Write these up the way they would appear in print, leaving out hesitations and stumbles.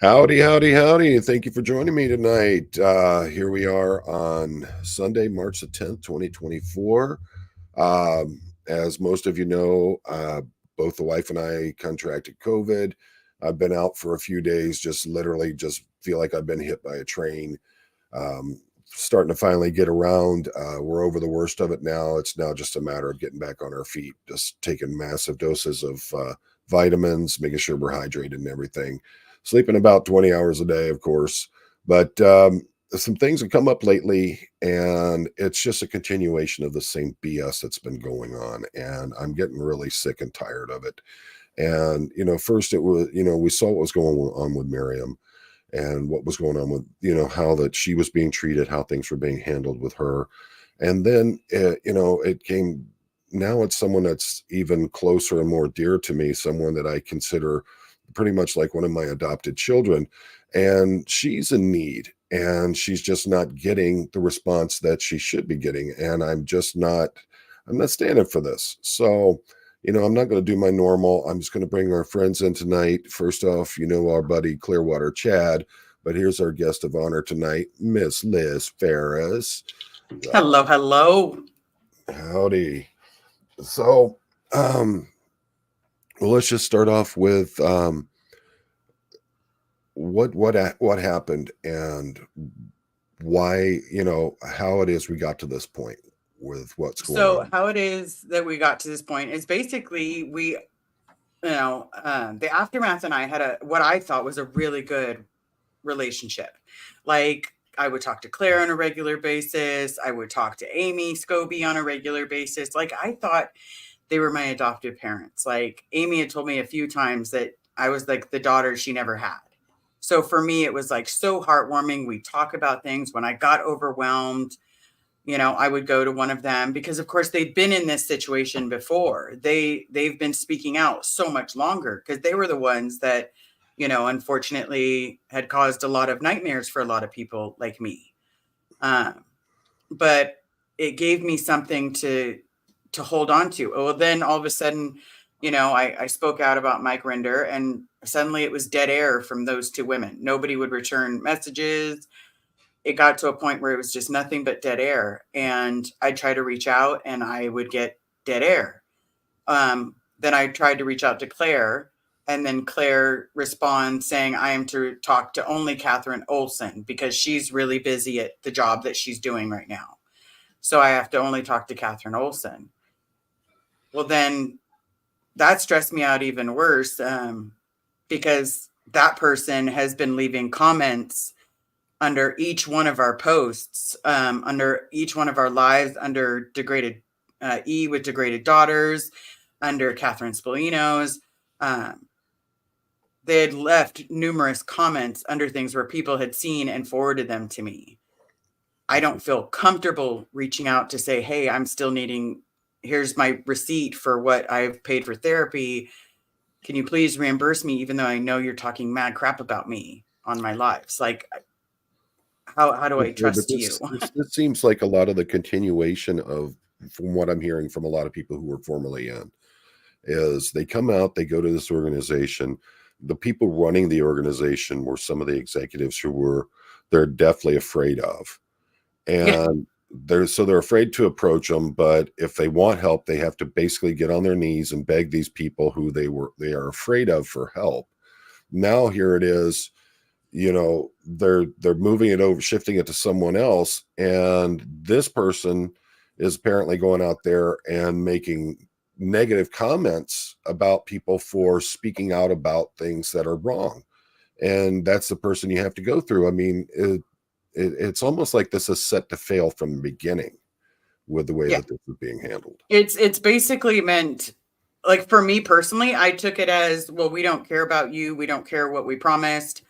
Howdy, howdy, howdy. Thank you for joining me tonight. Here we are on Sunday, March the 10th, 2024. As most of you know, both the wife and I contracted COVID. I've been out for a few days, just literally just feel like I've been hit by a train. Starting to finally get around. We're over the worst of it now. It's now just a matter of getting back on our feet, just taking massive doses of vitamins, making sure we're hydrated and everything. Sleeping about 20 hours a day, of course. But some things have come up lately, and it's just a continuation of the same BS that's been going on. And I'm getting really sick and tired of it. And, first it was, we saw what was going on with Miriam and what was going on with how that she was being treated, how things were being handled with her. And then it came, now it's someone that's even closer and more dear to me, someone that I consider pretty much like one of my adopted children, and she's in need, and she's just not getting the response that she should be getting. And I'm not standing for this. So I'm not going to do my normal. I'm just going to bring our friends in tonight. First off, our buddy Clearwater Chad, but here's our guest of honor tonight, Miss Liz Ferris. Hello, hello. Howdy. So, well, let's just start off with what happened and why, how it is we got to this point with what's going on. So how it is that we got to this point is basically the aftermath and I had what I thought was a really good relationship. Like I would talk to Claire on a regular basis. I would talk to Amy Scobie on a regular basis. Like I thought they were my adoptive parents. Like Amy had told me a few times that I was like the daughter she never had. So for me, it was like so heartwarming. We talk about things. When I got overwhelmed, I would go to one of them because, of course, they'd been in this situation before. They've been speaking out so much longer because they were the ones that, unfortunately had caused a lot of nightmares for a lot of people like me. But it gave me something to hold on to. Oh, then all of a sudden, I spoke out about Mike Rinder, and suddenly it was dead air from those two women. Nobody would return messages. It got to a point where it was just nothing but dead air. And I'd try to reach out and I would get dead air. Then I tried to reach out to Claire, and then Claire responds saying, I am to talk to only Catherine Olson because she's really busy at the job that she's doing right now. So I have to only talk to Catherine Olson. Well, then that stressed me out even worse because that person has been leaving comments under each one of our posts, under each one of our lives, under degraded E with degraded daughters, under Catherine Spolino's. They had left numerous comments under things where people had seen and forwarded them to me. I don't feel comfortable reaching out to say, hey, I'm still needing, here's my receipt for what I've paid for therapy. Can you please reimburse me, even though I know you're talking mad crap about me on my lives? Like, how do I trust you? This seems like a lot of the continuation of, from what I'm hearing from a lot of people who were formerly in, is they come out, they go to this organization. The people running the organization were some of the executives they're definitely afraid of. And they're afraid to approach them, but if they want help, they have to basically get on their knees and beg these people who they are afraid of for help. Now here it is, they're moving it over, shifting it to someone else, and this person is apparently going out there and making negative comments about people for speaking out about things that are wrong. And that's the person you have to go through. I mean, it's almost like this is set to fail from the beginning with the way that this is being handled. It's basically meant, like, for me personally, I took it as, well, we don't care about you. We don't care what we promised.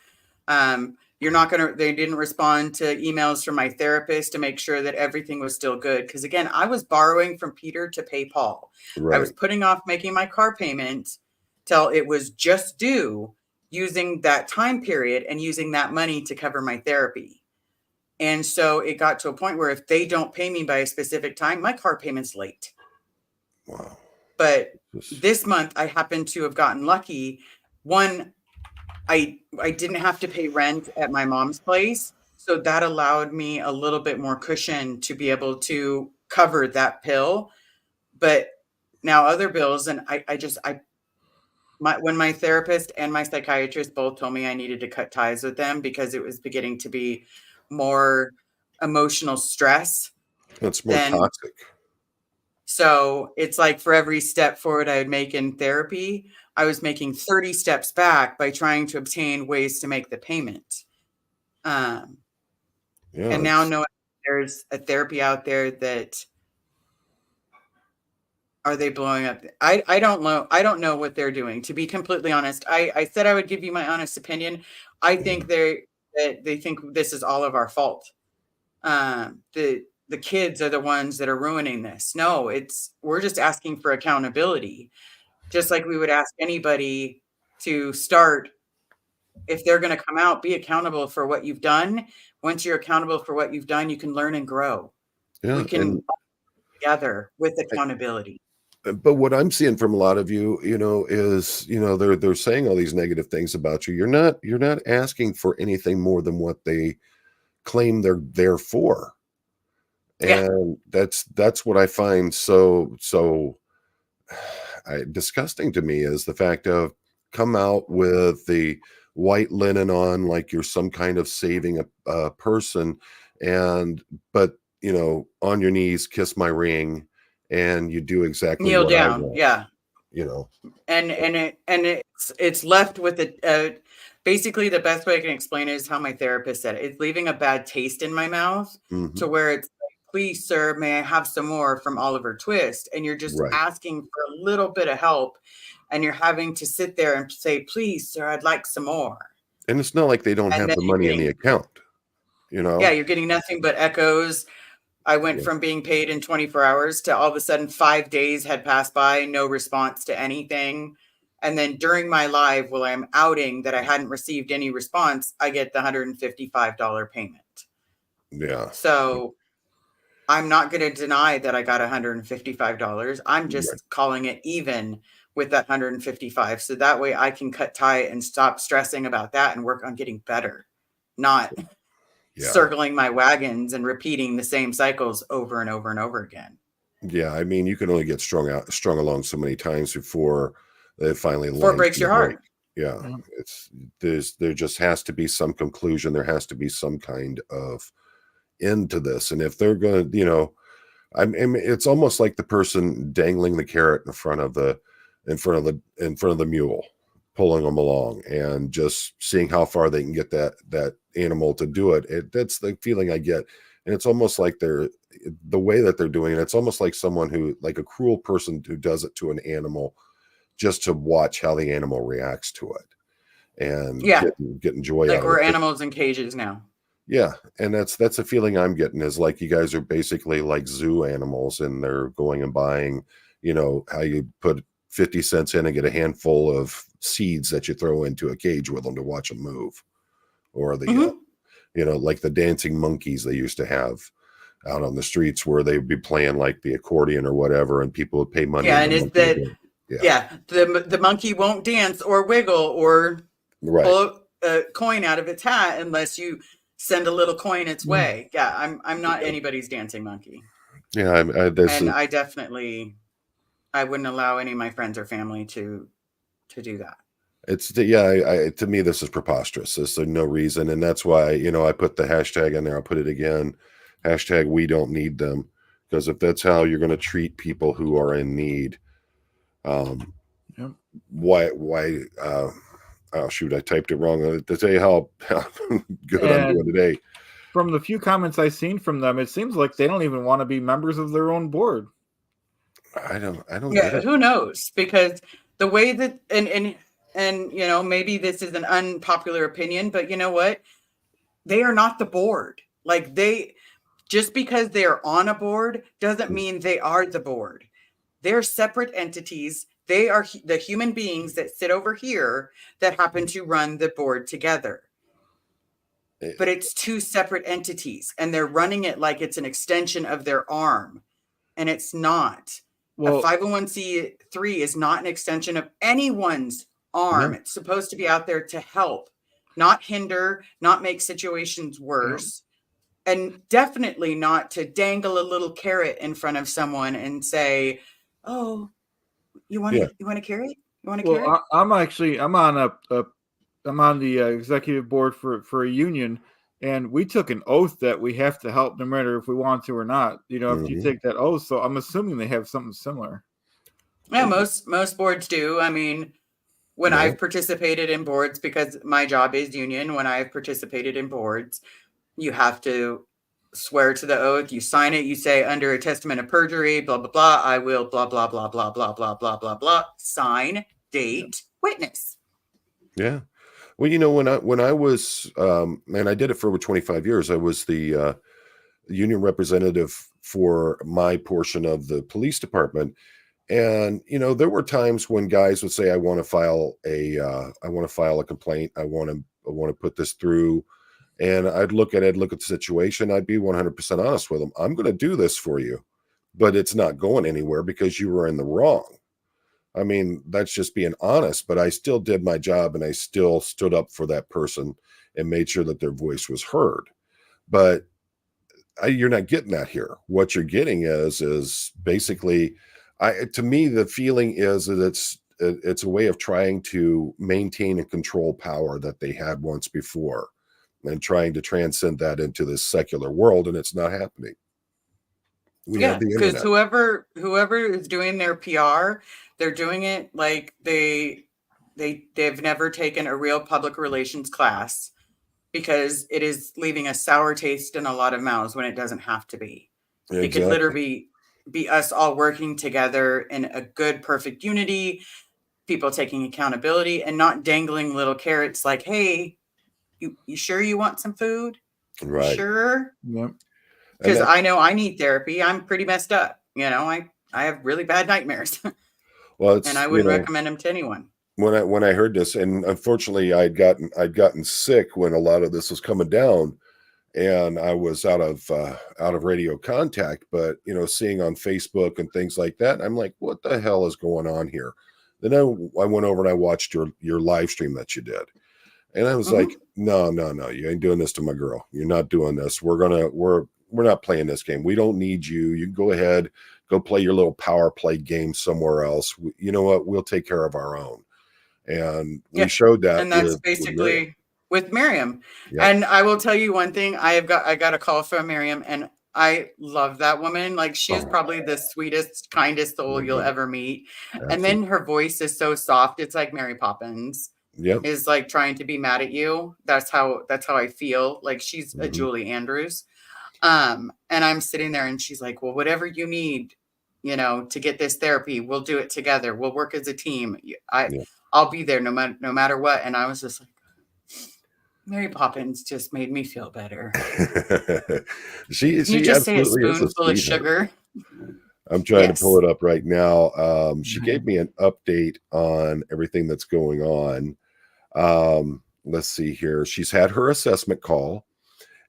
You're not going to, they didn't respond to emails from my therapist to make sure that everything was still good. Because again, I was borrowing from Peter to pay Paul. Right. I was putting off making my car payment till it was just due, using that time period and using that money to cover my therapy. And so it got to a point where if they don't pay me by a specific time, my car payment's late. Wow. But this month I happened to have gotten lucky. One, I didn't have to pay rent at my mom's place, so that allowed me a little bit more cushion to be able to cover that pill. But now other bills, and when my therapist and my psychiatrist both told me I needed to cut ties with them because it was beginning to be more emotional stress It's more than. toxic. So it's like for every step forward I would make in therapy, I was making 30 steps back by trying to obtain ways to make the payment. Um, Yeah, and now knowing there's a therapy out there that are they blowing up? I don't know. I don't know what they're doing. To be completely honest, I said I would give you my honest opinion. I think they think this is all of our fault. The kids are the ones that are ruining this. No, we're just asking for accountability, just like we would ask anybody to start. If they're going to come out, be accountable for what you've done. Once you're accountable for what you've done, you can learn and grow. yeah, We can and work together with accountability. but what I'm seeing from a lot of you, is they're saying all these negative things about you. You're not asking for anything more than what they claim they're there for, Yeah, and that's what I find so disgusting to me is the fact of come out with the white linen on like you're some kind of saving a person, and but on your knees, kiss my ring, and you do exactly kneel what I down. want. Yeah, You know. and it's left with it. Basically, the best way I can explain it is how my therapist said it. It's leaving a bad taste in my mouth to Mhm. where it's like, please, sir, may I have some more from Oliver Twist? And you're just Right. asking for a little bit of help, and you're having to sit there and say, please, sir, I'd like some more. And it's not like they don't And have then the money in the account, you yeah, know? you're getting nothing but echoes. I went Yeah. from being paid in 24 hours to all of a sudden 5 days had passed by, no response to anything. And then during my live, while I'm outing that I hadn't received any response, I get the $155 payment. Yeah. So I'm not going to deny that I got $155. I'm Right. just calling it even with that 155. So that way I can cut tie and stop stressing about that and work on getting better, not Yeah. circling my wagons and repeating the same cycles over and over and over again. Yeah, I mean, you can only get strung along so many times before they finally Before it line's breaks gonna your break. heart. Yeah, Yeah. there just has to be some conclusion, there has to be some kind of end to this, and if they're gonna, I mean, it's almost like the person dangling the carrot in front of the mule, pulling them along and just seeing how far they can get that animal to do it. That's the feeling I get, and it's almost like the way that they're doing it. It's almost like someone who, like a cruel person who does it to an animal just to watch how the animal reacts to it and Yeah. getting joy Like out of we're it. animals in cages now. Yeah, and that's a feeling I'm getting is like you guys are basically like zoo animals and they're going and buying, how you put 50 cents in and get a handful of seeds that you throw into a cage with them to watch them move. Or Mhm. like the dancing monkeys they used to have out on the streets where they'd be playing like the accordion or whatever and people would pay money Yeah, and the and is monkey would that go. Yeah, yeah, the monkey won't dance or wiggle or right. pull a coin out of its hat unless you send a little coin its way. Yeah, I'm not Yeah, anybody's dancing monkey. yeah this And is I wouldn't allow any of my friends or family to do that. yeah, to me this is preposterous. There's no reason, and that's why I put the hashtag in there. I'll put it again, hashtag we don't need them, because if that's how you're going to treat people who are in need, um, Yep. why? Oh shoot, I typed it wrong. To tell you how good I'm And doing today. from the few comments I've seen from them, it seems like they don't even want to be members of their own board. I don't get Yeah, it. who knows? Because the way that and maybe this is an unpopular opinion, but you know what? They are not the board. Like just because they're on a board doesn't mean they are the board. They're separate entities. They are the human beings that sit over here that happen to run the board together. But it's two separate entities and they're running it like it's an extension of their arm. And it's not. A Well, 501c3 is not an extension of anyone's arm. Yeah. It's supposed to be out there to help, not hinder, not make situations worse. And definitely not to dangle a little carrot in front of someone and say, "Oh, you want Yeah. to carrot? You want a Well, carrot?" I'm on I'm on the executive board for a union, and we took an oath that we have to help no matter if we want to or not. You know, if you Mhm. take that oath, so I'm assuming they have something similar. Yeah, most boards do. I mean, when Yeah. I've participated in boards, because my job is union, when I've participated in boards, you have to swear to the oath. You sign it. You say, under a testament of perjury, blah blah blah, I will blah blah blah blah blah blah blah blah blah. Sign, date, witness. Yeah. Well, you know, when I was, and I did it for over 25 years, I was the union representative for my portion of the police department. And, you know, there were times when guys would say, I want to file a complaint. I want to put this through. And I'd look at it, look at the situation. I'd be 100% honest with them. I'm going to do this for you, but it's not going anywhere because you were in the wrong. I mean, that's just being honest, but I still did my job and I still stood up for that person and made sure that their voice was heard. But you're not getting that here. What you're getting is basically, to me, the feeling is that it's a way of trying to maintain and control power that they had once before, and trying to transcend that into this secular world, and it's not happening. We have Yeah, the because internet. whoever is doing their PR, they're doing it like they've never taken a real public relations class, because it is leaving a sour taste in a lot of mouths when it doesn't have to be. It could Exactly. literally be us all working together in a good, perfect unity, people taking accountability and not dangling little carrots like, "Hey, you sure you want some food? You Right. sure?" Yep. And Because that, I know I need therapy. I'm pretty messed up. I have really bad nightmares, well, and it's, I you wouldn't know, recommend them to anyone. when I heard this, and unfortunately I'd gotten sick when a lot of this was coming down, and I was out of radio contact. But you know, seeing on Facebook and things like that, I'm like, what the hell is going on here? Then I went over and I watched your live stream that you did, and I was like, Mhm. no, no, no, you ain't doing this to my girl. You're not doing this. We're not playing this game. We don't need you. You can go ahead, go play your little power play game somewhere else. You know what? We'll take care of our own. And we Yeah, showed that and that's with Miriam. basically with Miriam. Yep. And I will tell you one thing, I got a call from Miriam, and I love that woman. Like, she is Oh, probably the sweetest, kindest soul you'll mhm. ever meet. And Absolutely. then her voice is so soft. It's like Mary Poppins Yep. is like trying to be mad at you. That's how I feel. Like, she's a Mhm. Julie Andrews. And I'm sitting there and she's like, "Well, whatever you need, to get this therapy, we'll do it together. We'll work as a team. Yeah. I'll be there no matter what." And I was just like, Mary Poppins just made me feel better. She You just say a absolutely is a spoonful of sweetheart. sugar. I'm trying to pull Yes. it up right now. She Mhm. gave me an update on everything that's going on. Let's see here. She's had her assessment call,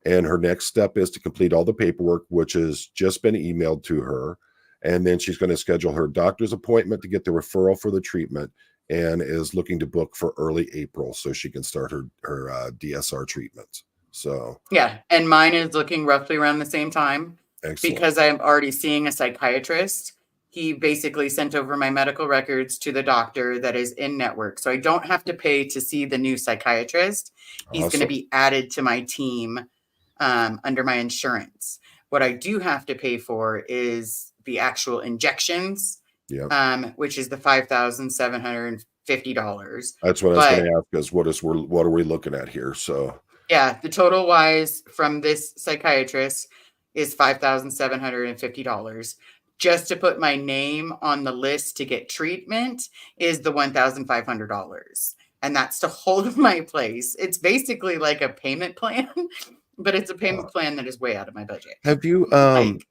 and her next step is to complete all the paperwork, which has just been emailed to her. And then she's going to schedule her doctor's appointment to get the referral for the treatment, and is looking to book for early April so she can start her DSR treatment. So Yeah. And mine is looking roughly around the same time, excellent. because I'm already seeing a psychiatrist. He basically sent over my medical records to the doctor that is in network. So I don't have to pay to see the new psychiatrist. He's going to Awesome. be added to my team under my insurance. What I do have to pay for is the actual injections, Yeah. which is the $5,750. That's what I was going But to ask, is what are we looking at here? So yeah, the total wise from this psychiatrist is $5,750. Just to put my name on the list to get treatment is the $1,500. And that's to hold my place. It's basically like a payment plan, but it's a uh, payment plan that is way out of my budget. have you Like,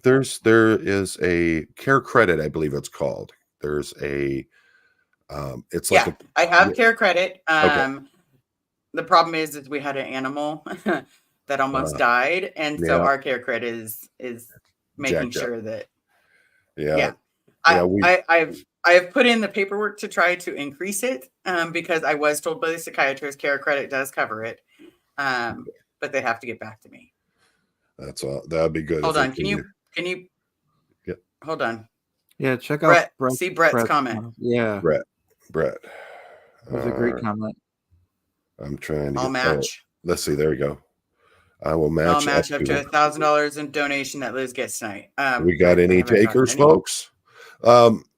there is a care credit, I believe it's called. There's a it's like yeah, a I yeah, have care credit. okay. The problem is we had an animal that almost Uh, died, and so yeah, our care credit is making jacked up. sure that, Yeah. yeah. Yeah, we I've I have put in the paperwork to try to increase it because I was told by the psychiatrist care credit does cover it, but they have to get back to me. That's all. That'd be good. Hold if on. Can you Yeah. Hold on. Yeah, check out Brett. See Brett's comment. Yeah, Brett. that was a great comment. I'm trying to I'll match. Let's see. There we go. I will match. I'll match up to $1,000 in donation that Liz gets tonight. We got any takers, folks?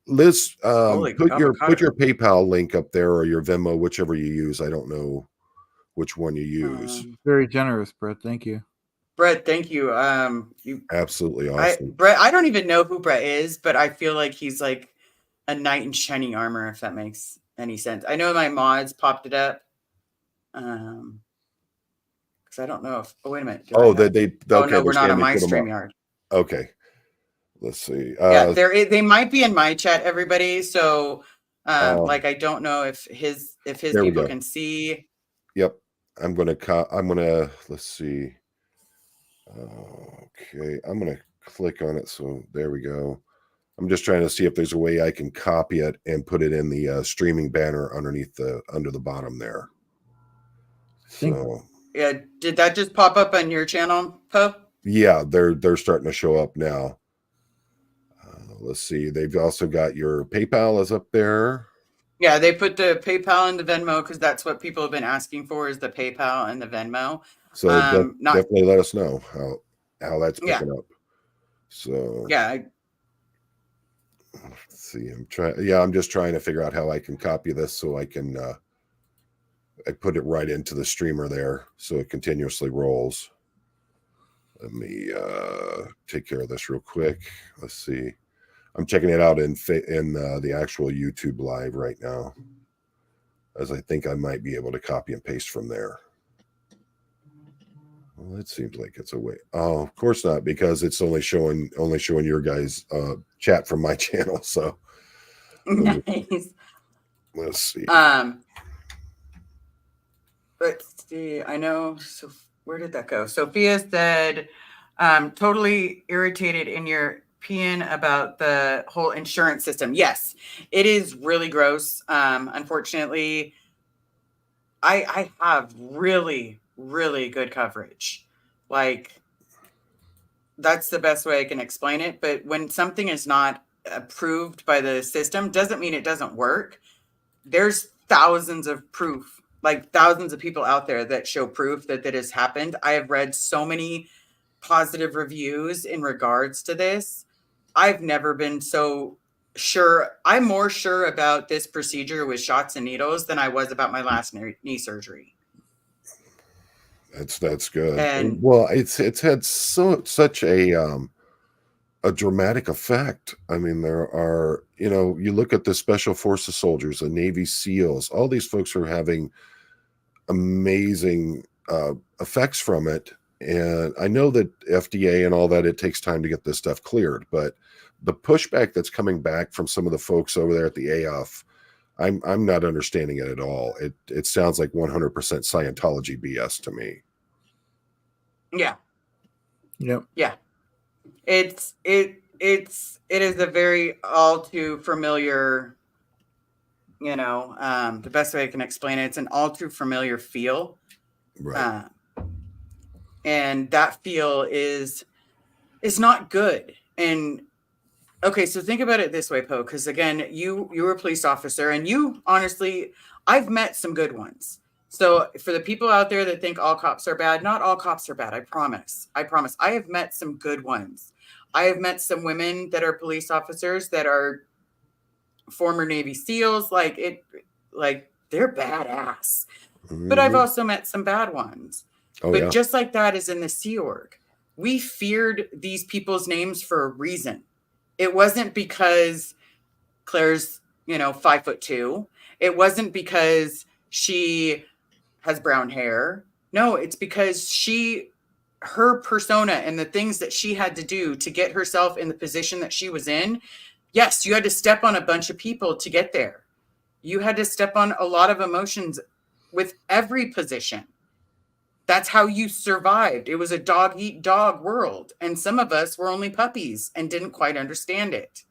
Liz, put your PayPal link up there, or your Venmo, whichever you use. I don't know which one you use. Very generous, Brett. Thank you. Brett, thank you. You absolutely awesome. Brett, I don't even know who Brett is, but I feel like he's like a knight in shining armor, if that makes any sense. I know my mods popped it up. Because I don't know if. Oh, wait a minute. Oh, okay, no, we're not on my StreamYard. Okay. Let's see. Yeah, they might be in my chat, everybody. So, like, I don't know if his people can see. Yep. I'm gonna. Let's see. Okay, I'm gonna click on it. So there we go. I'm just trying to see if there's a way I can copy it and put it in the streaming banner underneath under the bottom there. So yeah, did that just pop up on your channel, Po? Yeah, they're starting to show up now. Let's see. They've also got your PayPal is up there. Yeah, they put the PayPal and the Venmo because that's what people have been asking for is the PayPal and the Venmo. So definitely let us know how that's picking up. So yeah. Let's see. I'm just trying to figure out how I can copy this so I can I put it right into the streamer there so it continuously rolls. Let me take care of this real quick. Let's see. I'm checking it out in the actual YouTube live right now, as I think I might be able to copy and paste from there. Well, it seems like it's a way. Oh, of course not, because it's only showing your guys' chat from my channel. So nice. Let's see. Let's see. I know. So where did that go? Sophia said, totally irritated in your opinion about the whole insurance system. Yes, it is really gross. Unfortunately, I have really, really good coverage. Like, that's the best way I can explain it. But when something is not approved by the system, doesn't mean it doesn't work. There's thousands of proof, like thousands of people out there that show proof that has happened. I have read so many positive reviews in regards to this. I've never been so sure. I'm more sure about this procedure with shots and needles than I was about my last knee surgery. That's good. And well, it's had such a dramatic effect. I mean, there are, you look at the Special Forces soldiers, the Navy SEALs, all these folks are having amazing effects from it. And I know that FDA and all that, it takes time to get this stuff cleared, but the pushback that's coming back from some of the folks over there at the AF, I'm not understanding it at all. It sounds like 100% Scientology BS to me. Yeah. Yep. Yeah. It is a very all too familiar, the best way I can explain it, it's an all too familiar feel. Right. And that feel is not good. And okay, so think about it this way, Po, because again, you were a police officer, and you honestly, I've met some good ones. So for the people out there that think all cops are bad, not all cops are bad. I promise. I have met some good ones. I have met some women that are police officers that are former Navy SEALs. Like they're badass. Mm-hmm. But I've also met some bad ones. Oh, but just like that is in the Sea Org. We feared these people's names for a reason. It wasn't because Claire's, 5'2". It wasn't because she has brown hair. No, it's because her persona and the things that she had to do to get herself in the position that she was in. Yes, you had to step on a bunch of people to get there. You had to step on a lot of emotions with every position. That's how you survived. It was a dog-eat-dog world. And some of us were only puppies and didn't quite understand it.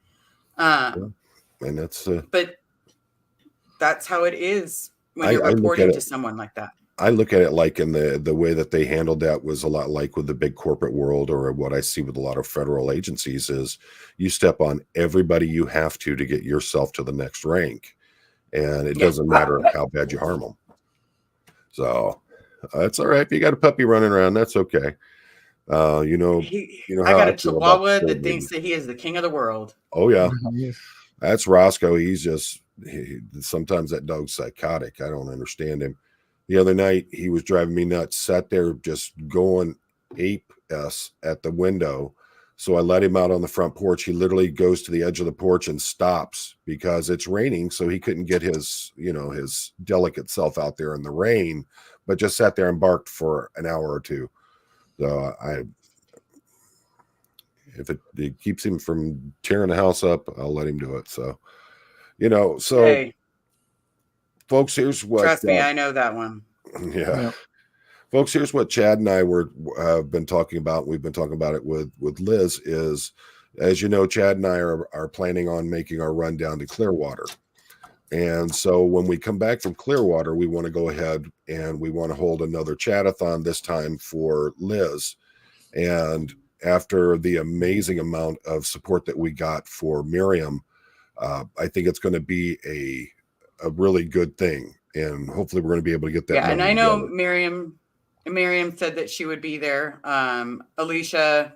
And that's But that's how it is when I you're look at reporting it to someone like that. I look at it like in the way that they handled that was a lot like with the big corporate world, or what I see with a lot of federal agencies is you step on everybody you have to get yourself to the next rank. And it Yeah. doesn't matter how bad you harm them. So that's all right. If you got a puppy running around, that's okay. You know I how got I a feel about Chihuahua that children. thinks that he is the king of the world. Oh yeah, Yes. that's Roscoe. He's just sometimes that dog's psychotic. I don't understand him. The other night he was driving me nuts. Sat there just going ape s at the window. So I let him out on the front porch. He literally goes to the edge of the porch and stops because it's raining. So he couldn't get his his delicate self out there in the rain, but just sat there and barked for an hour or two. So if it keeps him from tearing the house up, I'll let him do it. So, Hey, folks, here's what, trust me, I know that one. yeah, Yep. folks, here's what Chad and I have been talking about. We've been talking about it with Liz is, as you know, Chad and I are planning on making our run down to Clearwater. And so when we come back from Clearwater, we want to go ahead and we want to hold another chatathon, this time for Liz. And after the amazing amount of support that we got for Miriam, I think it's going to be a really good thing. And hopefully we're going to be able to get that. Yeah, and I know together. Miriam said that she would be there. Alicia,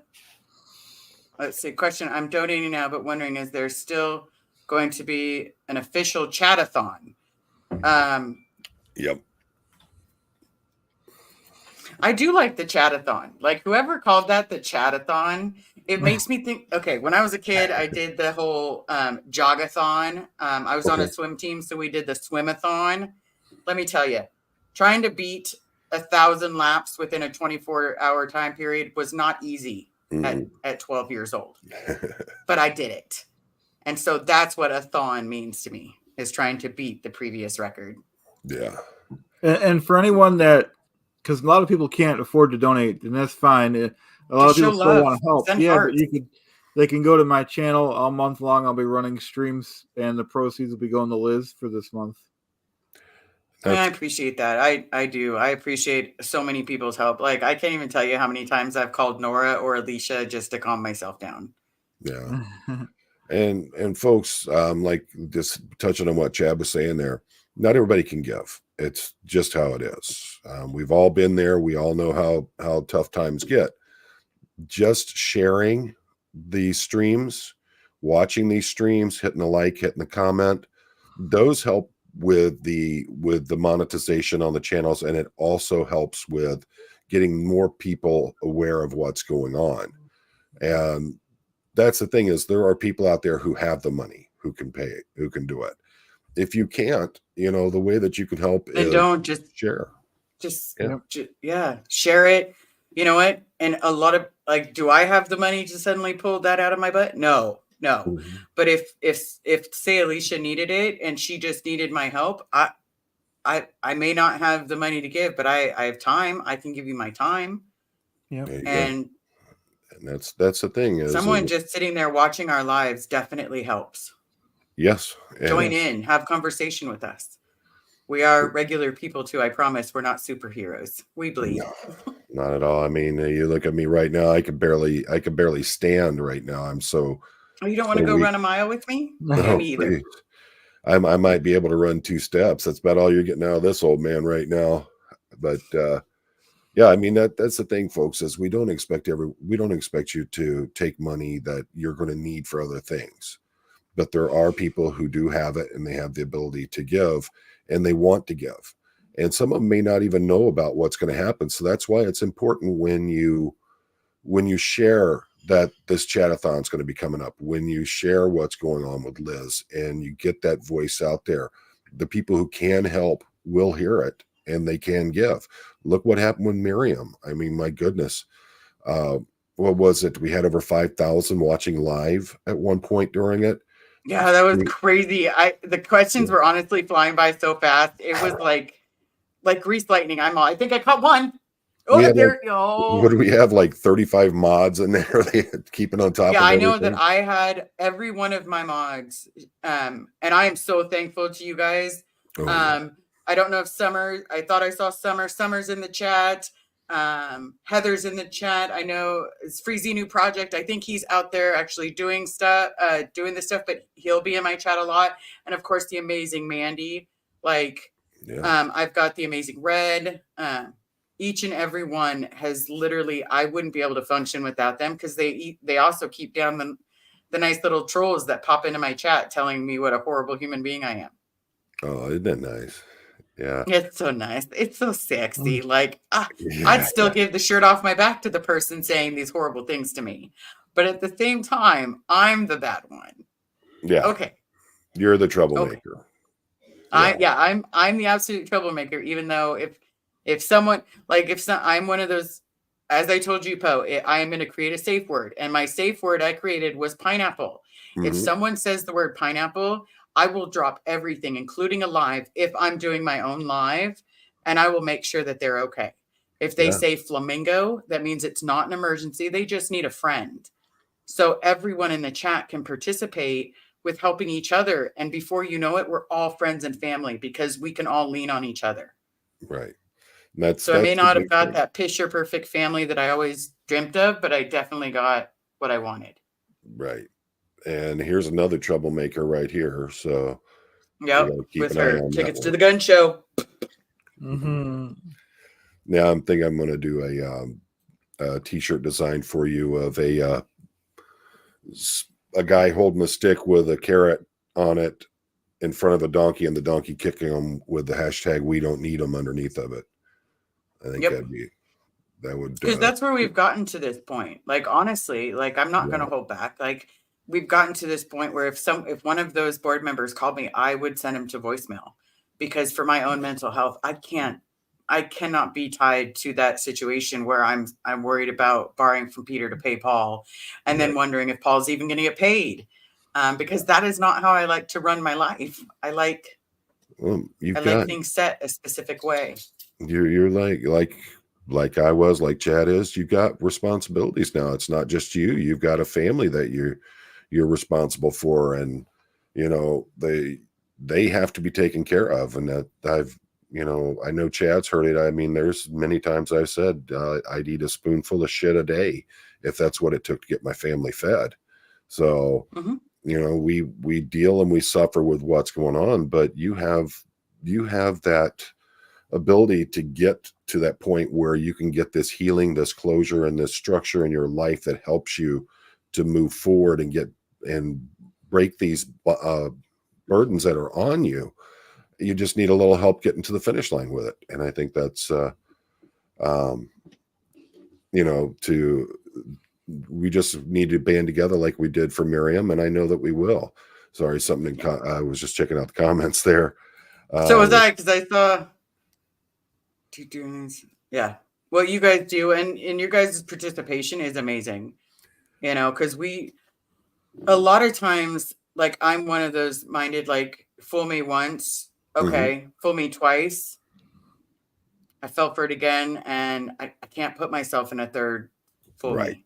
let's see, question. I'm donating now, but wondering, is there still going to be an official chatathon? Yep. I do like the chatathon. Like whoever called that the chatathon, it makes me think. Okay, when I was a kid, I did the whole jogathon. I was on a swim team, so we did the swimathon. Let me tell you, trying to beat 1,000 laps within a 24-hour time period was not easy at 12 years old. But I did it, and so that's what a thon means to me, is trying to beat the previous record. Yeah. And for anyone that, because a lot of people can't afford to donate, and that's fine. A lot of people still want to help. Send yeah, hearts. but they can go to my channel all month long. I'll be running streams, and the proceeds will be going to Liz for this month. And I appreciate that. I do. I appreciate so many people's help. Like I can't even tell you how many times I've called Nora or Alicia just to calm myself down. Yeah. and folks, like just touching on what Chad was saying there, not everybody can give. It's just how it is. We've all been there. We all know how tough times get. Just sharing these streams, watching these streams, hitting the like, hitting the comment, those help with the monetization on the channels, and it also helps with getting more people aware of what's going on. And that's the thing, is there are people out there who have the money, who can pay it, who can do it. If you can't, the way that you can help then is don't just share. Share it. You know what? And a lot of do I have the money to suddenly pull that out of my butt? No. Mm-hmm. But if say Alicia needed it and she just needed my help, I may not have the money to give, but I have time. I can give you my time. Yeah. And that's the thing, is someone just sitting there watching our lives definitely helps. Yes. Join in, have conversation with us. We are regular people too. I promise we're not superheroes. We bleed. No, not at all. I mean, you look at me right now. I could barely stand right now. I'm so. Oh, you don't want to go run a mile with me? No, me either. please. I might be able to run 2 steps. That's about all you're getting out of this old man right now. But yeah, I mean that's the thing, folks, is we don't expect you to take money that you're going to need for other things. But there are people who do have it, and they have the ability to give, and they want to give. And some of them may not even know about what's going to happen. So that's why it's important when you share that this chatathon is going to be coming up, when you share what's going on with Liz and you get that voice out there, the people who can help will hear it and they can give. Look what happened with Miriam. I mean, my goodness. What was it? We had over 5,000 watching live at one point during it. Yeah, that was crazy. The questions were honestly flying by so fast. It was like grease lightning. I think I caught one. Oh, we had like, there. what do Oh, we have, like 35 mods in there? They keeping on top yeah. of I know that everything. I had every one of my mods, and I am so thankful to you guys. Oh yeah. I don't know if Summer. I thought I saw Summer. Summer's in the chat. Heather's in the chat. I know it's Freezy New Project. I think he's out there actually doing stuff, doing this stuff, but he'll be in my chat a lot. And of course, the amazing Mandy. Like, Yeah. I've got the amazing Red. Each and every one has literally, I wouldn't be able to function without them, because they also keep down the nice little trolls that pop into my chat telling me what a horrible human being I am. Oh, isn't that nice? Yeah. It's so nice. It's so sexy. Like, I'd Yeah. still give the shirt off my back to the person saying these horrible things to me. But at the same time, I'm the bad one. Yeah. Okay. You're the Okay. troublemaker. Yeah. I'm the absolute troublemaker, even though if someone, like, I'm one of those, as I told you, Poe, I am going to create a safe word, and my safe word I created was pineapple. If Mhm. someone says the word pineapple, I will drop everything, including a live, if I'm doing my own live, and I will make sure that they're okay. If they Yeah. say flamingo, that means it's not an emergency. They just need a friend. So everyone in the chat can participate with helping each other. And before you know it, we're all friends and family, because we can all lean on each other. Right. That's So I may the not have big got thing. that picture perfect family that I always dreamt of, but I definitely got what I wanted. Right. And here's another troublemaker right here. So we Yep. gotta keep With an eye her on that tickets to one. the gun show. Mm-hmm. Now I'm thinking I'm gonna do a t-shirt design for you of a guy holding a stick with a carrot on it in front of a donkey, and the donkey kicking him with the hashtag "We don't need them" underneath of it. I think Yep. that would Because that's where we've gotten to this point. Like, honestly, like, I'm not going to yeah. hold back. Like, we've gotten to this point where if one of those board members called me, I would send him to voicemail, because for my own mental health, I cannot be tied to that situation where I'm worried about borrowing from Peter to pay Paul, and then wondering if Paul's even going to get paid. Because that is not how I like to run my life. I like things set a specific way. You're like I was, like Chad is. You got responsibilities now. It's not just you. You've got a family that you're responsible for, and you know they have to be taken care of. And that I know Chad's heard it. I mean, there's many times I've said I'd eat a spoonful of shit a day if that's what it took to get my family fed. So Mm-hmm. we deal and we suffer with what's going on, but you have that ability to get to that point where you can get this healing, this closure, and this structure in your life that helps you to move forward and break these burdens that are on you. You just need a little help getting to the finish line with it. And I think that's we just need to band together like we did for Miriam, and I know that we will. Sorry, I was just checking out the comments there. So was I, because I saw yeah, what you guys do, and your guys' participation is amazing, because a lot of times, like, I'm one of those minded, like, fool me once, okay, fool me twice, I fell for it again, and I can't put myself in a third fool Right. me.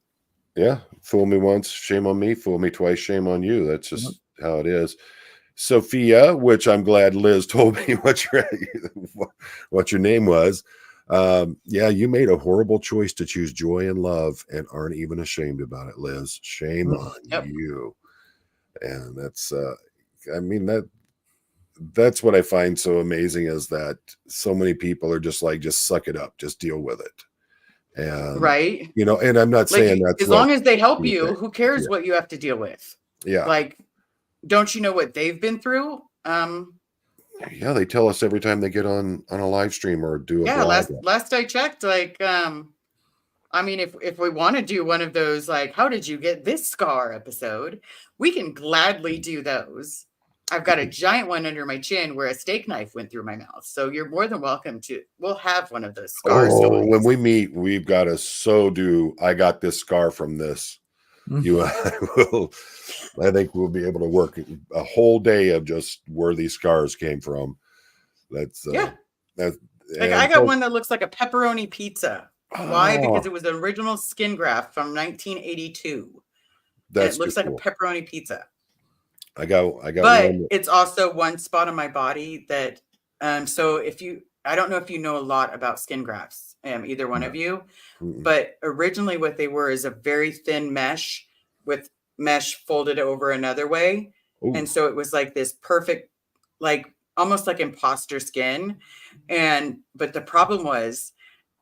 Yeah. Fool me once, shame on me. Fool me twice, shame on you. That's just how it is. Sophia, which I'm glad Liz told me what your name was. Yeah, you made a horrible choice to choose joy and love and aren't even ashamed about it, Liz. Shame on you. And that's I mean that's what I find so amazing, is that so many people are just like, just suck it up, just deal with it. And right, and I'm not saying that's as what long as they help you you, think. who cares what you have to deal with? Yeah. Like, don't you know what they've been through? Yeah, they tell us every time they get on a live stream or do a blog. Last I checked, like, I mean, if we want to do one of those, like, how did you get this scar episode, we can gladly do those. I've got a giant one under my chin where a steak knife went through my mouth. So you're more than welcome to, we'll have one of those scar stories. When we meet, we've got to I got this scar from this. You and I think we'll be able to work a whole day of just where these scars came from. That's like, I got one that looks like a pepperoni pizza. Why? Because Oh, it was an original skin graft from 1982. And that's it too looks like a cool. pepperoni pizza. I got But one. it's also one spot on my body that so if you I don't know if you know a lot about skin grafts, either one No. of you, Mm-mm. but originally what they were is a very thin mesh with mesh folded over another way. Oh, And so it was like this perfect, like almost like imposter skin. And but the problem was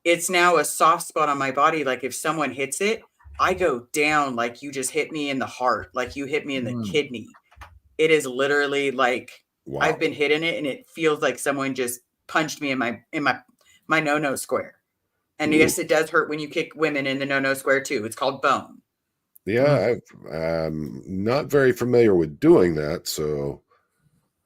it's now a soft spot on my body. Like if someone hits it, I go down like you just hit me in the heart, like you hit me in the Mm. kidney. It is literally like I've wow. been hit in it and it feels like someone just punched me in my no-no square. And Ooh. yes, it does hurt when you kick women in the no-no square too. It's called bone. Mm. Yeah, I'm not very familiar with doing that, so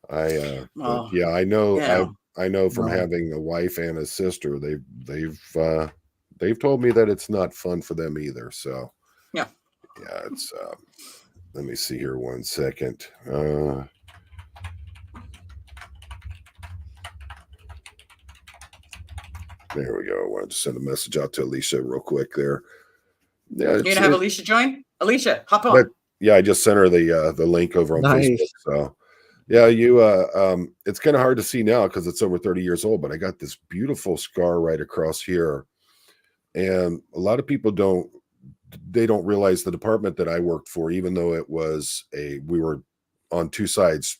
but Well, yeah, you know, I know from No. having a wife and a sister, they've told me that it's not fun for them either. So yeah. yeah, it's let me see here one second. There we go. I wanted to send a message out to Alicia real quick there. Yeah, You're gonna have Alicia join? Alicia, hop that on. yeah, I just sent her the link over on Facebook. Nice. So yeah, it's kind of hard to see now because it's over 30 years old, but I got this beautiful scar right across here. And a lot of people don't realize the department that I worked for, even though we were on two sides,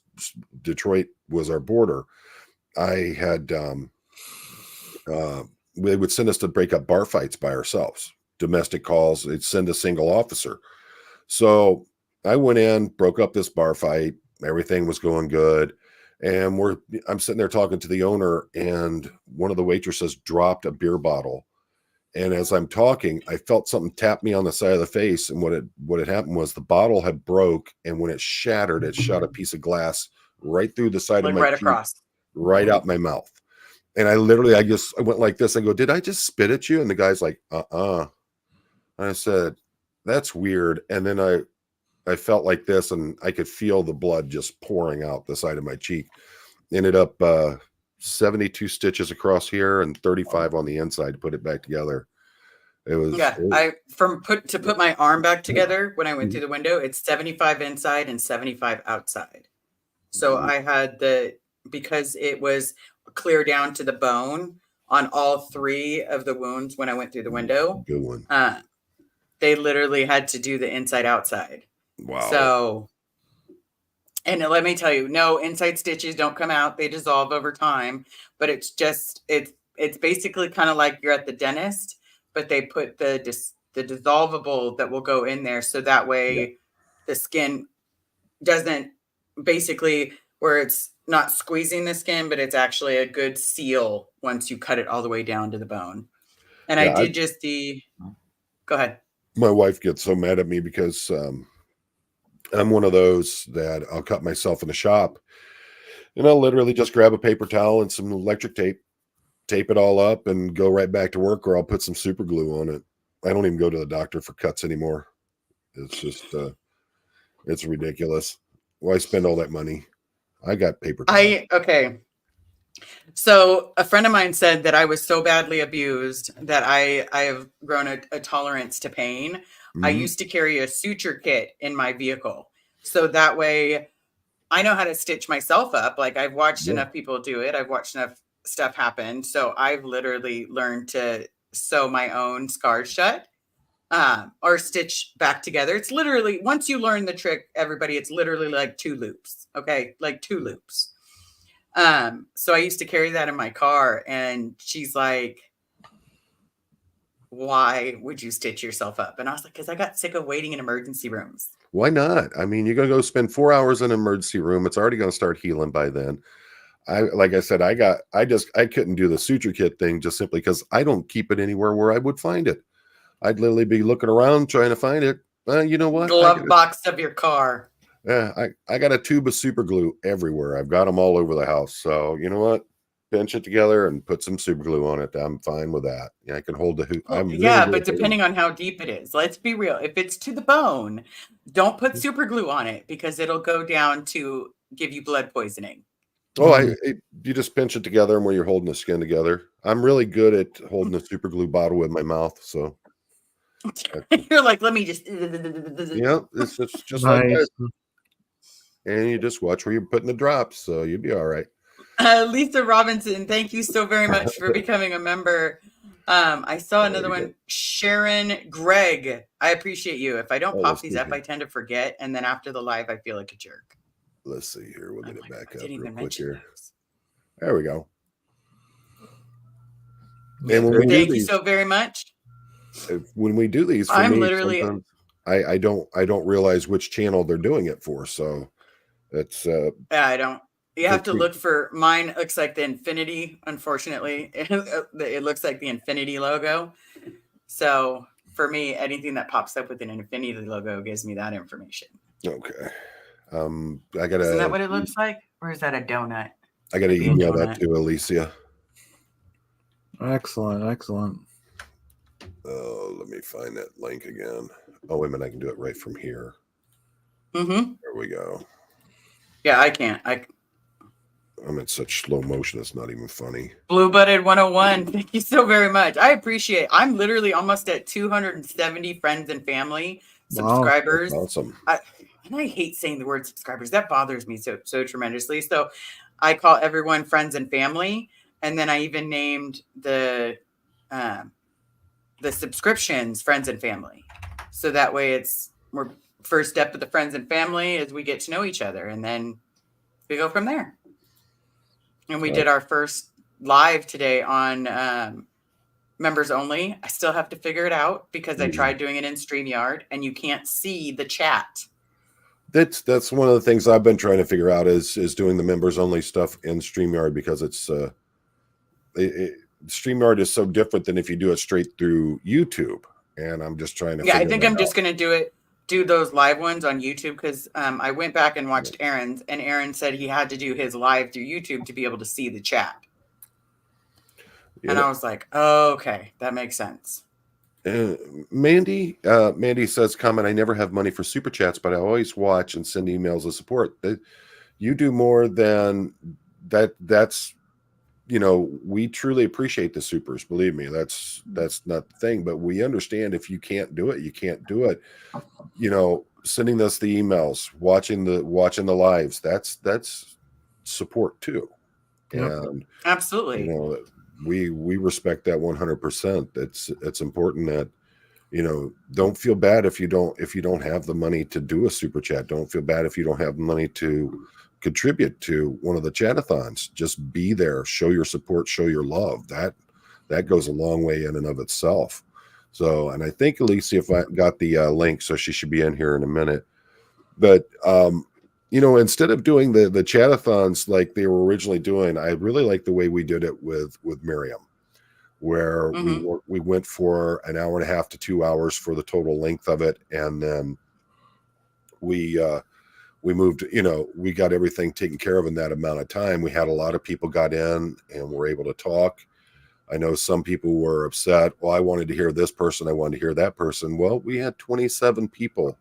Detroit was our border. I had they would send us to break up bar fights by ourselves, domestic calls. They'd send a single officer. So I went in, broke up this bar fight. Everything was going good. And I'm sitting there talking to the owner, and one of the waitresses dropped a beer bottle. And as I'm talking, I felt something tap me on the side of the face. And what had happened was the bottle had broke, and when it shattered, it shot a piece of glass right through the side of Like my right cheek, across. right out my mouth. And I went like this. I go, did I just spit at you? And the guy's like, uh-uh. And I said, that's weird. And then I felt like this, and I could feel the blood just pouring out the side of my cheek. Ended up 72 stitches across here and 35 on the inside to put it back together. It was Yeah, I put my arm back together when I went through the window, it's 75 inside and 75 outside. So I had because it was clear down to the bone on all three of the wounds when I went through the window. good one. Uh, they literally had to do the inside outside. Wow. So, and let me tell you, no, inside stitches don't come out; they dissolve over time. But it's basically kind of like you're at the dentist, but they put the dissolvable that will go in there, so that Yeah. way the skin doesn't basically where it's not squeezing the skin, but it's actually a good seal once you cut it all the way down to the bone. And I Yeah. did go ahead. My wife gets so mad at me because I'm one of those that I'll cut myself in the shop, and I'll literally just grab a paper towel and some electric tape, tape it all up, and go right back to work, or I'll put some super glue on it. I don't even go to the doctor for cuts anymore. It's just it's ridiculous. Why spend all that money? I got paper towels. Okay. So a friend of mine said that I was so badly abused that I have grown a tolerance to pain. I Mhm. used to carry a suture kit in my vehicle. So that way I know how to stitch myself up. Like I've watched Yeah. enough people do it. I've watched enough stuff happen. So I've literally learned to sew my own scars shut, or stitch back together. It's literally, once you learn the trick, everybody, it's literally like two loops. Okay. Like two loops. So I used to carry that in my car, and she's like, why would you stitch yourself up? And I was like, because I got sick of waiting in emergency rooms. Why not? I mean, you're gonna go spend 4 hours in an emergency room. It's already gonna start healing by then. Like I said, I couldn't do the suture kit thing just simply because I don't keep it anywhere where I would find it. I'd literally be looking around trying to find it. You know what? Glove box of your car. I got a tube of super glue everywhere. I've got them all over the house. So you know what? Pinch it together and put some super glue on it. I'm fine with that. Yeah, I can hold the hoop. Well, I'm really yeah, good but at holding. depending on how deep it is, let's be real. If it's to the bone, don't put super glue on it because it'll go down to give you blood poisoning. Oh, you just pinch it together and where you're holding the skin together. I'm really good at holding a super glue bottle with my mouth, so You're like, let me just. yeah, it's just like Nice. that. And you just watch where you're putting the drops, so you'll be all right. Lisa Robinson, thank you so very much for becoming a member. I saw another one, Sharon Gregg. I appreciate you. If I don't pop these up, I tend to forget, and then after the live, I feel like a jerk. Let's see here. We'll get it back up real quick mention here. those. There we go. Yeah, And when we do thank you these, so very much. when we do these, for I'm me, literally. sometimes I don't realize which channel they're doing it for. So it's Yeah, I don't. You have to look for mine. Looks like the infinity. Unfortunately, it looks like the infinity logo. So for me, anything that pops up with an infinity logo gives me that information. okay. I gotta. Isn't that what it looks like, or is that a donut? I gotta email that to Alicia. Excellent. Oh, let me find that link again. Oh, wait a minute. I can do it right from here. Mm-hmm. There we go. Yeah, I can't. I'm in such slow motion. It's not even funny. Blue Butted 101. Thank you so very much. I appreciate it. I'm literally almost at 270 friends and family subscribers. Wow, awesome. And I hate saying the word subscribers. That bothers me so tremendously. So I call everyone friends and family. And then I even named the subscriptions friends and family. So that way we're first step of the friends and family is we get to know each other, and then we go from there. And we did our first live today on members only. I still have to figure it out because I tried doing it in StreamYard and you can't see the chat. That's one of the things I've been trying to figure out is doing the members only stuff in StreamYard, because it's StreamYard is so different than if you do it straight through YouTube. And I'm just trying to I think I'm just going to do those live ones on YouTube, because I went back and watched Aaron's, and Aaron said he had to do his live through YouTube to be able to see the chat. Yeah. And I was like, oh, okay, that makes sense. Mandy says, comment, I never have money for super chats, but I always watch and send emails of support. You do more than that. That's, we truly appreciate the supers. Believe me, that's not the thing, but we understand if you can't do it, you can't do it. Sending us the emails, watching the lives, that's support too. Yep. And absolutely, we respect that 100%. It's important that, don't feel bad if you don't have the money to do a super chat. Don't feel bad if you don't have the money to contribute to one of the chatathons. Just be there, show your support, show your love. That goes a long way in and of itself. So, and I think Alicia, if I got the link, so she should be in here in a minute. But instead of doing the chatathons like they were originally doing, I really like the way we did it with Miriam, where we went for an hour and a half to 2 hours for the total length of it, and then we moved. We got everything taken care of in that amount of time. We had a lot of people got in and were able to talk. I know some people were upset. Well, I wanted to hear this person. I wanted to hear that person. Well, we had 27 people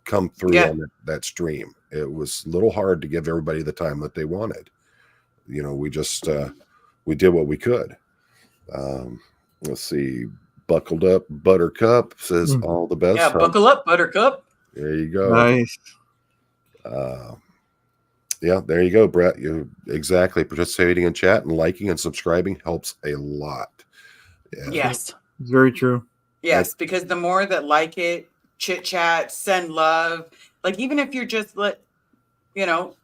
come through on that stream. It was a little hard to give everybody the time that they wanted. We just we did what we could. Let's see. Buckled Up Buttercup says all the best. Yeah, buckle up, Buttercup. There you go. Nice. Yeah, there you go, Brett. You exactly participating in chat and liking and subscribing helps a lot. Yeah. Yes, it's very true. Yes, because the more that like it, chit chat, send love, like even if you're just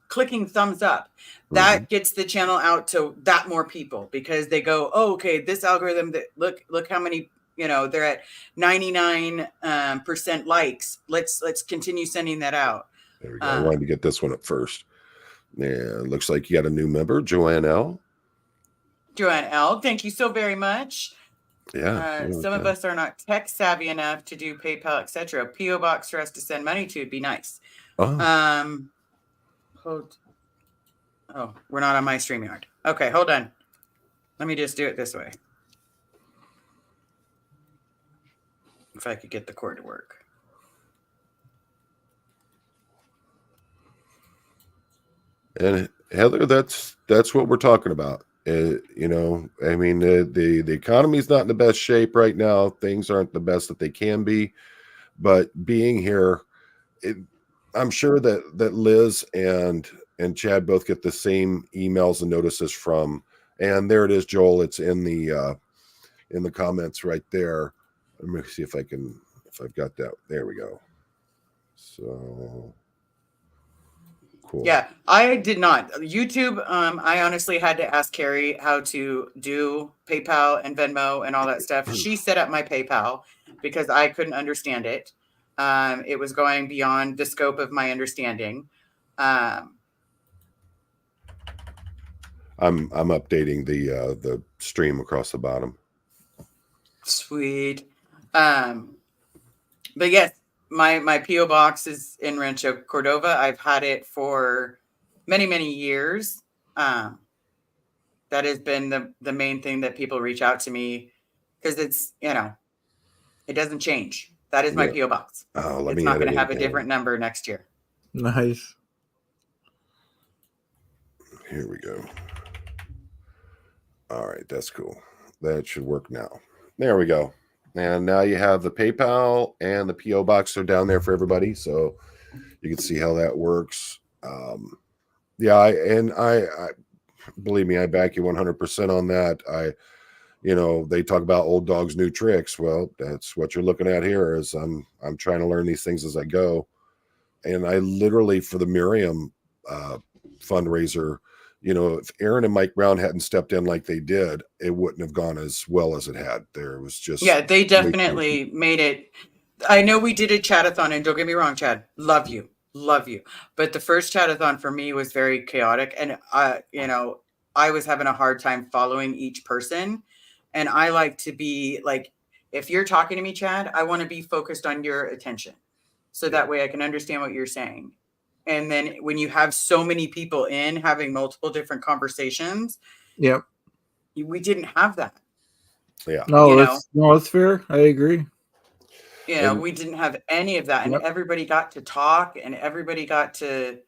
clicking thumbs up, that gets the channel out to that more people, because they go, oh, okay, this algorithm that look how many, they're at 99% likes. Let's continue sending that out. There we go. I wanted to get this one up first. Yeah, looks like you got a new member, Joanne L. Joanne L, thank you so very much. Yeah. Some of us are not tech savvy enough to do PayPal, etc. PO box for us to send money to would be nice. Oh, we're not on my StreamYard. Okay, hold on. Let me just do it this way. If I could get the cord to work. And Heather, that's what we're talking about. You know, I mean, the economy's not in the best shape right now. Things aren't the best that they can be, but being here, it, I'm sure that Liz and Chad both get the same emails and notices from. And there it is, Joel. It's in the comments right there. Let me see if I've got that. There we go. So cool. Yeah, I did not. YouTube, I honestly had to ask Carrie how to do PayPal and Venmo and all that stuff. She set up my PayPal because I couldn't understand it. It was going beyond the scope of my understanding. I'm updating the stream across the bottom. Sweet. But yes, my PO box is in Rancho Cordova. I've had it for many years. That has been the main thing that people reach out to me because it's, you know, it doesn't change. That is my Yeah. PO box. Oh, let It's me not going edit to have it a down. different number next year. Nice. Here we go. All right, that's cool. That should work now. There we go. And now you have the PayPal and the PO box are down there for everybody, so you can see how that works. Yeah, I believe me, I back you 100% on that. They talk about old dogs, new tricks. Well, that's what you're looking at here. Is I'm trying to learn these things as I go, and I literally for the Miriam fundraiser. If Aaron and Mike Brown hadn't stepped in like they did, it wouldn't have gone as well as it had. There was just Yeah, they definitely made it. I know we did a chatathon, and don't get me wrong, Chad, love you. But the first chatathon for me was very chaotic, and I was having a hard time following each person. And I like to be like, if you're talking to me, Chad, I want to be focused on your attention, so that way I can understand what you're saying. And then when you have so many people in having multiple different conversations, Yep. we didn't have that. Yeah. No, that's fair. I agree. We didn't have any of that, and Yep. everybody got to talk, and everybody got to,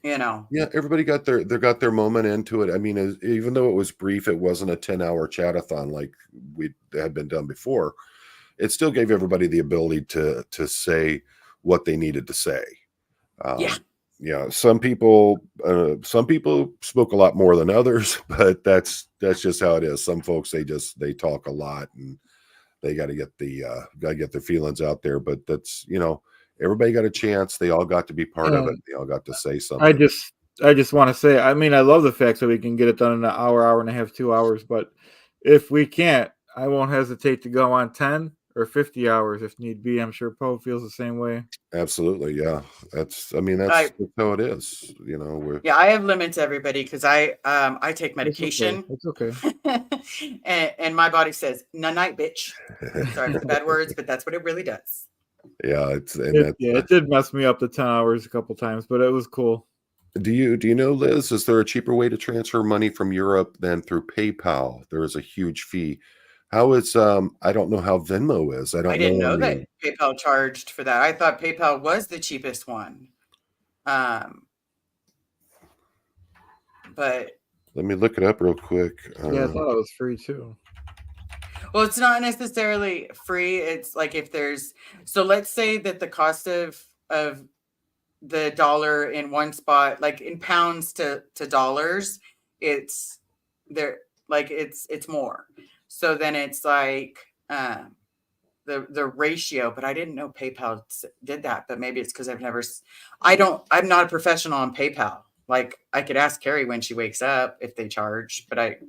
Yeah, everybody got their moment into it. I mean, even though it was brief, it wasn't a 10-hour chatathon like we had been done before. It still gave everybody the ability to say what they needed to say. Yeah, some people spoke a lot more than others, but that's just how it is. Some folks they talk a lot and they got to get their feelings out there. But that's everybody got a chance. They all got to be part of it. They all got to say something. I just want to say, I mean, I love the fact that we can get it done in an hour and a half, 2 hours. But if we can't, I won't hesitate to go on 10 or 50 hours if need be. I'm sure Poe feels the same way. Absolutely, yeah. That's how it is. I have limits, everybody, because I take medication. It's okay. and my body says, "Night, bitch." Sorry for the bad words, but that's what it really does. Yeah, it did mess me up the 10 hours a couple times, but it was cool. Do you know, Liz, is there a cheaper way to transfer money from Europe than through PayPal? There is a huge fee. How is I don't know how Venmo is. I didn't know that PayPal charged for that. I thought PayPal was the cheapest one. But let me look it up real quick. Yeah, I thought it was free too. Well, it's not necessarily free. It's like let's say that the cost of the dollar in one spot, like in pounds to dollars, it's there, like it's more. So then it's like the ratio, but I didn't know PayPal did that. But maybe it's because I'm not a professional on PayPal. Like I could ask Carrie when she wakes up if they charge, but right.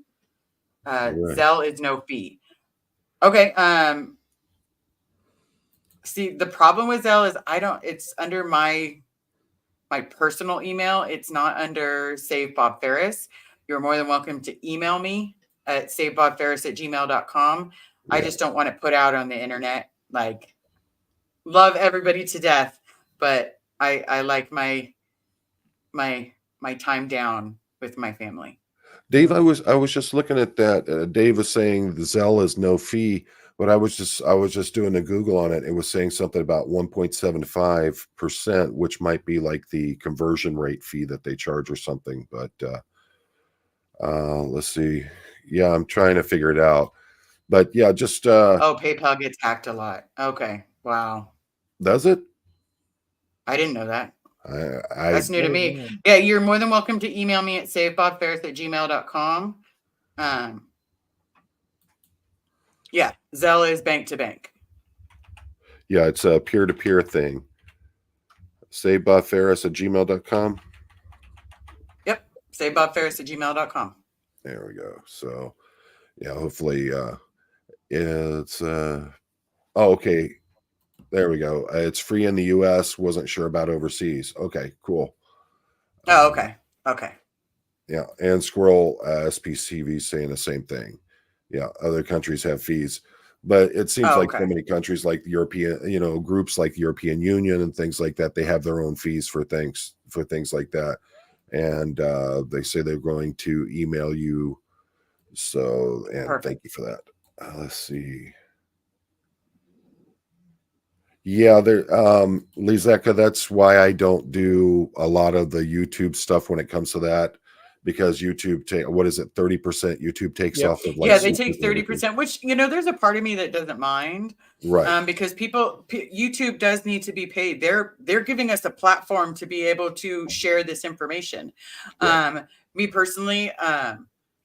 Zelle is no fee. Okay. See, the problem with Zelle is it's under my personal email. It's not under Save Bob Ferris. You're more than welcome to email me at savebobferris@gmail.com. Yeah. I just don't want it put out on the internet. Like, love everybody to death, but I like my time down with my family. Dave, I was just looking at that. Dave was saying the Zelle is no fee. But I was just doing a Google on it. It was saying something about 1.75%, which might be like the conversion rate fee that they charge or something. But let's see. Yeah, I'm trying to figure it out. But yeah, just Oh, PayPal gets hacked a lot. Okay. Wow. does it? I didn't know that. I That's new to me. Yeah, you're more than welcome to email me at savebobferris@gmail.com. Yeah, Zelle is bank to bank. yeah, it's a peer-to-peer thing. savebobferris@gmail.com. Yep, savebobferris@gmail.com. There we go. So yeah, hopefully it's oh, okay. There we go. It's free in the US. Wasn't sure about overseas. Okay, cool. Oh, okay. Okay. Yeah, and Squirrel SPCV saying the same thing. Yeah, other countries have fees, but it seems Oh, like so okay. many countries, like the European, groups like the European Union and things like that, they have their own fees for things like that, and they say they're going to email you. So, and Perfect. thank you for that. Let's see. Yeah, there, Lizeka, that's why I don't do a lot of the YouTube stuff when it comes to that, because YouTube what is it, 30% YouTube takes Yep. off of like Yeah, they super take and everything. 30%, which, there's a part of me that doesn't mind. Right. Because YouTube does need to be paid. They're giving us a platform to be able to share this information. Right. Me personally,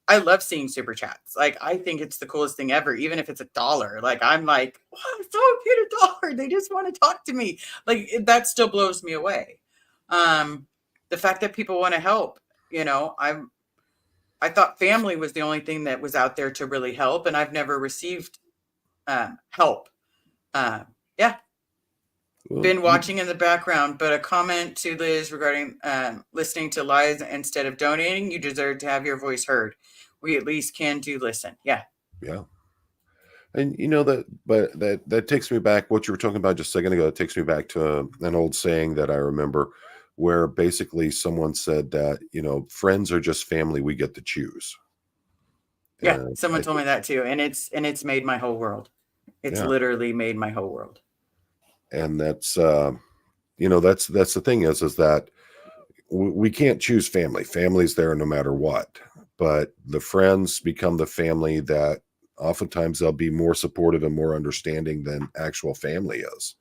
I love seeing super chats. Like, I think it's the coolest thing ever, even if it's $1. Like, I'm like, wow, someone paid $1. They just want to talk to me. Like, that still blows me away. The fact that people want to help, I thought family was the only thing that was out there to really help, and I've never received help. Yeah, Well, been watching in the background, but a comment to Liz regarding listening to lies instead of donating. You deserve to have your voice heard. We at least can do listen. Yeah. yeah. And that takes me back, what you were talking about just a second ago. It takes me back to an old saying that I remember, where basically someone said that, friends are just family we get to choose. Yeah, And someone told me that too, and it's made my whole world. It's Yeah. literally made my whole world. And that's that's the thing is that we can't choose family. Family's there no matter what, but the friends become the family that oftentimes they'll be more supportive and more understanding than actual family is.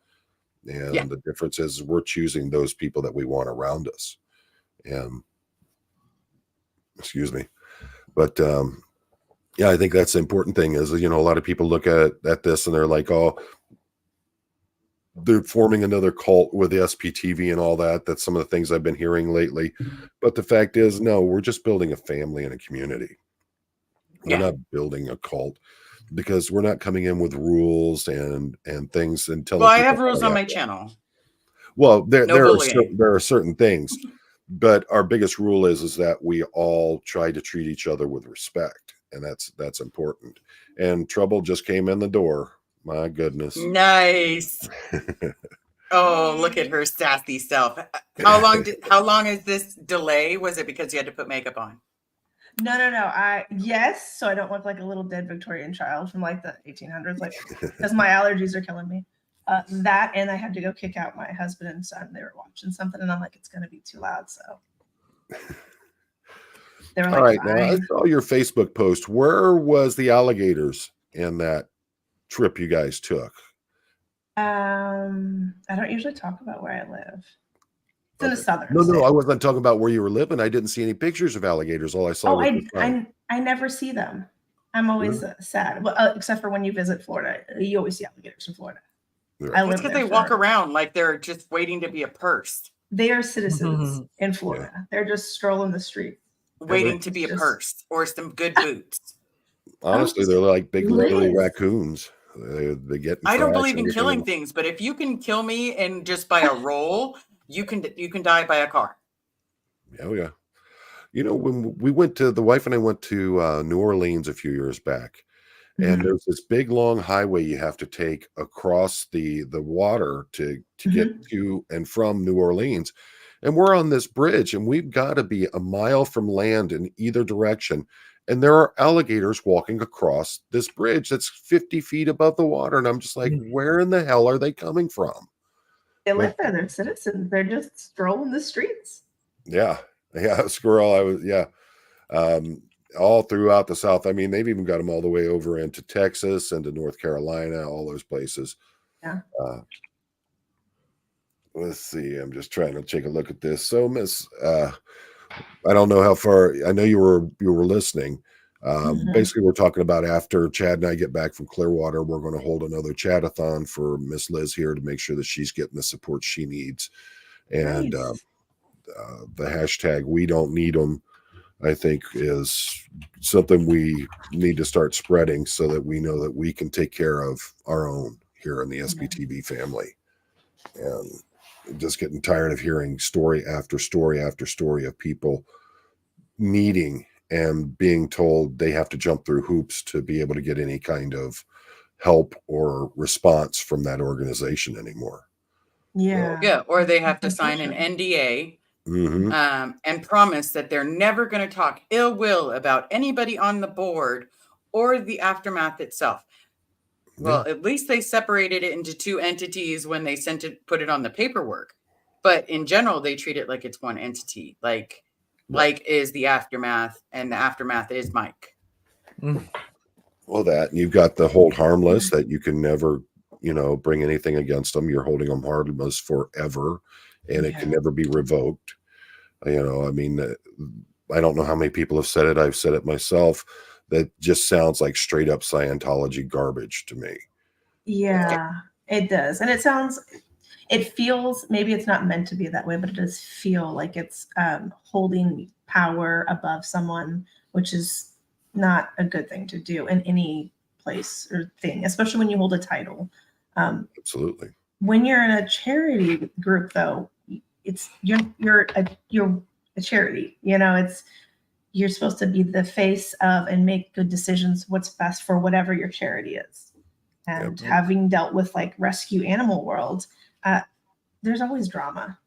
And Yeah. the difference is we're choosing those people that we want around us. And excuse me, but yeah, I think that's the important thing is, a lot of people look at this and they're like, oh, they're forming another cult with the SPTV and all that. That's some of the things I've been hearing lately. But the fact is, no, we're just building a family and a community. We're Yeah. not building a cult, because we're not coming in with rules and things and telling Well, I people have how rules to on my act. channel. Well, No bullying. there are certain things, but our biggest rule is that we all try to treat each other with respect, and that's important. And trouble just came in the door. My goodness. Nice. Oh, look at her sassy self. How long is this delay? Was it because you had to put makeup on? No. Yes, so I don't look like a little dead Victorian child from like the 1800s, like, because my allergies are killing me. That, and I had to go kick out my husband and son. They were watching something, and I'm like, it's gonna be too loud. So they were like, All right, now I fine. saw your Facebook post. Where was the alligators in that trip you guys took? I don't usually talk about where I live. It's in a Okay. southern No, state. I wasn't talking about where you were living. I didn't see any pictures of alligators. All I saw Oh, was the sign. I never see them. I'm always sad. Well, except for when you visit Florida, you always see alligators in Florida. Right. I It's live because there they walk for- around like they're just waiting to be a purse, They are citizens in Florida. They're just strolling the street. waiting to be a Just- purse or some good boots. Honestly, they're like big leathery Liz. raccoons. They get in I don't cracks believe and in everything. killing things, but if you can kill me and just by a roll, you can die by a car. Oh yeah. When we went to, the wife and I went to New Orleans a few years back, and Mhm. there's this big long highway you have to take across the water to get to and from New Orleans. And we're on this bridge, and we've got to be a mile from land in either direction. and there are alligators walking across this bridge that's 50 feet above the water. And I'm just like, where in the hell are they coming from? They live Like, there. They're citizens. They're just strolling the streets. yeah, squirrel. All throughout the South. I mean, they've even got them all the way over into Texas and to North Carolina, all those places. Yeah. Let's see. I'm just trying to take a look at this. So, Miss, I don't know how far. I know you were listening. Basically, we're talking about after Chad and I get back from Clearwater, we're going to hold another chat-a-thon for Miss Liz here to make sure that she's getting the support she needs. And Nice. the hashtag "We Don't Need Them," I think, is something we need to start spreading so that we know that we can take care of our own here in the SBTV family. And I'm just getting tired of hearing story after story after story of people needing and being told they have to jump through hoops to be able to get any kind of help or response from that organization anymore. Yeah. Yeah, or they have to sign an NDA and promise that they're never going to talk ill will about anybody on the board or the aftermath itself. Well, at least they separated it into two entities when they put it on the paperwork. But in general, they treat it like it's one entity. Like is the aftermath, and the aftermath is Mike. Well, that, and you've got the hold harmless, that you can never, bring anything against them. You're holding them harmless forever, and it can never be revoked. I mean, I don't know how many people have said it. I've said it myself. That just sounds like straight up Scientology garbage to me. Yeah, it does. And it feels, maybe it's not meant to be that way, but it does feel like it's holding power above someone, which is not a good thing to do in any place or thing, especially when you hold a title. Absolutely. When you're in a charity group, though, it's you're a charity. You're supposed to be the face of and make good decisions, what's best for whatever your charity is. And having dealt with like rescue animal world, there's always drama.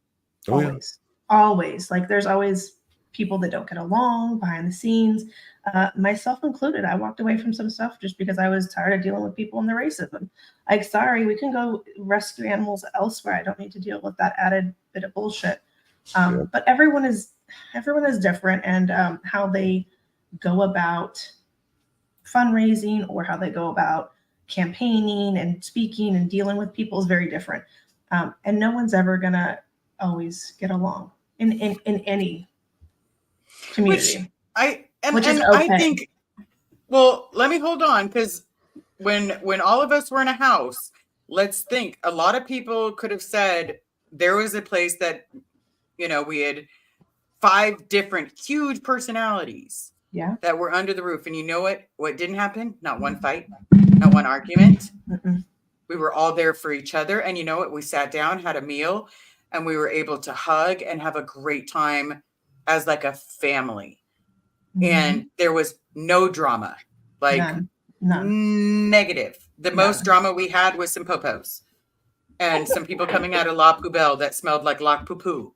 Always. Like there's always people that don't get along behind the scenes, myself included. I walked away from some stuff just because I was tired of dealing with people and the racism. Like, sorry, we can go rescue animals elsewhere. I don't need to deal with that added bit of bullshit. But everyone is different, and how they go about fundraising or how they go about campaigning and speaking and dealing with people is very different. And no one's ever gonna always get along in any community. I okay. think, well, let me hold on, because when all of us were in a house, let's think, a lot of people could have said there was a place that, we had 5 different huge personalities that were under the roof. And you know what didn't happen? Not one fight, not one argument. We were all there for each other. And you know what? We sat down, had a meal, and we were able to hug and have a great time as like a family. And there was no drama, like None. Negative. The most drama we had was some popos and some people coming out of La Poubelle that smelled like La Poo-Poo.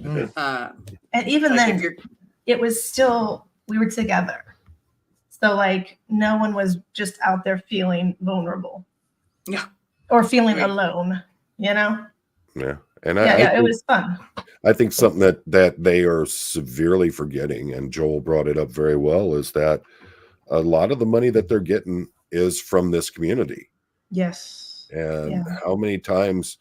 And even then, it was still, we were together. So like no one was just out there feeling vulnerable. Yeah. Or feeling alone, Yeah. And it was fun. I think something that they are severely forgetting, and Joel brought it up very well, is that a lot of the money that they're getting is from this community. Yes. And how many times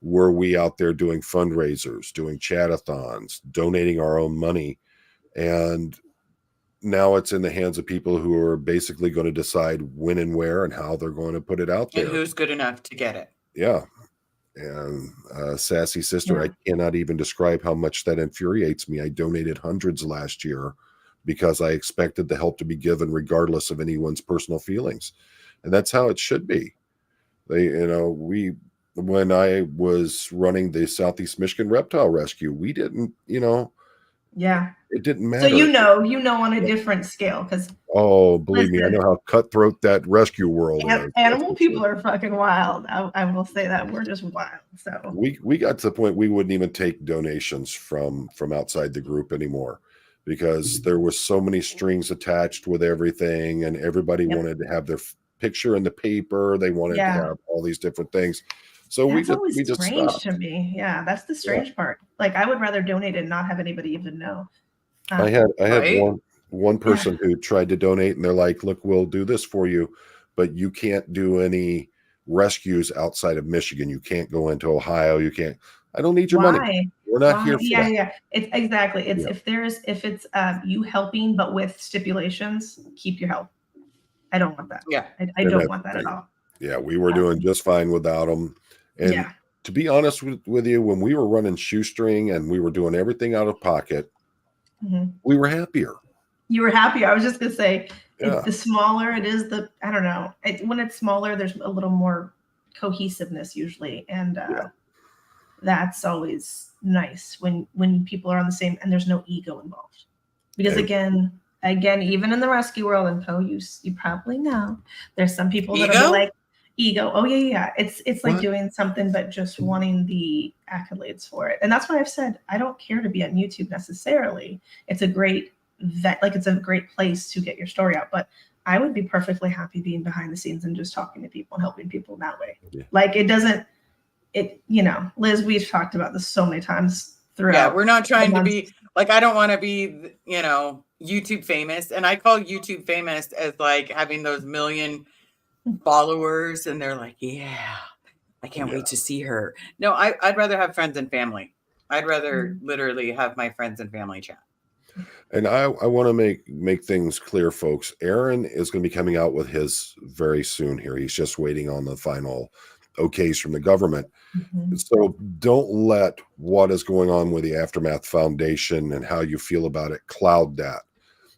were we out there doing fundraisers, doing chat-a-thons, donating our own money, and now it's in the hands of people who are basically going to decide when and where and how they're going to put it out there. And who's good enough to get it. Yeah. And Sassy Sister, I cannot even describe how much that infuriates me. I donated hundreds last year because I expected the help to be given regardless of anyone's personal feelings. And that's how it should be. When I was running the Southeast Michigan Reptile Rescue, we didn't, it didn't matter. So on a different scale, because believe me, I know how cutthroat that rescue world is. Animal people are fucking wild. I will say that we're just wild. So we got to the point we wouldn't even take donations from outside the group anymore, because there was so many strings attached with everything, and everybody Yep. wanted to have their picture in the paper. They wanted to have all these different things. So That's always we just strange stopped. to me. Yeah, that's the strange part. Like, I would rather donate and not have anybody even know. I had Right? one person who tried to donate, and they're like, "Look, we'll do this for you, but you can't do any rescues outside of Michigan. You can't go into Ohio. You can't. I don't need your money. Why? We're not Why? here for Yeah, that." yeah. It's exactly. It's Yeah. if it's you helping but with stipulations, keep your help. I don't want that. Yeah. I And don't that's want the that at thing. all. Yeah, we were doing just fine without them. And Yeah. to be honest with you, when we were running shoestring and we were doing everything out of pocket, Mhm. we were happier. You were happy. I was just gonna say, Yeah. the smaller it is, the I don't know. When it's smaller, there's a little more cohesiveness usually, and that's always nice when people are on the same and there's no ego involved. Because And- again, even in the rescue world, and Poe, you probably know, there's some people that'll Ego? be like, ego. Oh yeah. It's like What? doing something but just wanting the accolades for it. And that's why I've said I don't care to be on YouTube necessarily. It's a great it's a great place to get your story out. But I would be perfectly happy being behind the scenes and just talking to people and helping people that way. Yeah. Like Liz, we've talked about this so many times throughout. Yeah, we're not trying to be like, I don't want to be, YouTube famous. And I call YouTube famous as like having those million followers, and they're like, yeah, I can't wait to see her. No, I'd rather have friends and family. I'd rather literally have my friends and family chat. And I want to make things clear, folks. Aaron is going to be coming out with his very soon here. He's just waiting on the final okays from the government. So don't let what is going on with the Aftermath Foundation and how you feel about it cloud that.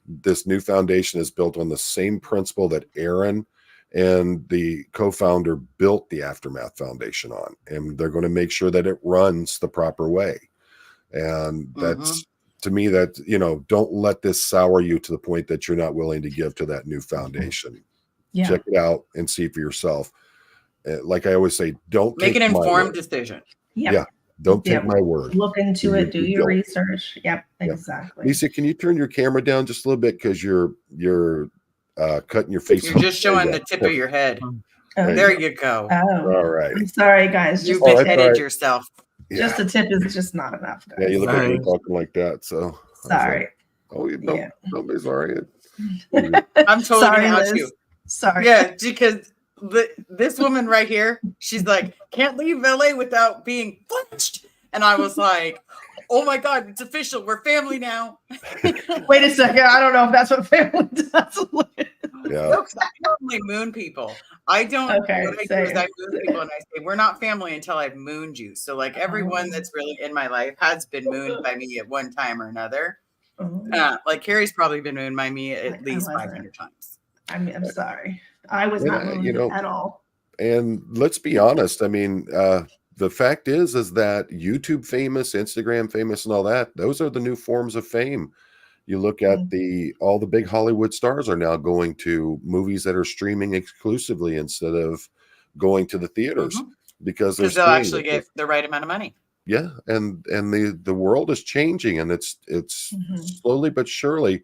This new foundation is built on the same principle that Aaron and the co-founder built the Aftermath Foundation on, and they're going to make sure that it runs the proper way. And that's to me, that don't let this sour you to the point that you're not willing to give to that new foundation. Check it out and see for yourself. Like I always say, don't make take an my informed word. decision. Yeah, don't take my word. Look into it, do your research. Yep, Yeah. exactly. Lisa, can you turn your camera down just a little bit, because you're cutting your face? You're just showing the tip of your head. There you go. Oh, all right. I'm sorry, guys. You've Just beheaded yourself. Just the tip is just not enough, guys. Yeah, you look like you're talking like that. So sorry. Nobody's sorry. I'm totally Sorry, gonna out Liz. you. Sorry. Yeah, because this woman right here, she's like, can't leave LA without being flinched. And I was like, oh my God, it's official. We're family now. Wait a second. I don't know if that's what family does. Yeah. No, 'cause I normally moon people. I don't. Okay, what I do is I moon people and I say, we're not family until I've mooned you. So like everyone that's really in my life has been mooned by me at one time or another. Like Carrie's probably been mooned by me at least 500 times. I'm sorry. I was not mooned at all. And let's be honest. I mean, the fact is that YouTube famous, Instagram famous, and all that, those are the new forms of fame. You look at all the big Hollywood stars are now going to movies that are streaming exclusively instead of going to the theaters, because they'll actually get the right amount of money. Yeah, and the world is changing, and it's slowly but surely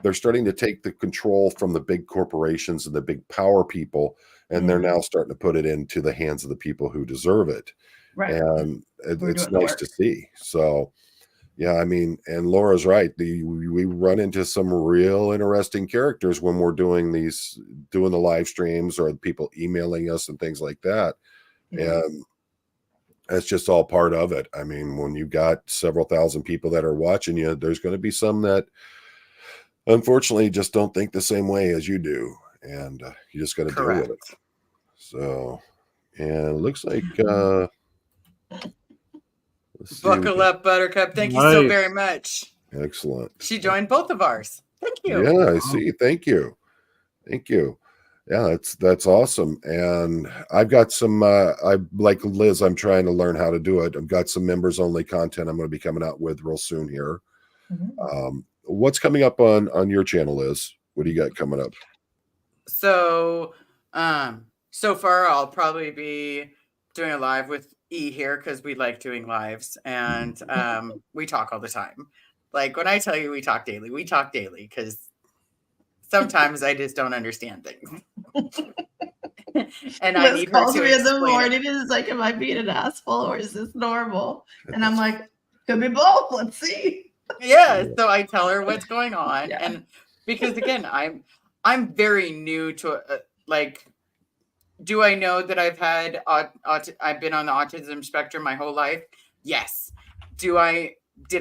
they're starting to take the control from the big corporations and the big power people, and they're now starting to put it into the hands of the people who deserve it. Right. And it's nice to see. So yeah, I mean, and Laura's right. We run into some real interesting characters when we're doing the live streams, or people emailing us and things like that. And that's just all part of it. I mean, when you got several thousand people that are watching you, there's going to be some that unfortunately just don't think the same way as you do. And you just got to deal with it. So, and it looks like, buckle up, Buttercup. Thank you so very much. Excellent. She joined both of ours. Thank you. Yeah, I see. Thank you. Yeah, that's awesome. And I've got some I like Liz, I'm trying to learn how to do it. I've got some members only content I'm going to be coming out with real soon here. What's coming up on your channel, Liz? What do you got coming up? So so far I'll probably be doing a live with E here, because we like doing lives, and we talk all the time. Like when I tell you we talk daily because sometimes I just don't understand things. And I Liz need her calls to me in the explain it. morning and is like, "Am I being an asshole or is this normal?" And I'm like, "Could be both. Let's see." Yeah, so I tell her what's going on, Yeah. and because again, I'm very new to like. Do I know that I've had I've been on the autism spectrum my whole life? Yes. Did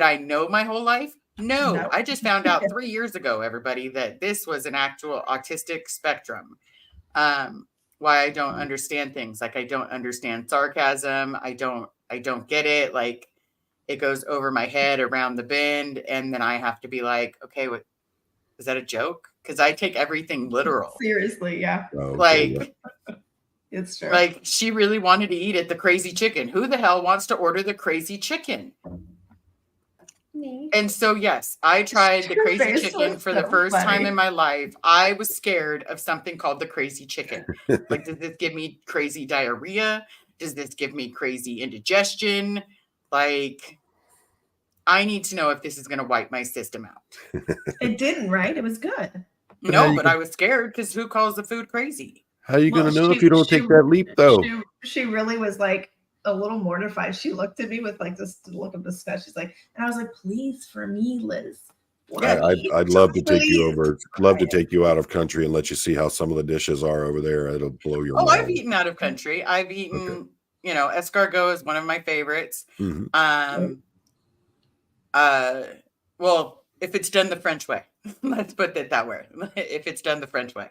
I know my whole life? No. No. I just found out 3 years ago, everybody, that this was an actual autistic spectrum. Why I don't understand things. Like I don't understand sarcasm. I don't get it. Like it goes over my head around the bend, and then I have to be like, okay, what is that a joke? Because I take everything literal. Seriously, yeah, Okay, Like it's true. like she really wanted to eat at the Crazy Chicken. Who the hell wants to order the Crazy Chicken? Me. And so yes, I tried the Your Crazy face Chicken was for the so first time funny. in my life. I was scared of something called the Crazy Chicken. Like, does this give me crazy diarrhea? Does this give me crazy indigestion? Like, I need to know if this is going to wipe my system out. It didn't, right? It was good. But how No, you but gonna- I was scared because who calls the food crazy? how you Well, going to know if she- you don't she- take that leap, though? She really was like a little mortified. She looked at me with like this look of disgust. She's like, and I was like, "Please, for me, Liz." I'd love to take you Please. over. Love to take you out of country and let you see how some of the dishes are over there. It'll blow your Oh, I've mind. eaten out of country. I've eaten, escargot is one of my favorites. Mhm. Well, if it's done the French way, let's put it that way. If it's done the French way.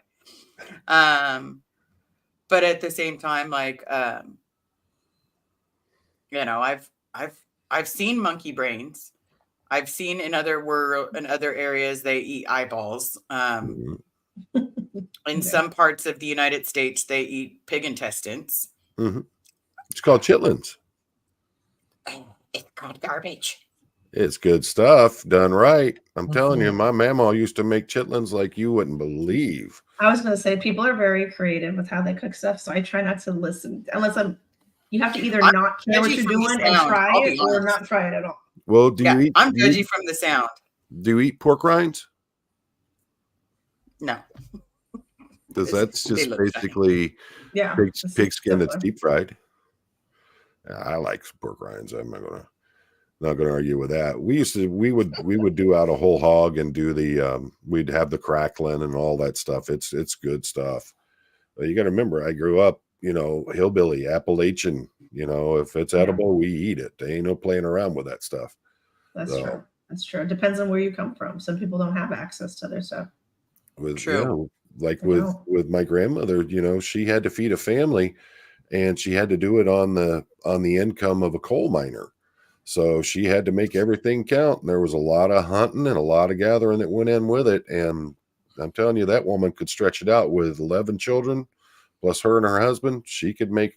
But at the same time, like, I've seen monkey brains. I've seen in other areas they eat eyeballs. Mhm. In some parts of the United States, they eat pig intestines. Mhm. It's called chitlins. Oh, it's called garbage. It's good stuff done right. I'm telling you, Mhm. my mama used to make chitlins like you wouldn't believe. I was going to say people are very creative with how they cook stuff, so I try not to listen unless you have to either I'm not care what judgy you're from the doing and sound, try I'll be it, or honest. not try it at all. Well, do you eat? I'm do you judgy eat- from the sound. Do you eat pork rinds? No. Because They that's just look shiny. basically Yeah, pig skin that's similar. deep fried. I like pork rinds. I'm not gonna argue with that. We would do out a whole hog and do the we'd have the crackling and all that stuff. It's good stuff. But you got to remember, I grew up, hillbilly, Appalachian. If it's edible, we eat it. There ain't no playing around with that stuff. That's So, true. That's true. It depends on where you come from. Some people don't have access to their stuff. True. Like I with know. my grandmother, she had to feed a family, and she had to do it on the income of a coal miner. So she had to make everything count. And there was a lot of hunting and a lot of gathering that went in with it. And I'm telling you, that woman could stretch it out with 11 children, plus her and her husband. She could make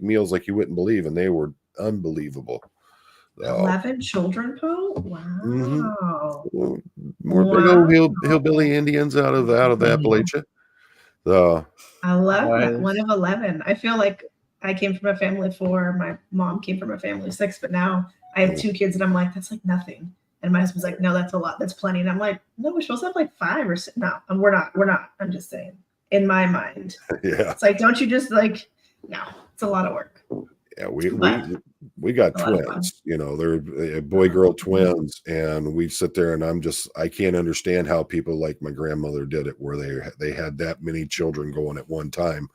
meals like you wouldn't believe, and they were unbelievable. So, 11 children, Poe? Wow. more big old hillbilly Indians out of Appalachia. So, I love that. Nice. One of 11. I feel like I came from a family of 4. My mom came from a family of 6, but now I have 2 kids, and I'm like, that's like nothing. And my husband's like, no, that's a lot. That's plenty. And I'm like, no, we're supposed to have like 5 or 6. No, and we're not. I'm just saying. In my mind, yeah. it's like, don't you just like, no, it's a lot of work. Yeah, But we got a lot of fun. twins, they're boy-girl twins, and we sit there, and I can't understand how people like my grandmother did it, where they had that many children going at one time.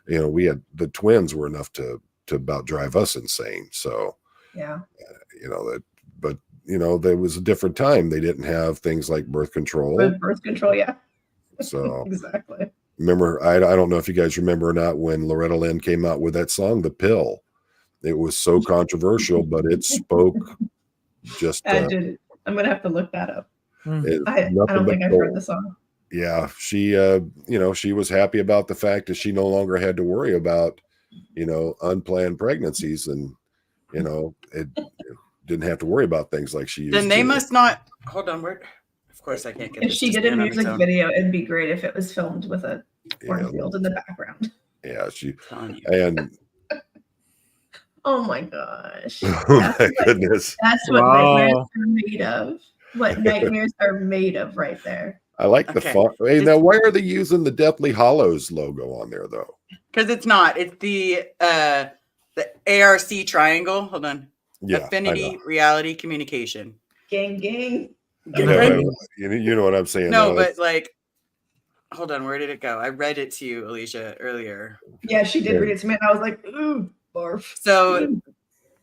We had the twins were enough to about drive us insane. So, Yeah. there was a different time. They didn't have things like birth control. With birth control, yeah. So Exactly. remember, I don't know if you guys remember or not, when Loretta Lynn came out with that song, The Pill. It was so controversial, but it spoke just I did. I'm gonna have to look that up. it- I nothing don't but think I've gold. heard the song. Yeah, she she was happy about the fact that she no longer had to worry about unplanned pregnancies, and it didn't have to worry about things like she used Then they to. must not hold on. Of course I can't get If this she to did a stand on its music own. video, it'd be great if it was filmed with a Yeah, cornfield in the background. yeah, she I'm telling you. and Oh my gosh. oh my goodness. That's what Wow. nightmares are made of. what nightmares are made of right there. I like the Okay. font. Hey, now why are they using the Deathly Hollows logo on there though? Because it's not. It's the ARC triangle. Hold on. Yeah, I Affinity know. Reality Communication. Gang, gang. I know, you know what I'm saying? No, though. but like, hold on. Where did it go? I read it to you, Alicia, earlier. Yeah, she did read it to me, and I was like, ooh, barf. So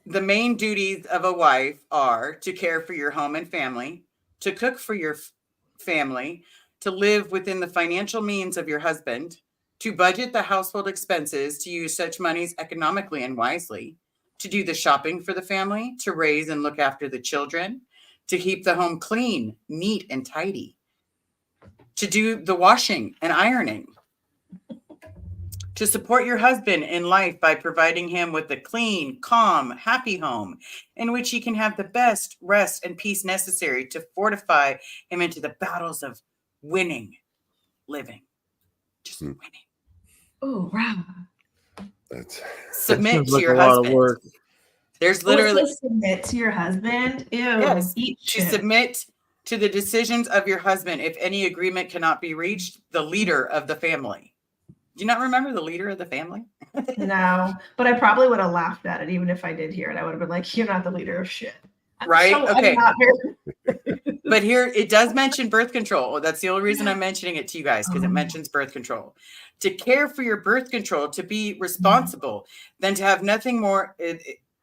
the main duties of a wife are to care for your home and family, to cook for your family, to live within the financial means of your husband, to budget the household expenses, to use such monies economically and wisely, to do the shopping for the family, to raise and look after the children, to keep the home clean, neat, and tidy, to do the washing and ironing, to support your husband in life by providing him with a clean, calm, happy home in which he can have the best rest and peace necessary to fortify him into the battles of winning, living, just winning. Oh, wow. That's Submit Seems to like your a lot of husband. work. There's literally submit to your husband. Ew. yes, Eat to shit. submit to the decisions of your husband. If any agreement cannot be reached, the leader of the family. Do you not remember the leader of the family? No, but I probably would have laughed at it even if I did hear it. I would have been like, "You're not the leader of shit." Right? So Okay. I'm not very- But here it does mention birth control. That's the only reason I'm mentioning it to you guys, because it mentions birth control. To care for your birth control, to be responsible, than to have nothing more.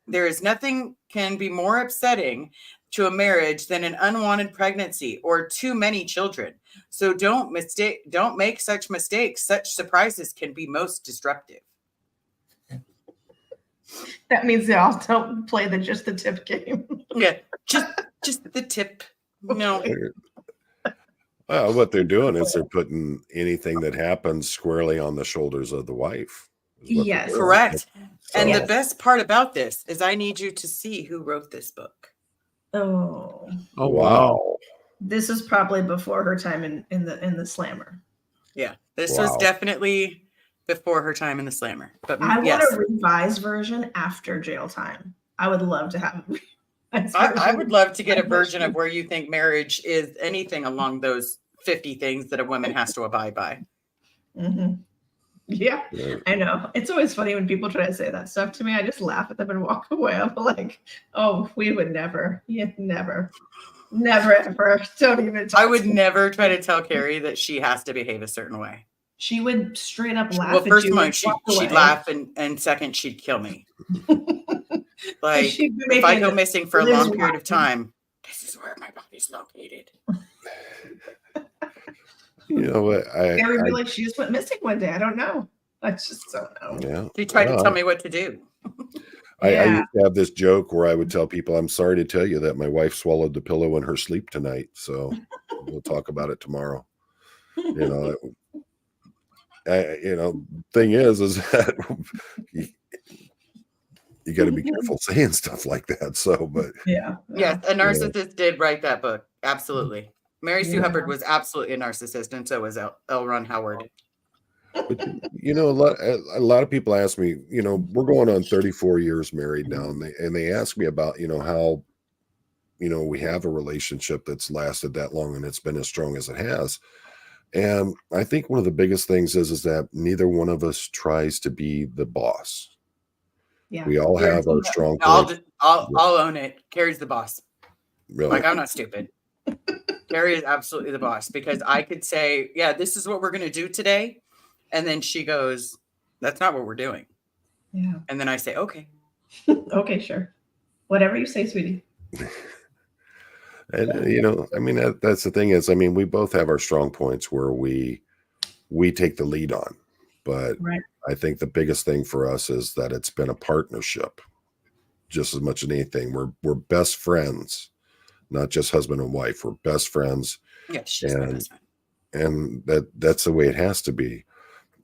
There is nothing can be more upsetting to a marriage than an unwanted pregnancy or too many children. So don't make such mistakes. Such surprises can be most disruptive. That means they all don't play just the tip game. Yeah, just the tip. No. well, what they're doing is they're putting anything that happens squarely on the shoulders of the wife. is what they're Yes. doing. Correct. And So- the best part about this is I need you to see who wrote this book. Oh, Oh wow. this is probably before her time in the slammer. Yeah, this Wow. was definitely before her time in the slammer. But I yes, want a revised version after jail time. I would love to have a revised I version. would love to get a version of where you think marriage is anything along those 50 things that a woman has to abide by. Mhm. Yeah, Yeah. I know. It's always funny when people try to say that stuff to me. I just laugh at them and walk away. I'm like, oh, we would never. Yeah, never. Never ever. Don't even talk I would to me. never try to tell Carrie that she has to behave a certain way. She would straight up laugh Well, at first you of all, and walk she'd away. laugh, and second, she'd kill me. Like, She'd be if I making go missing for a Liz long period of laugh. time, this is where my body's located. You know what? Carrie would be like, she just went missing one day. I don't know. I just don't know. Yeah. She tried to Well, tell me what to do. I Yeah. used to have this joke where I would tell people, I'm sorry to tell you that my wife swallowed the pillow in her sleep tonight. So we'll talk about it tomorrow. You know, thing is that you got to be careful saying stuff like that. So, but Yeah. Yes, a narcissist did write that book. Absolutely. Mary Sue Yeah. Hubbard was absolutely a narcissist, and so was L. Ron Howard. But, you know, a lot of people ask me, you know, we're going on 34 years married now, and they ask me about, you know, how, you know, we have a relationship that's lasted that long and it's been as strong as it has. And I think one of the biggest things is that neither one of us tries to be the boss. Yeah. We all have our strong points. I'll own it. Carrie's the boss. Really. Like, I'm not stupid. Carrie is absolutely the boss, because I could say, yeah, this is what we're going to do today. And then she goes, that's not what we're doing. Yeah. And then I say, okay. Okay, sure. Whatever you say, sweetie. And you know, I mean, that's the thing is, I mean, we both have our strong points where we take the lead on, but Right. I think the biggest thing for us is that it's been a partnership, just as much as anything. We're best friends, not just husband and wife. We're best friends, Yes, she's my And- best friend. and that's the way it has to be.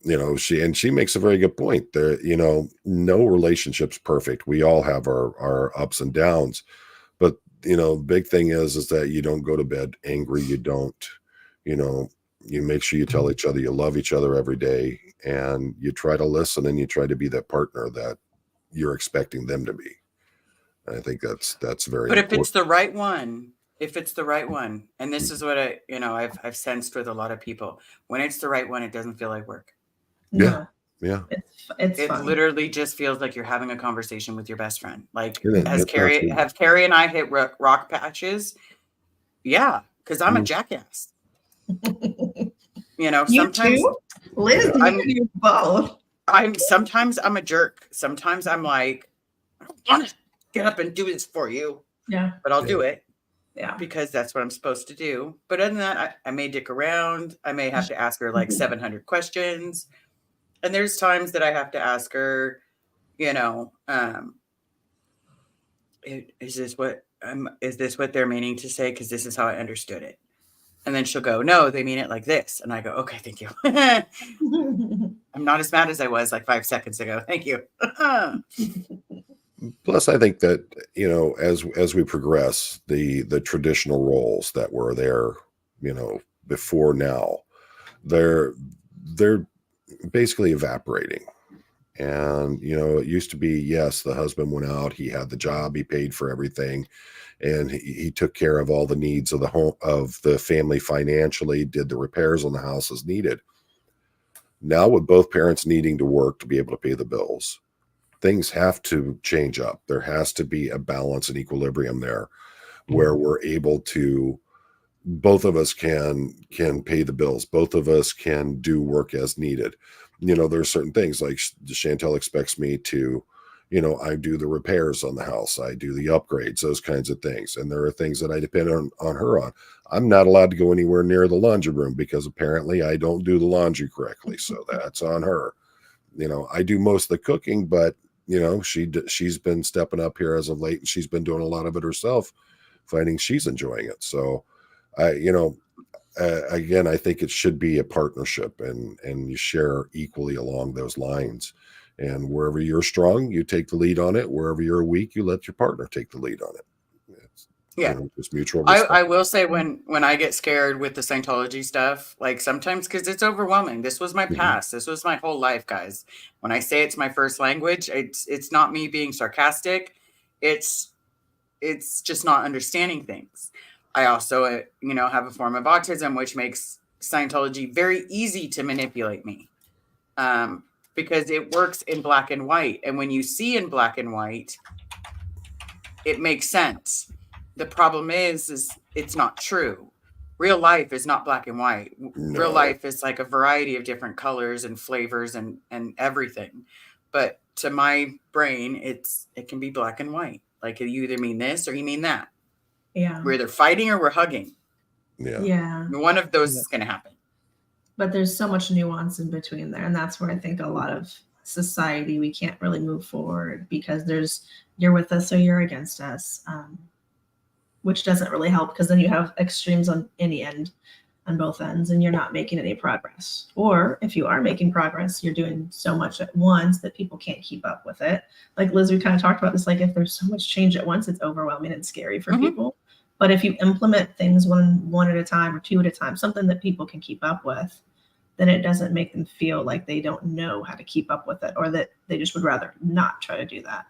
You know, she makes a very good point. There, you know, no relationship's perfect. We all have our ups and downs, but you know, the big thing is that you don't go to bed angry. You don't, you know, you make sure you tell each other you love each other every day, and you try to listen, and you try to be that partner that you're expecting them to be. I think that's very But if important. it's the right one, if it's the right one. And this is what I've sensed with a lot of people. When it's the right one, it doesn't feel like work. Yeah. No, Yeah. it's It fun. literally just feels like you're having a conversation with your best friend. Like, Yeah, has that's absolutely. have Carrie and I hit rock patches? Yeah, because I'm a jackass. You know, You sometimes too, Liz. Yeah. You do both. sometimes I'm a jerk. Sometimes I'm like, I don't want to get up and do this for you, Yeah, but I'll do it yeah. because that's what I'm supposed to do. But other than that, I may dick around. I may have to ask her like 700 questions. And there's times that I have to ask her, you know, is this what they're meaning to say? Because this is how I understood it. And then she'll go, no, they mean it like this. And I go, okay, thank you. I'm not as mad as I was like 5 seconds ago. Thank you. Plus, I think that, you know, as we progress, the traditional roles that were there, you know, before now, they're basically evaporating. And, you know, it used to be, yes, the husband went out, he had the job, he paid for everything, and he took care of all the needs of the home, of the family financially, did the repairs on the house as needed. Now, with both parents needing to work to be able to pay the bills, things have to change up. There has to be a balance and equilibrium there where we're able to, both of us can pay the bills. Both of us can do work as needed. You know, there's certain things like Chantel expects me to, you know, I do the repairs on the house. I do the upgrades, those kinds of things. And there are things that I depend on her on. I'm not allowed to go anywhere near the laundry room because apparently I don't do the laundry correctly. So that's on her. You know, I do most of the cooking, but you know, she's been stepping up here as of late, and she's been doing a lot of it herself, finding she's enjoying it. So you know, again, I think it should be a partnership, and you share equally along those lines. And wherever you're strong, you take the lead on it. Wherever you're weak, you let your partner take the lead on it. It's, Yeah. you know, just mutual respect. I will say when I get scared with the Scientology stuff, like sometimes because it's overwhelming. This was my past. This was my whole life, guys. When I say it's my first language, it's not me being sarcastic. It's just not understanding things. I also, you know, have a form of autism, which makes Scientology very easy to manipulate me, because it works in black and white. And when you see in black and white, it makes sense. The problem is it's not true. Real life is not black and white. No. Real life is like a variety of different colors and flavors and everything. But to my brain, it can be black and white. Like you either mean this or you mean that. Yeah. We're either fighting or we're hugging. Yeah. Yeah. One of those is going to happen. But there's so much nuance in between there. And that's where I think a lot of society, we can't really move forward because you're with us or you're against us, which doesn't really help because then you have extremes on any end, on both ends, and you're not making any progress. Or if you are making progress, you're doing so much at once that people can't keep up with it. Like Liz, we kind of talked about this, like if there's so much change at once, it's overwhelming and scary for people. But if you implement things one at a time or two at a time, something that people can keep up with, then it doesn't make them feel like they don't know how to keep up with it or that they just would rather not try to do that.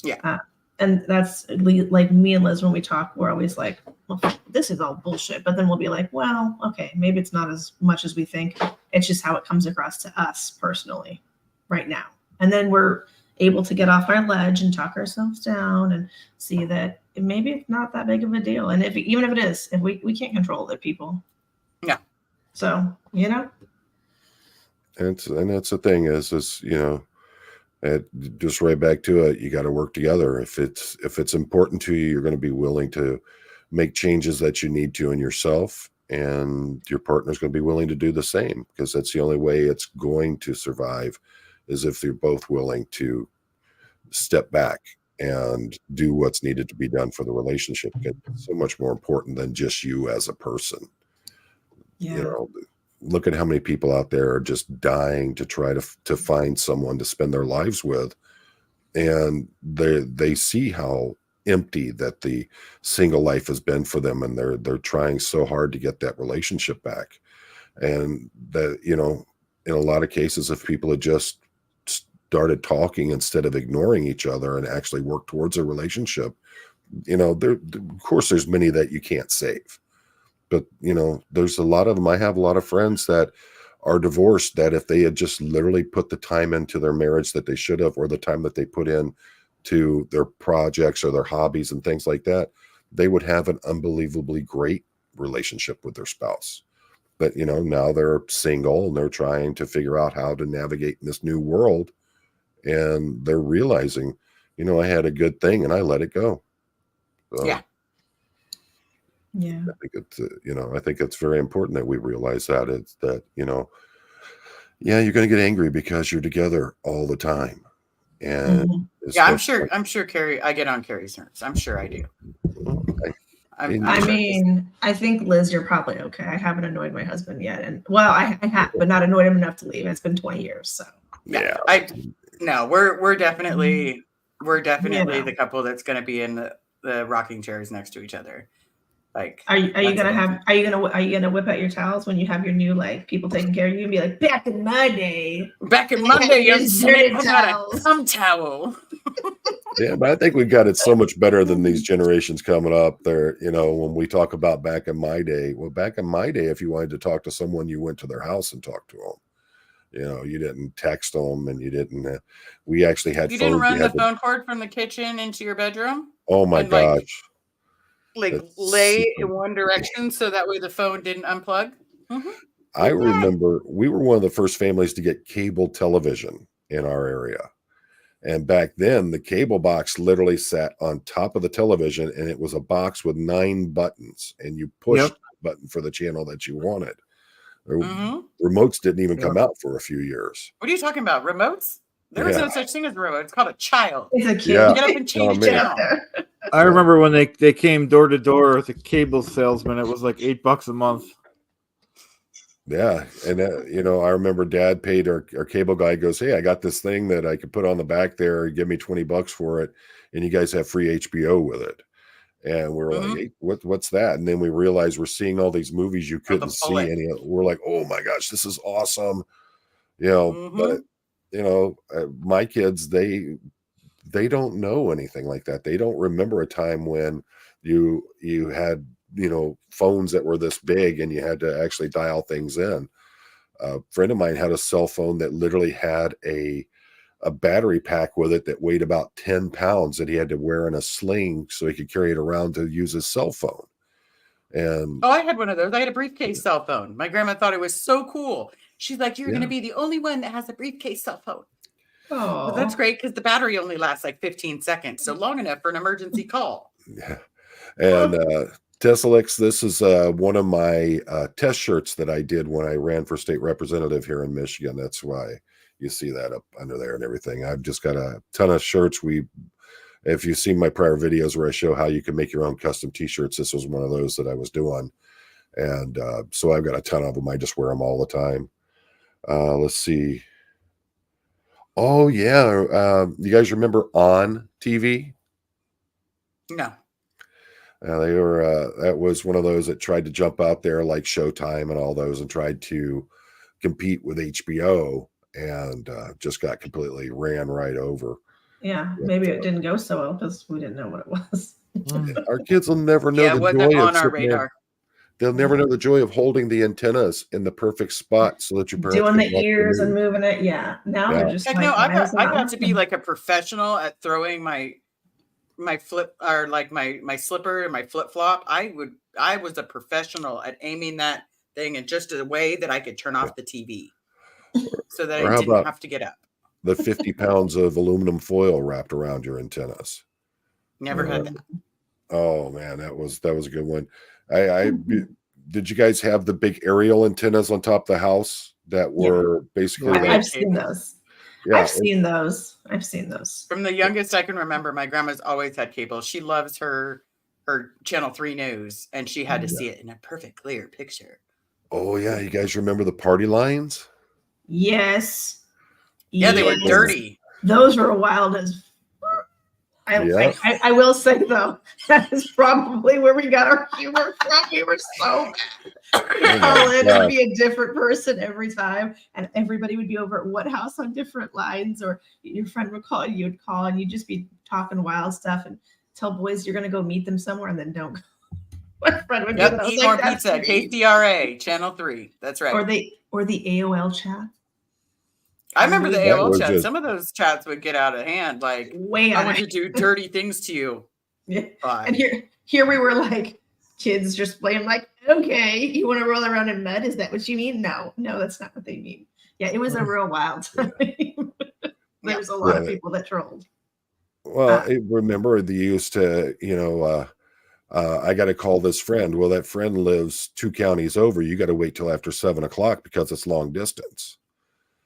Yeah. And that's like me and Liz, when we talk, we're always like, well, this is all bullshit. But then we'll be like, well, okay, maybe it's not as much as we think. It's just how it comes across to us personally right now. And then we're able to get off our ledge and talk ourselves down and see that maybe it's not that big of a deal. And even if it is, if we can't control other people. Yeah. So, you know. And that's the thing is, you know, just right back to it, you got to work together. If it's important to you, you're going to be willing to make changes that you need to in yourself, and your partner's going to be willing to do the same, because that's the only way it's going to survive, is if they're both willing to step back and do what's needed to be done for the relationship. It's so much more important than just you as a person. Yeah. You know, look at how many people out there are just dying to try to find someone to spend their lives with, and they see how empty that the single life has been for them, and they're trying so hard to get that relationship back. And that, you know, in a lot of cases, if people had just started talking instead of ignoring each other and actually work towards a relationship, you know, of course there's many that you can't save, but you know, there's a lot of them. I have a lot of friends that are divorced that if they had just literally put the time into their marriage that they should have, or the time that they put in to their projects or their hobbies and things like that, they would have an unbelievably great relationship with their spouse. But you know, now they're single and they're trying to figure out how to navigate in this new world, and they're realizing, you know, I had a good thing and I let it go. So Yeah. Yeah. I think it's, you know, I think it's very important that we realize that it's that, you know, yeah, you're going to get angry because you're together all the time. And Mhm. Yeah, I'm especially- sure Carrie, I get on Carrie's nerves. I'm sure I do. I'm I sure. mean, I think Liz, you're probably okay. I haven't annoyed my husband yet, and well, I have, but not annoyed him enough to leave. It's been 20 years, so yeah, No, we're definitely Yeah. the couple that's going to be in the rocking chairs next to each other. Like, are you that's gonna a have are you gonna whip out your towels when you have your new like people taking care of you and be like, back in my day, back in Monday, young Use Smith, dirty I got a towels. cum towel. yeah, but I think we've got it so much better than these generations coming up. There, you know, when we talk about back in my day, well, back in my day, if you wanted to talk to someone, you went to their house and talked to them. You know, you didn't text them, and you didn't. We actually had You phones. didn't run You the had to, phone cord from the kitchen into your bedroom oh my and, like, gosh, that's lay super- in one direction so that way the phone didn't unplug. Mhm. I remember we were one of the first families to get cable television in our area. And back then, the cable box literally sat on top of the television, and it was a box with 9 buttons, and you pushed Yep. the button for the channel that you wanted. The Mhm. remotes didn't even Yep. come out for a few years. What are you talking about? Remotes? There was Yeah. no such thing as a remote. It's called a child. it's a kid. Yeah. Get up and change Oh, the man. channel. I remember when they came door to door with a cable salesman. It was like $8 a month. Yeah. And, you know, I remember Dad paid our cable guy, goes, hey, I got this thing that I could put on the back there. Give me $20 for it. And you guys have free HBO with it. And we're like, hey, what's that? And then we realized we're seeing all these movies you couldn't see bullet. any. We're like, oh my gosh, this is awesome. You know, but you know, my kids, they don't know anything like that. They don't remember a time when you had, you know, phones that were this big and you had to actually dial things in. A friend of mine had a cell phone that literally had a battery pack with it that weighed about 10 pounds that he had to wear in a sling so he could carry it around to use his cell phone. And Oh, I had one of those. I had a briefcase cell phone. My grandma thought it was so cool. She's like, you're going to be the only one that has a briefcase cell phone. Oh, Well, that's great because the battery only lasts like 15 seconds. So long enough for an emergency call. yeah. And Tesalix, this is one of my test shirts that I did when I ran for state representative here in Michigan. That's why you see that up under there and everything. I've just got a ton of shirts. If you've seen my prior videos where I show how you can make your own custom t-shirts, this was one of those that I was doing. And so I've got a ton of them. I just wear them all the time. Let's see. Oh yeah. You guys remember On TV? No. They were that was one of those that tried to jump out there like Showtime and all those and tried to compete with HBO and just got completely ran right over. yeah. Maybe it didn't go so well because we didn't know what it was. Our kids will never know Yeah, it the wasn't joy of on our sitting there. radar. They'll never know the joy of holding the antennas in the perfect spot so that your parents Doing can the watch ears and news. moving it. Yeah. Now Yeah. they're just Heck like, no, why is it I not got to be working? like a professional at throwing my flip or like my slipper and my flip flop. I was a professional at aiming that thing in just a way that I could turn off the TV so that Or I how didn't about have to get up. the 50 pounds of aluminum foil wrapped around your antennas? Never had that. Oh man, that was a good one. Did you guys have the big aerial antennas on top of the house that were basically Yeah. like, I've seen those. yeah, I've seen those. From the youngest I can remember, my grandma's always had cable. She loves her Channel 3 news, and she had to see it in a perfect clear picture. oh yeah, you guys remember the party lines? Yes. Yeah, they were Yes. dirty. Those were wild as. I will say though, that is probably where we got our humor from. We were so bad. We'd call in and be a different person every time, and everybody would be over at what house on different lines, or your friend would call, you'd call, and you'd just be talking wild stuff. And tell boys you're gonna go meet them somewhere and then don't go. My friend would do Yep, that. I was eat like, more "That's pizza. me." KCRA, Channel 3. That's right. Or the AOL chat. I remember the That AOL was chat. just- Some of those chats would get out of hand. Like, Way I out want of to do dirty things to you. Yeah. Bye. And here we were like kids just playing like, okay, you want to roll around in mud? Is that what you mean? No, that's not what they mean. Yeah, it was a real wild time. There's a lot of people that trolled. Well, remember they used to, I got to call this friend. Well, that friend lives 2 counties over. You got to wait till after 7 o'clock because it's long distance.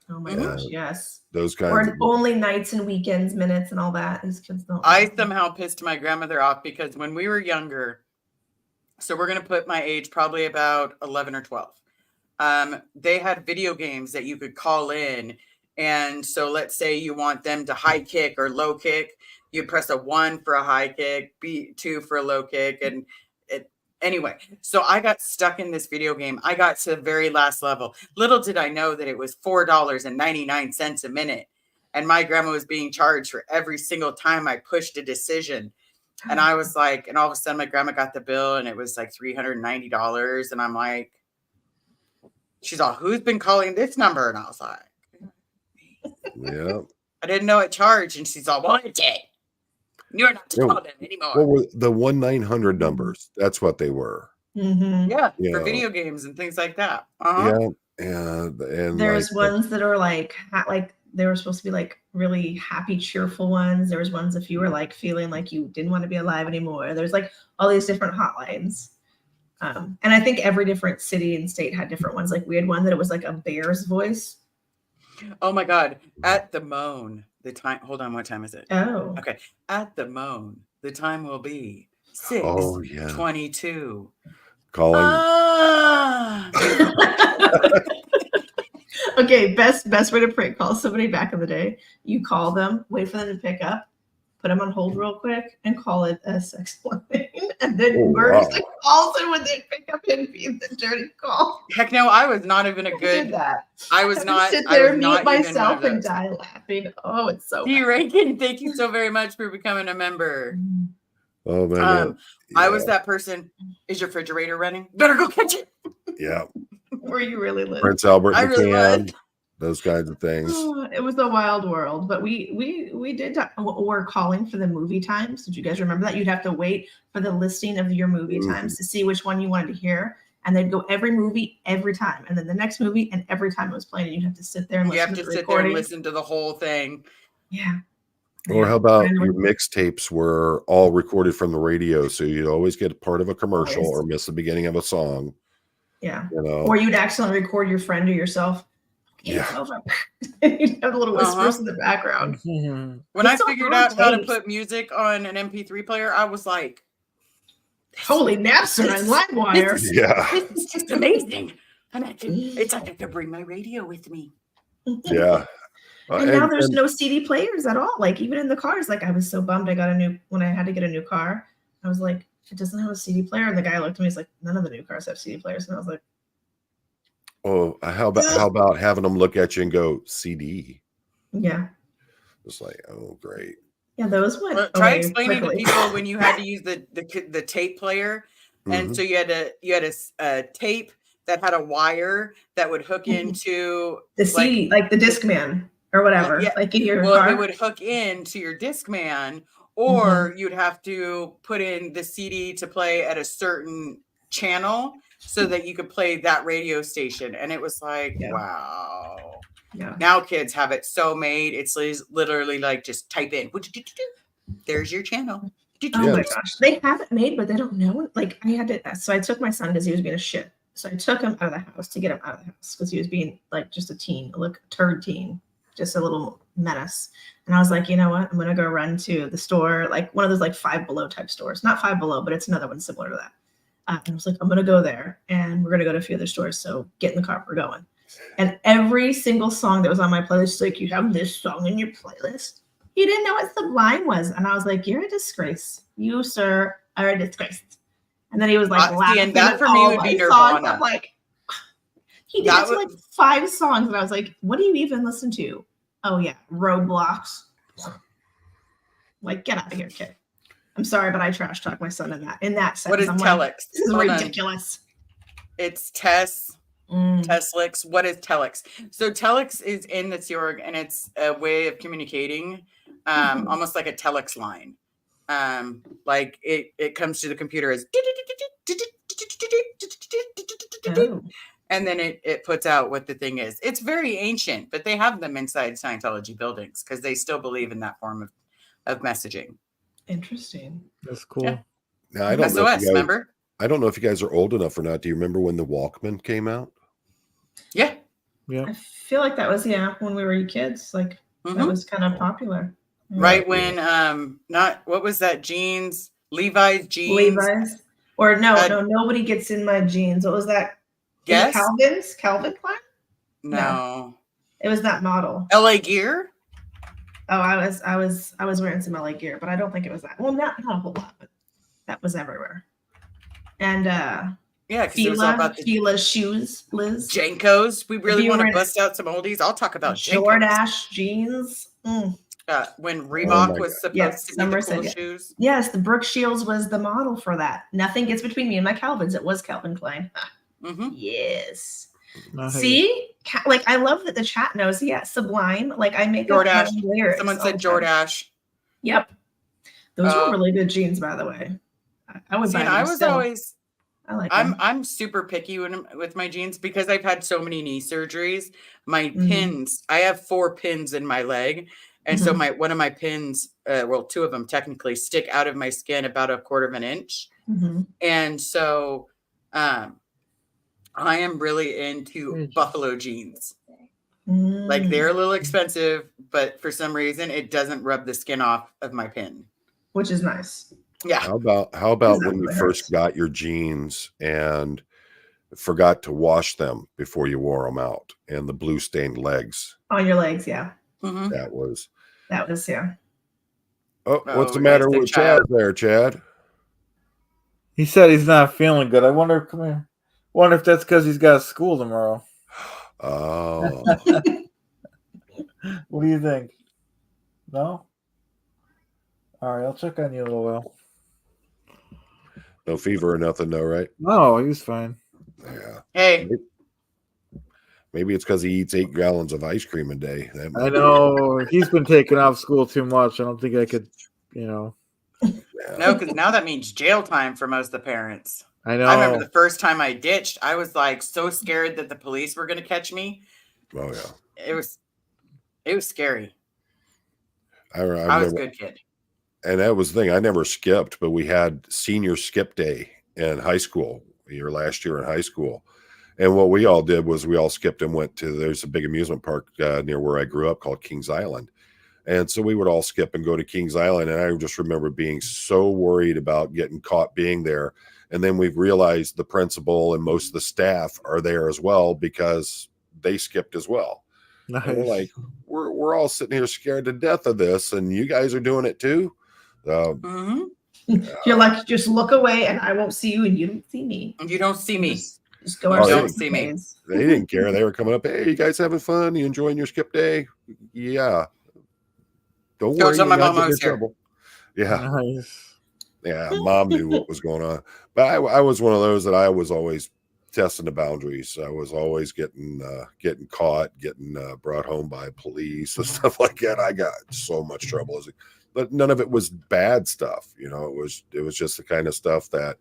Oh my gosh, yes. Those kinds Or of only nights and weekends minutes and all that. These kids don't. I somehow pissed my grandmother off because when we were younger, so we're going to put my age probably about 11 or 12. They had video games that you could call in. And so let's say you want them to high kick or low kick. You press a 1 for a high kick, 2 for a low kick. And anyway, so I got stuck in this video game. I got to the very last level. Little did I know that it was $4.99 a minute. And my grandma was being charged for every single time I pushed a decision. And I was like, and all of a sudden my grandma got the bill and it was like $390. And I'm like, she's all, who's been calling this number? And I was like, yeah. I didn't know it charged. And she's all, well, it did. You're not to call them anymore. What were the 1-900 numbers? That's what they were. Mm-hmm. Yeah, You for know. video games and things like that. Uh-huh. Yeah. And There's like, ones that are like they were supposed to be like really happy, cheerful ones. There was ones if you were like feeling like you didn't want to be alive anymore. There's like all these different hotlines. And I think every different city and state had different ones. Like we had one that it was like a bear's voice. Oh my God. At the moan, the time, hold on, what time is it? Oh. Okay. At the moan, the time will be 6:22. oh yeah, calling. Ah! Okay, best way to prank call somebody back in the day. You call them, wait for them to pick up, put them on hold real quick, and call it a sex line. And then Oh, murders wow. the calls, and when they pick up and be the dirty call. Heck no, I was not even a I did good. that. I was I would not. sit I there, was mute not even one myself, of and those. die laughing. Oh, it's so D. bad. Rankin, thank you so very much for becoming a member. Oh man, I was that person. Is your refrigerator running? Better go catch it. yeah. Where you really live. Prince Albert I and really McCann, was. those kinds of things. Oh, it was a wild world, but we did. We're calling for the movie times. Did you guys remember that? You'd have to wait for the listing of your movie times to see which one you wanted to hear, and they'd go every movie every time, and then the next movie, and every time it was playing, and you'd have to sit there and You listen have to to the sit there and recording. listen to the whole thing. Yeah. Or how about Random- your mixtapes were all recorded from the radio, so you'd always get part of a commercial Always. or miss the beginning of a song. Yeah. You know, Or you'd accidentally record your friend or yourself. Okay, Yeah. it's over. And you'd have little whispers Uh-huh. in the background. When It's I so figured hard out how to tapes. put music on an MP3 player, I was like, Holy Napster and LimeWire. This yeah, this is just amazing. And it's like I could bring my radio with me. yeah. And now there's no CD players at all. Like even in the cars, like I was so bummed. When I had to get a new car, I was like, it doesn't have a CD player. And the guy looked at me, he's like, none of the new cars have CD players. And I was like, Oh, how about having them look at you and go CD? yeah. It's like, oh, great. Yeah, those went Well, try away explaining quickly. to people when you had to use the tape player, and Mhm. so you had a tape that had a wire that would hook Mhm. into The CD, like the Discman or whatever, Yeah. like in your well, car. it would hook into your Discman, or you'd have to put in the CD to play at a certain channel so that you could play that radio station. And it was like, Yeah. wow. Yeah. Now kids have it so made. It's literally like just type in. There's your channel. Oh my Yes. gosh. They have it made, but they don't know it. Like I had to, so I took my son because he was being a shit. So I took him out of the house to get him out of the house because he was being like just a teen, like a turd teen, just a little menace. And I was like, you know what? I'm going to go run to the store, like one of those like Five Below type stores, not Five Below, but it's another one similar to that. And I was like, I'm going to go there and we're going to go to a few other stores. So get in the car, we're going. And every single song that was on my playlist, like, you have this song in your playlist. He didn't know what Sublime was. And I was like, you're a disgrace. You, sir, are a disgrace. And then he was like, See, laughing and that at for me all would be my songs. Nirvana. I'm like, he did That it to like 5 songs. And I was like, what do you even listen to? Oh, yeah, Roadblocks. Like, get out of here, kid. I'm sorry, but I trash talk my son in that sense. What is I'm like, telex? this is Hold on. ridiculous. It's Tess. Mm. Teslix. What is telex? So telex is in the Sea Org, and it's a way of communicating, almost like a telex line. Like it comes to the computer as, Oh. and then it puts out what the thing is. It's very ancient, but they have them inside Scientology buildings because they still believe in that form of messaging. Interesting. That's cool. Yeah. Now, I don't know if SOS, you guys, remember? I don't know if you guys are old enough or not. Do you remember when the Walkman came out? Yeah. Yeah. I feel like that was when we were kids. Like Mhm. that was kind of popular. Right when not what was that jeans? Levi's jeans. Levi's. Or no, nobody gets in my jeans. What was that? Yes. Calvin Klein? No. It was that model. LA Gear? Oh, I was wearing some LA Gear, but I don't think it was that. Well, not a whole lot, but that was everywhere. And yeah, because it was all about the Fila shoes, Liz. Jenkos. We really want to bust out some oldies. I'll talk about Jordache jeans. When Reebok was supposed to be the cool yes. shoes. Yes, the Brooke Shields was the model for that. Nothing gets between me and my Calvins. It was Calvin Klein. Mm-hmm. Yes. Nice. See, like I love that the chat knows. Yeah, Sublime. Like I make Jordache. up my lyrics. Someone said Jordache. Yep, those were really good jeans, by the way. I would buy them. I was still. always. I like them. I'm super picky with my jeans because I've had so many knee surgeries. My pins. I have 4 pins in my leg, and so one of my pins, well, 2 of them technically stick out of my skin about 1/4 of an inch, and so. I am really into buffalo jeans. Like they're a little expensive, but for some reason it doesn't rub the skin off of my pin. Which is nice. Yeah. How about when you first got your jeans and forgot to wash them before you wore them out, and the blue stained legs on your legs? Yeah. Mm-hmm. That was yeah. Oh, what's the matter with Chad there, Chad? He said he's not feeling good. I wonder if that's because he's got school tomorrow. Oh. What do you think? No? All right, I'll check on you in a little while. No fever or nothing, though, right? No, he's fine. Yeah. Hey. Maybe it's because he eats 8 gallons of ice cream a day. I know. He's been taking off school too much. I don't think I could, No, because now that means jail time for most of the parents. I know. I remember the first time I ditched, I was like so scared that the police were going to catch me. Oh yeah, it was scary. I was a good kid, and that was the thing. I never skipped, but we had senior skip day in high school. Last year in high school, and what we all did was we all skipped and went to. There's a big amusement park near where I grew up called Kings Island. And so we would all skip and go to Kings Island. And I just remember being so worried about getting caught being there. And then we've realized the principal and most of the staff are there as well because they skipped as well. Nice. And we're like, we're all sitting here scared to death of this. And you guys are doing it too. You're like, just look away and I won't see you and you don't see me. You don't see me. Just go out. Don't see me. They didn't care. They were coming up. Hey, you guys having fun? You enjoying your skip day? Yeah. Don't worry. Tell my mom I was here. Yeah. Nice. Yeah. Mom knew what was going on. But I was one of those that I was always testing the boundaries. I was always getting caught, getting brought home by police and stuff like that. I got so much trouble. But none of it was bad stuff. It was just the kind of stuff that,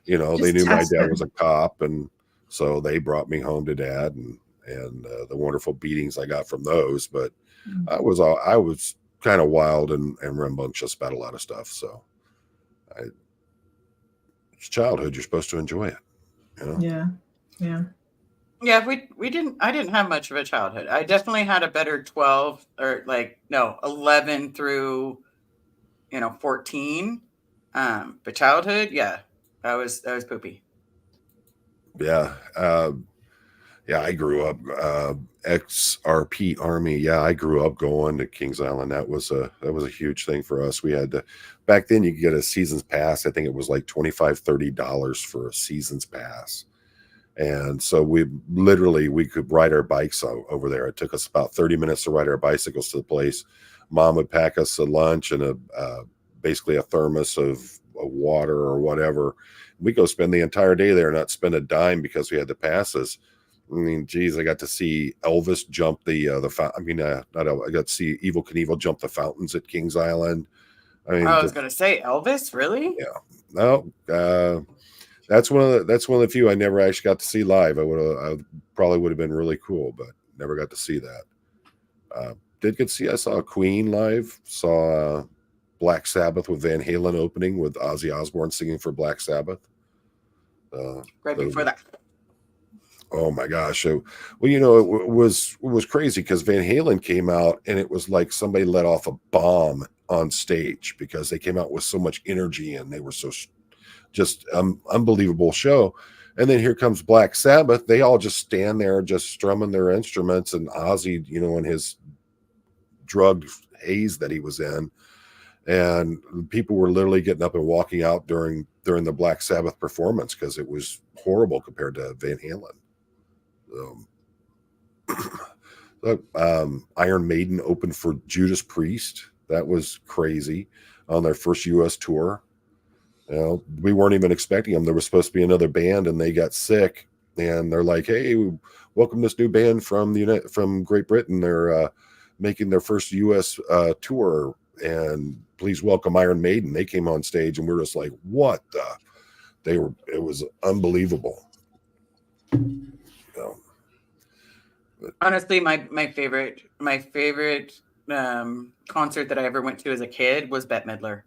they knew my dad was a cop. And so they brought me home to dad and the wonderful beatings I got from those. But I was kind of wild and rambunctious about a lot of stuff. So it's childhood. You're supposed to enjoy it. Yeah. I didn't have much of a childhood. I definitely had a better 12 or 11 through 14. But childhood, yeah, that was poopy. Yeah. I grew up XRP Army. Yeah, I grew up going to Kings Island. That was a huge thing for us. We had to, back then you could get a season's pass. I think it was like $25-$30 for a season's pass. And so we could ride our bikes over there. It took us about 30 minutes to ride our bicycles to the place. Mom would pack us a lunch and a basically a thermos of water or whatever. We go spend the entire day there, not spend a dime because we had the passes. I mean, geez, I got to see Elvis jump the I mean, not Elvis, I got to see Evil Knievel jump the fountains at Kings Island. I mean, I was going to say Elvis, really? yeah, no, that's one of the few I never actually got to see live. I probably would have been really cool, but never got to see that. Did get to see, I saw Queen live, saw Black Sabbath with Van Halen opening with Ozzy Osbourne singing for Black Sabbath. Right before that. Oh my gosh. Well, it was crazy because Van Halen came out and it was like somebody let off a bomb on stage because they came out with so much energy and they were so just unbelievable show. And then here comes Black Sabbath. They all just stand there just strumming their instruments, and Ozzy, in his drugged haze that he was in. And people were literally getting up and walking out during the Black Sabbath performance because it was horrible compared to Van Halen. Iron Maiden opened for Judas Priest. That was crazy on their first U.S. tour. We weren't even expecting them. There was supposed to be another band, and they got sick. And they're like, "Hey, welcome this new band from Great Britain. They're making their first U.S. Tour, and please welcome Iron Maiden." They came on stage, and we were just like, "What the?" It was unbelievable. Honestly, my favorite concert that I ever went to as a kid was Bette Midler.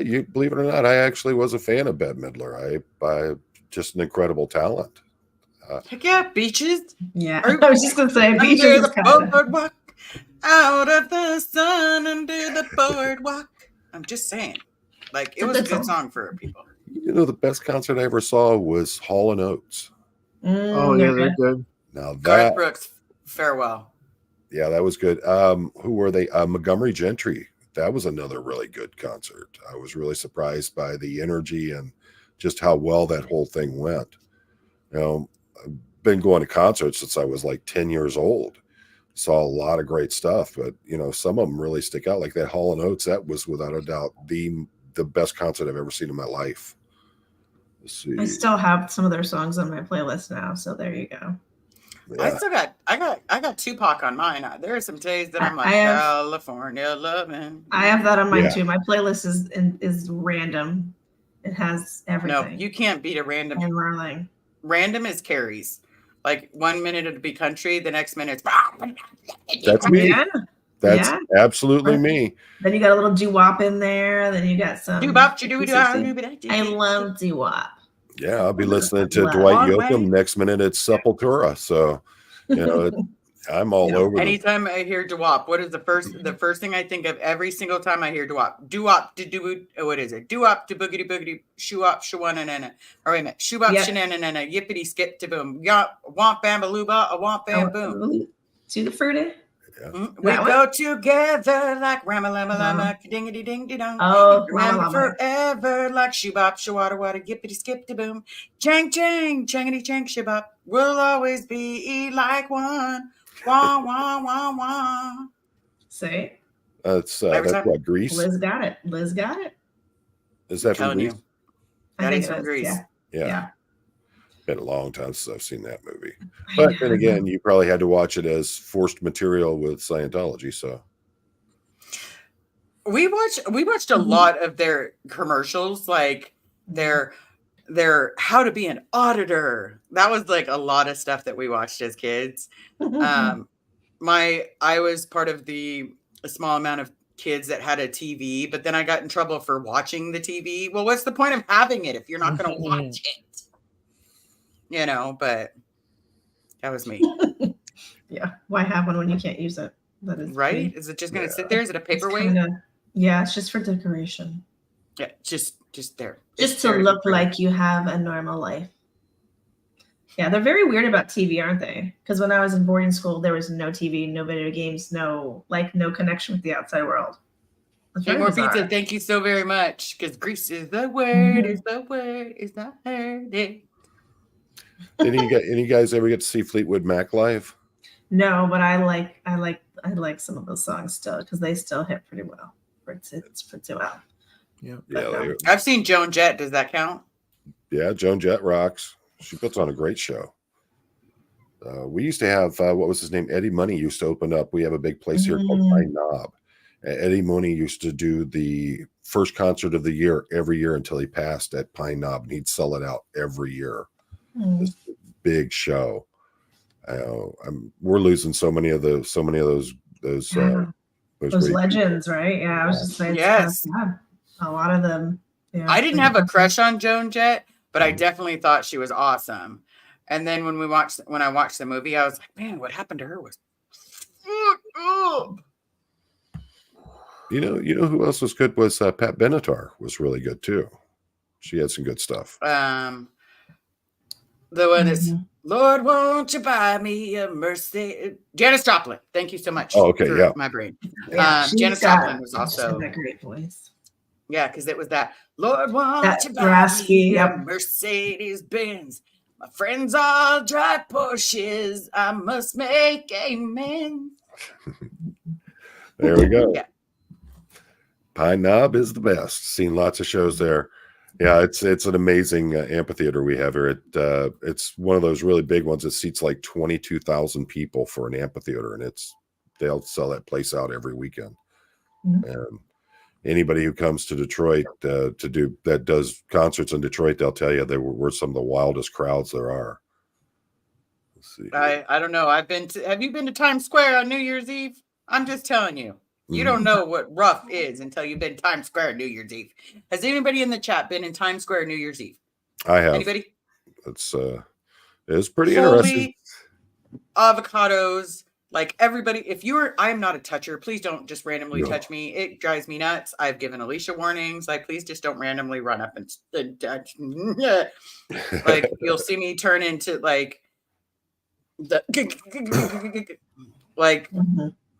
You believe it or not, I actually was a fan of Bette Midler. I just an incredible talent. Heck yeah, Beaches. Yeah, I was just gonna say Beaches Under is the kind of boardwalk, out of the sun, under the boardwalk. I'm just saying, like, it was a good song for people. The best concert I ever saw was Hall & Oates. Oh yeah, they're good. Now that Garth Brooks, Farewell. Yeah, that was good. Who were they? Montgomery Gentry. That was another really good concert. I was really surprised by the energy and just how well that whole thing went. I've been going to concerts since I was like 10 years old. Saw a lot of great stuff, but some of them really stick out. Like that Hall & Oates, that was without a doubt the best concert I've ever seen in my life. Let's see. I still have some of their songs on my playlist now, so there you go. Yeah. I got Tupac on mine. There are some days that I'm like California loving. I have that on mine too. My playlist is random. It has everything. No, you can't beat a random. And Marling. Random is Carrie's. Like 1 minute it'll be country, the next minute it's That's me. Yeah. That's absolutely me. Then you got a little doo-wop in there. Then you got some doo-bop. I love doo-wop. Yeah, I'll be listening to Dwight Yoakam. Next minute it's Sepultura. So, I'm all over. Anytime I hear doo-wop, what is the first thing I think of every single time I hear doo-wop? Doo-wop to do what is it? Doo-wop to boogity boogity shoo-wop shawana. Or wait a minute. Shoo-wop shanana yippity skip to boom. Womp bambalooba, a womp bam boom. To the fruity. Yeah. We go together like Ramalama Lama, dingity ding dong. Oh, remember forever like Shubop, Shawada Wada, Gippity Skip to Boom, Chang Chang, Changity Chang Shibop. We'll always be like one. Wah, wah, wah, wah. Say. That's what, Grease? Liz got it. Is that from Grease? That is from Grease. Yeah. Been a long time since I've seen that movie. But then again, you probably had to watch it as forced material with Scientology. So we watched a lot of their commercials, like their how to be an auditor. That was like a lot of stuff that we watched as kids. I was part of a small amount of kids that had a TV, but then I got in trouble for watching the TV. Well, what's the point of having it if you're not going to watch it? But that was me. Yeah. Why have one when you can't use it? That is right. Pretty. Is it just going to sit there? Is it a paperweight? It's just for decoration. Yeah, just there. Just to look like you have a normal life. Yeah, they're very weird about TV, aren't they? Because when I was in boarding school, there was no TV, no video games, no connection with the outside world. Hey, more pizza. Thank you so very much. Because Grease is the word, is the word, is not heard it. Did any guys ever get to see Fleetwood Mac live? No, but I like some of those songs still because they still hit pretty well. Fritzy well. Yeah. Yeah, I've seen Joan Jett. Does that count? yeah. Joan Jett rocks. She puts on a great show. We used to have what was his name? Eddie Money used to open up. We have a big place here called Pine Knob. Eddie Money used to do the first concert of the year every year until he passed at Pine Knob, and he'd sell it out every year. This big show. We're losing so many of those legends, right? Yeah, I was just saying. Yes. A lot of them. Yeah, I didn't have a crush on Joan Jett, but I definitely thought she was awesome. And then when I watched the movie, I was like, man, what happened to her was You know who else was good was Pat Benatar was really good too. She had some good stuff. the one that's Lord, won't you buy me a Mercedes? Janis Joplin. Thank you so much. Oh, okay, yeah. My brain. Yeah, Janis Joplin was also that great voice. Yeah, because it was that Lord, won't That you buy raspy, me a yep. Mercedes Benz? My friends all drive Porsches. I must make amends. There we go. Yeah. Pine Knob is the best. Seen lots of shows there. Yeah, it's an amazing amphitheater we have here. It's one of those really big ones. It seats like 22,000 people for an amphitheater, and they'll sell that place out every weekend. And anybody who comes to Detroit does concerts in Detroit, they'll tell you we're some of the wildest crowds there are. Let's see. I don't know. Have you been to Times Square on New Year's Eve? I'm just telling you. You don't know what rough is until you've been Times Square New Year's Eve. Has anybody in the chat been in Times Square New Year's Eve? I have. Anybody? It's pretty interesting. Avocados, like everybody. I am not a toucher. Please don't just randomly touch me. It drives me nuts. I've given Alicia warnings. Like, please just don't randomly run up and touch. Like, you'll see me turn into like the like.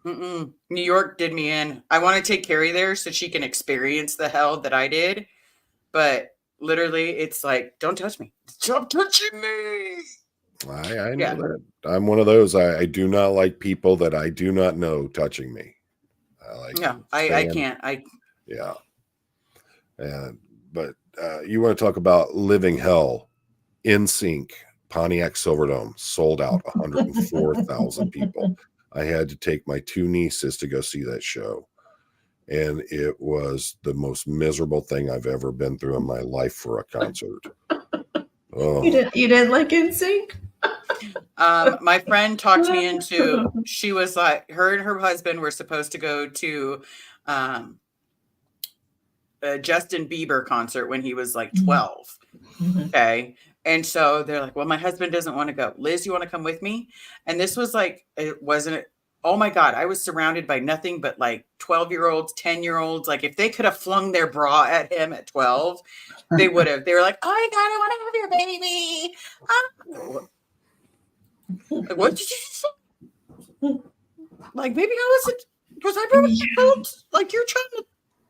New York did me in. I want to take Carrie there so she can experience the hell that I did. But literally, it's like, don't touch me. Stop touching me. I know that. I'm one of those. I do not like people that I do not know touching me. I can't. Yeah. But you want to talk about living hell? NSYNC, Pontiac Silverdome, sold out 104,000 people. I had to take my two nieces to go see that show. And it was the most miserable thing I've ever been through in my life for a concert. Oh. You did like NSYNC? My friend talked me into, she was like, her and her husband were supposed to go to a Justin Bieber concert when he was like 12. Okay. And so they're like, well, my husband doesn't want to go. Liz, you want to come with me? And this was like, oh my God, I was surrounded by nothing but like 12-year-olds, 10-year-olds. Like, if they could have flung their bra at him at 12, they would have. They were like, oh my God, I want to have your baby. Like, what did you say? Like, maybe was I really told? Like, you're trying to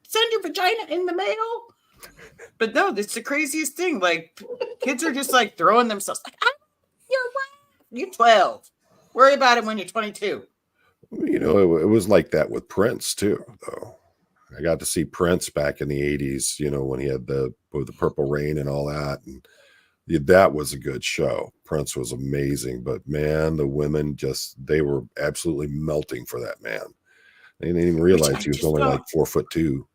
send your vagina in the mail? But no, it's the craziest thing. Like, kids are just like throwing themselves like, you're 12. Worry about it when you're 22. You know, it was like that with Prince too, though. I got to see Prince back in the 80s, you know, when he had the Purple Rain and all that. And that was a good show. Prince was amazing, but man, the women they were absolutely melting for that man. They didn't even realize he was only like 4'2".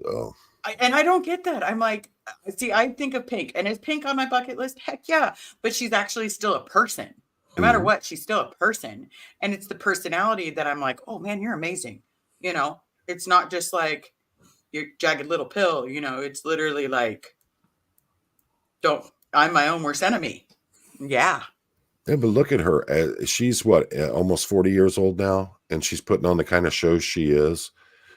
So. And I don't get that. I'm like, see, I think of Pink, and is Pink on my bucket list? Heck yeah. But she's actually still a person. No matter what, she's still a person. And it's the personality that I'm like, oh man, you're amazing. You know, it's not just like your jagged little pill, you know, it's literally like, I'm my own worst enemy. Yeah. Yeah, but look at her. She's almost 40 years old now, and she's putting on the kind of show she is.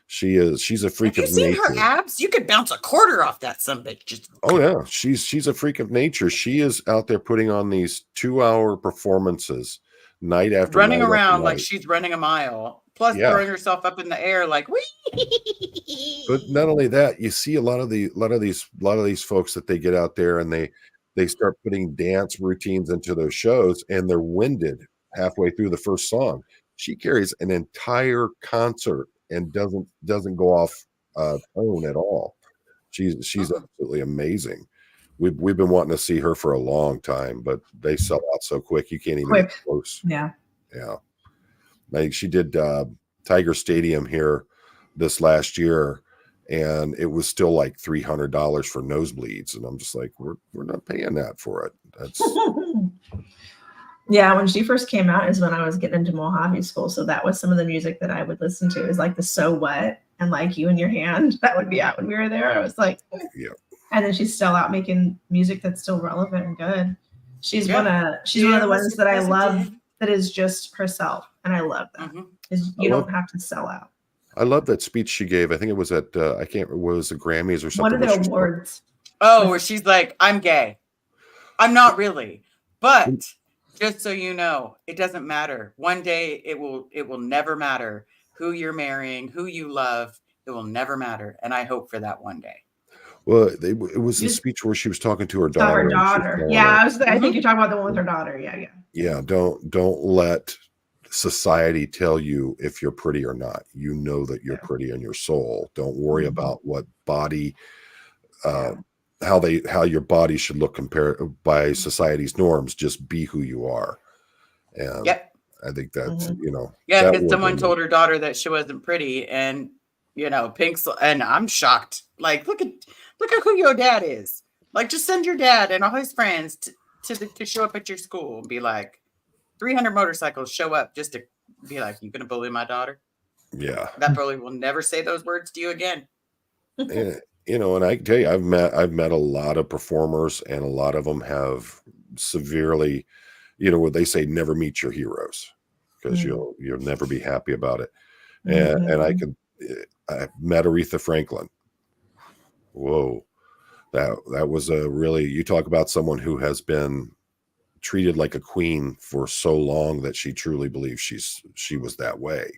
She's a freak of nature. Have you seen her abs? You could bounce a quarter off that sumbitch. Oh yeah, she's a freak of nature. She is out there putting on these 2-hour performances night after running night around like she's running a mile. Plus throwing herself up in the air like wee. But not only that, you see a lot of these folks that they get out there and they start putting dance routines into their shows, and they're winded halfway through the first song. She carries an entire concert and doesn't go off tone at all. She's Uh-uh. absolutely amazing. We've been wanting to see her for a long time, but they sell out so quick you can't even get Quick. close. Yeah. Yeah, like she did Tiger Stadium here this last year, and it was still like $300 for nosebleeds, and I'm just like, we're not paying that for it. That's Yeah, when she first came out is when I was getting into Mojave school. So that was some of the music that I would listen to, is like the So What and like You in Your Hand. That would be out when we were there. I was like, yeah. and then she's still out making music that's still relevant and good. She's Yeah. one of the ones that I Yes, it love did. that is just herself. And I love that. Mhm. Is I you love- don't have to sell out. I love that speech she gave. I think it was at I can't remember, was the Grammys or something. One of where the she spoke. awards. Oh, where she's like, I'm gay. I'm not really. But just so you know, it doesn't matter. One day it will never matter who you're marrying, who you love. It will never matter. And I hope for that one day. Well, it was the Just- speech where she was talking to her Oh, daughter. her and she was daughter. telling Yeah, her, I think you're talking about the one with her daughter. Yeah, yeah. yeah, don't let society tell you if you're pretty or not. You know that you're Yeah. pretty in your soul. Don't worry Mhm. about what body Yeah. how your body should look compared by society's norms. Just be who you are. And Yep. I think that's Mhm. Yeah, that because would someone be- told her daughter that she wasn't pretty, and Pink's, and I'm shocked. Like, look at who your dad is. Like, just send your dad and all his friends to show up at your school and be like, 300 motorcycles show up just to be like, you gonna bully my daughter? yeah. That bully will never say those words to you again. And, and I can tell you, I've met a lot of performers, and a lot of them have severely, what they say, never meet your heroes, because Mm. you'll never be happy about it. And I met Aretha Franklin. Whoa, that was a really, you talk about someone who has been treated like a queen for so long that she truly believes she was that way.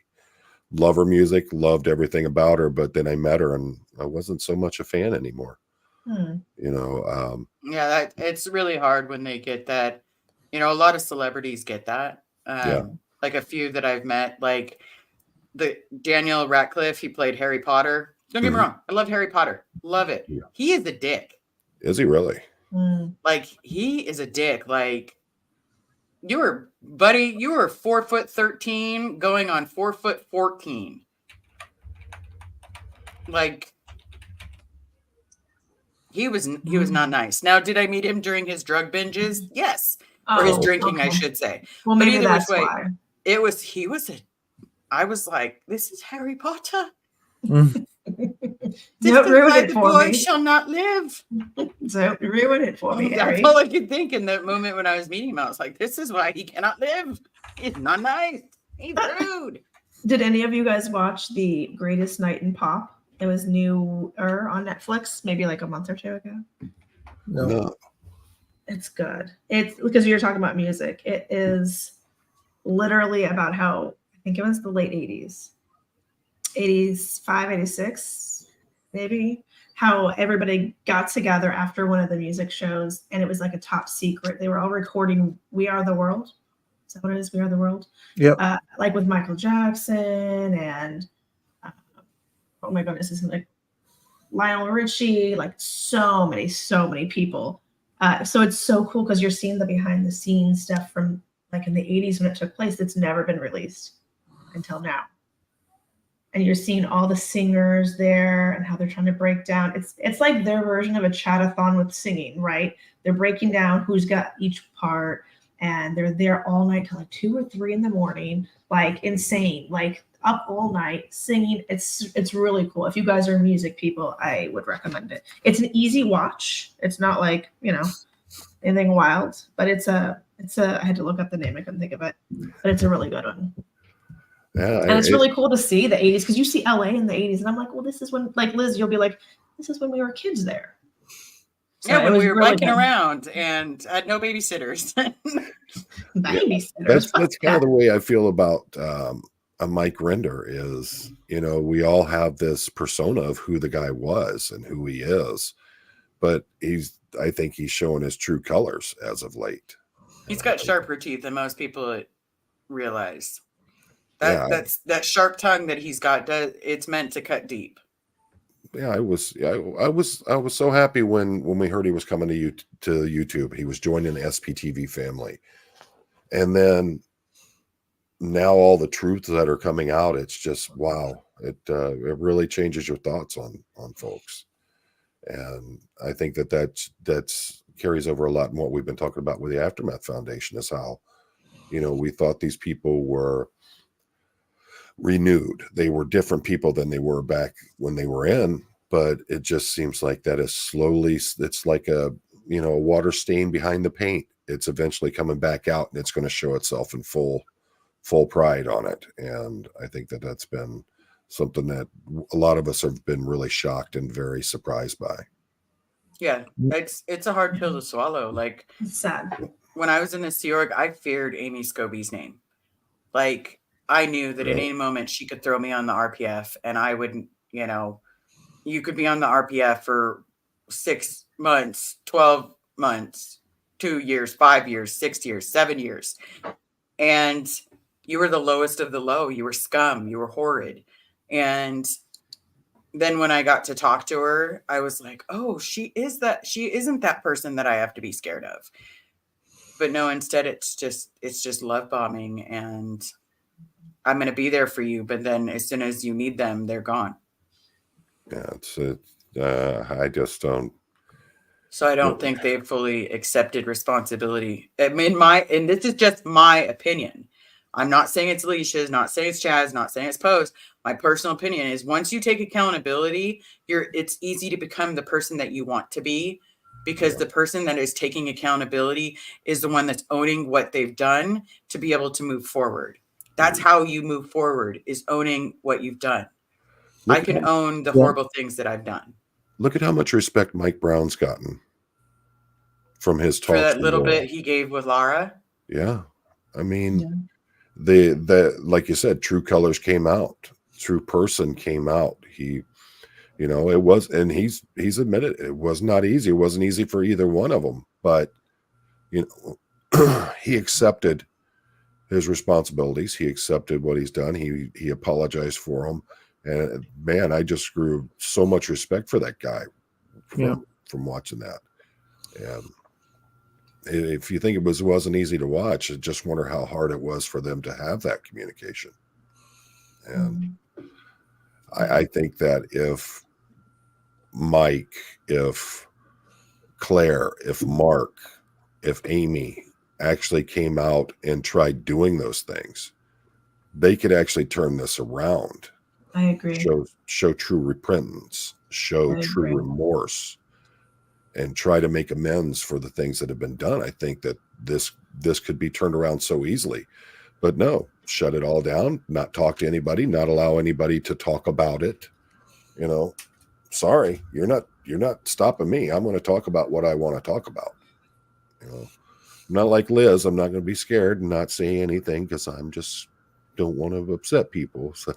Love her music, loved everything about her, but then I met her and I wasn't so much a fan anymore. Hmm. Yeah, that it's really hard when they get that. A lot of celebrities get that. Yeah. Like a few that I've met, like the Daniel Radcliffe, he played Harry Potter. Don't get me Mhm. wrong, I love Harry Potter. Love it. Yeah. He is a dick. Is he really? Mm. Like, he is a dick. Like, you were 4'13" going on 4'14". Like, he was not nice. Now, did I meet him during his drug binges? Yes. Or his Oh, drinking, I okay. should say. Well, But maybe either which that's way, why. I was like, this is Harry Potter. Don't Distant ruin by it the for boy me. shall not live. Don't ruin it for me, Harry. That's all I could think in that moment when I was meeting him. I was like, this is why he cannot live. He's not nice. He's rude. Did any of you guys watch The Greatest Night in Pop? It was newer on Netflix, maybe like a month or two ago. No. It's good. It's because you're talking about music. It is literally about how, I think it was the late 80s, 85, 86, maybe, how everybody got together after one of the music shows, and it was like a top secret. They were all recording We Are the World. Is that what it is? We Are the World? Yep. Like with Michael Jackson and oh my goodness, isn't like Lionel Richie, like so many people. So it's so cool because you're seeing the behind the scenes stuff from like in the 80s when it took place that's never been released until now. And you're seeing all the singers there and how they're trying to break down. It's like their version of a chat-a-thon with singing, right? They're breaking down who's got each part, and they're there all night till like 2 or 3 in the morning, like insane, like up all night singing. It's really cool. If you guys are music people, I would recommend it. It's an easy watch. It's not like, anything wild, but it's a I had to look up the name. I couldn't think of it, but it's a really good one. Yeah. And it's really cool to see the 80s because you see LA in the 80s, and I'm like, well, this is when, like Liz, you'll be like, this is when we were kids there. So Yeah, it when was we were really biking good. around and had no babysitters. Babysitters. That's kind of the way I feel about a Mike Render is, we all have this persona of who the guy was and who he is, but I think he's showing his true colors as of late. He's got sharper teeth than most people realize. Yeah. That sharp tongue that he's got, it's meant to cut deep. Yeah, I was so happy when we heard he was coming to YouTube. He was joining the SPTV family, and then now all the truths that are coming out, it's just wow. It really changes your thoughts on folks, and I think that's carries over a lot in what we've been talking about with the Aftermath Foundation is how, we thought these people were renewed. They were different people than they were back when they were in, but it just seems like that is slowly, it's like a water stain behind the paint. It's eventually coming back out and it's going to show itself in full pride on it. And I think that's been something that a lot of us have been really shocked and very surprised by. Yeah, it's a hard pill to swallow. Like, It's sad. when I was in the Sea Org, I feared Amy Scobie's name. Like, I knew that at Right. any moment she could throw me on the RPF, and I wouldn't, you could be on the RPF for 6 months, 12 months, 2 years, 5 years, 6 years, 7 years. And you were the lowest of the low. You were scum. You were horrid. And then when I got to talk to her, I was like, oh, she isn't that person that I have to be scared of. But no, instead it's just love bombing, and I'm going to be there for you. But then as soon as you need them, they're gone. Yeah, I just don't. So I don't think they've fully accepted responsibility. I mean, and this is just my opinion. I'm not saying it's Alicia's, not saying it's Chaz, not saying it's Poe's. My personal opinion is once you take accountability, it's easy to become the person that you want to be, because the person that is taking accountability is the one that's owning what they've done to be able to move forward. That's how you move forward, is owning what you've done. I can own the horrible things that I've done. Look at how much respect Mike Brown's gotten from his talk. For that little bit he gave with Lara. Yeah. I mean, the like you said, true colors came out. True person came out. He, it was, and he's admitted it was not easy. It wasn't easy for either one of them, but he accepted his responsibilities. He accepted what he's done. He apologized for them. And man, I just grew so much respect for that guy from watching that. And if you think it wasn't easy to watch, I just wonder how hard it was for them to have that communication. And I think that if Mike, if Claire, if Mark, if Amy actually came out and tried doing those things, they could actually turn this around. I agree. Show true repentance, show true remorse, and try to make amends for the things that have been done. I think that this could be turned around so easily, but no, shut it all down, not talk to anybody, not allow anybody to talk about it. Sorry, you're not stopping me. I'm going to talk about what I want to talk about. I'm not like Liz. I'm not going to be scared and not say anything because I'm just don't want to upset people. So.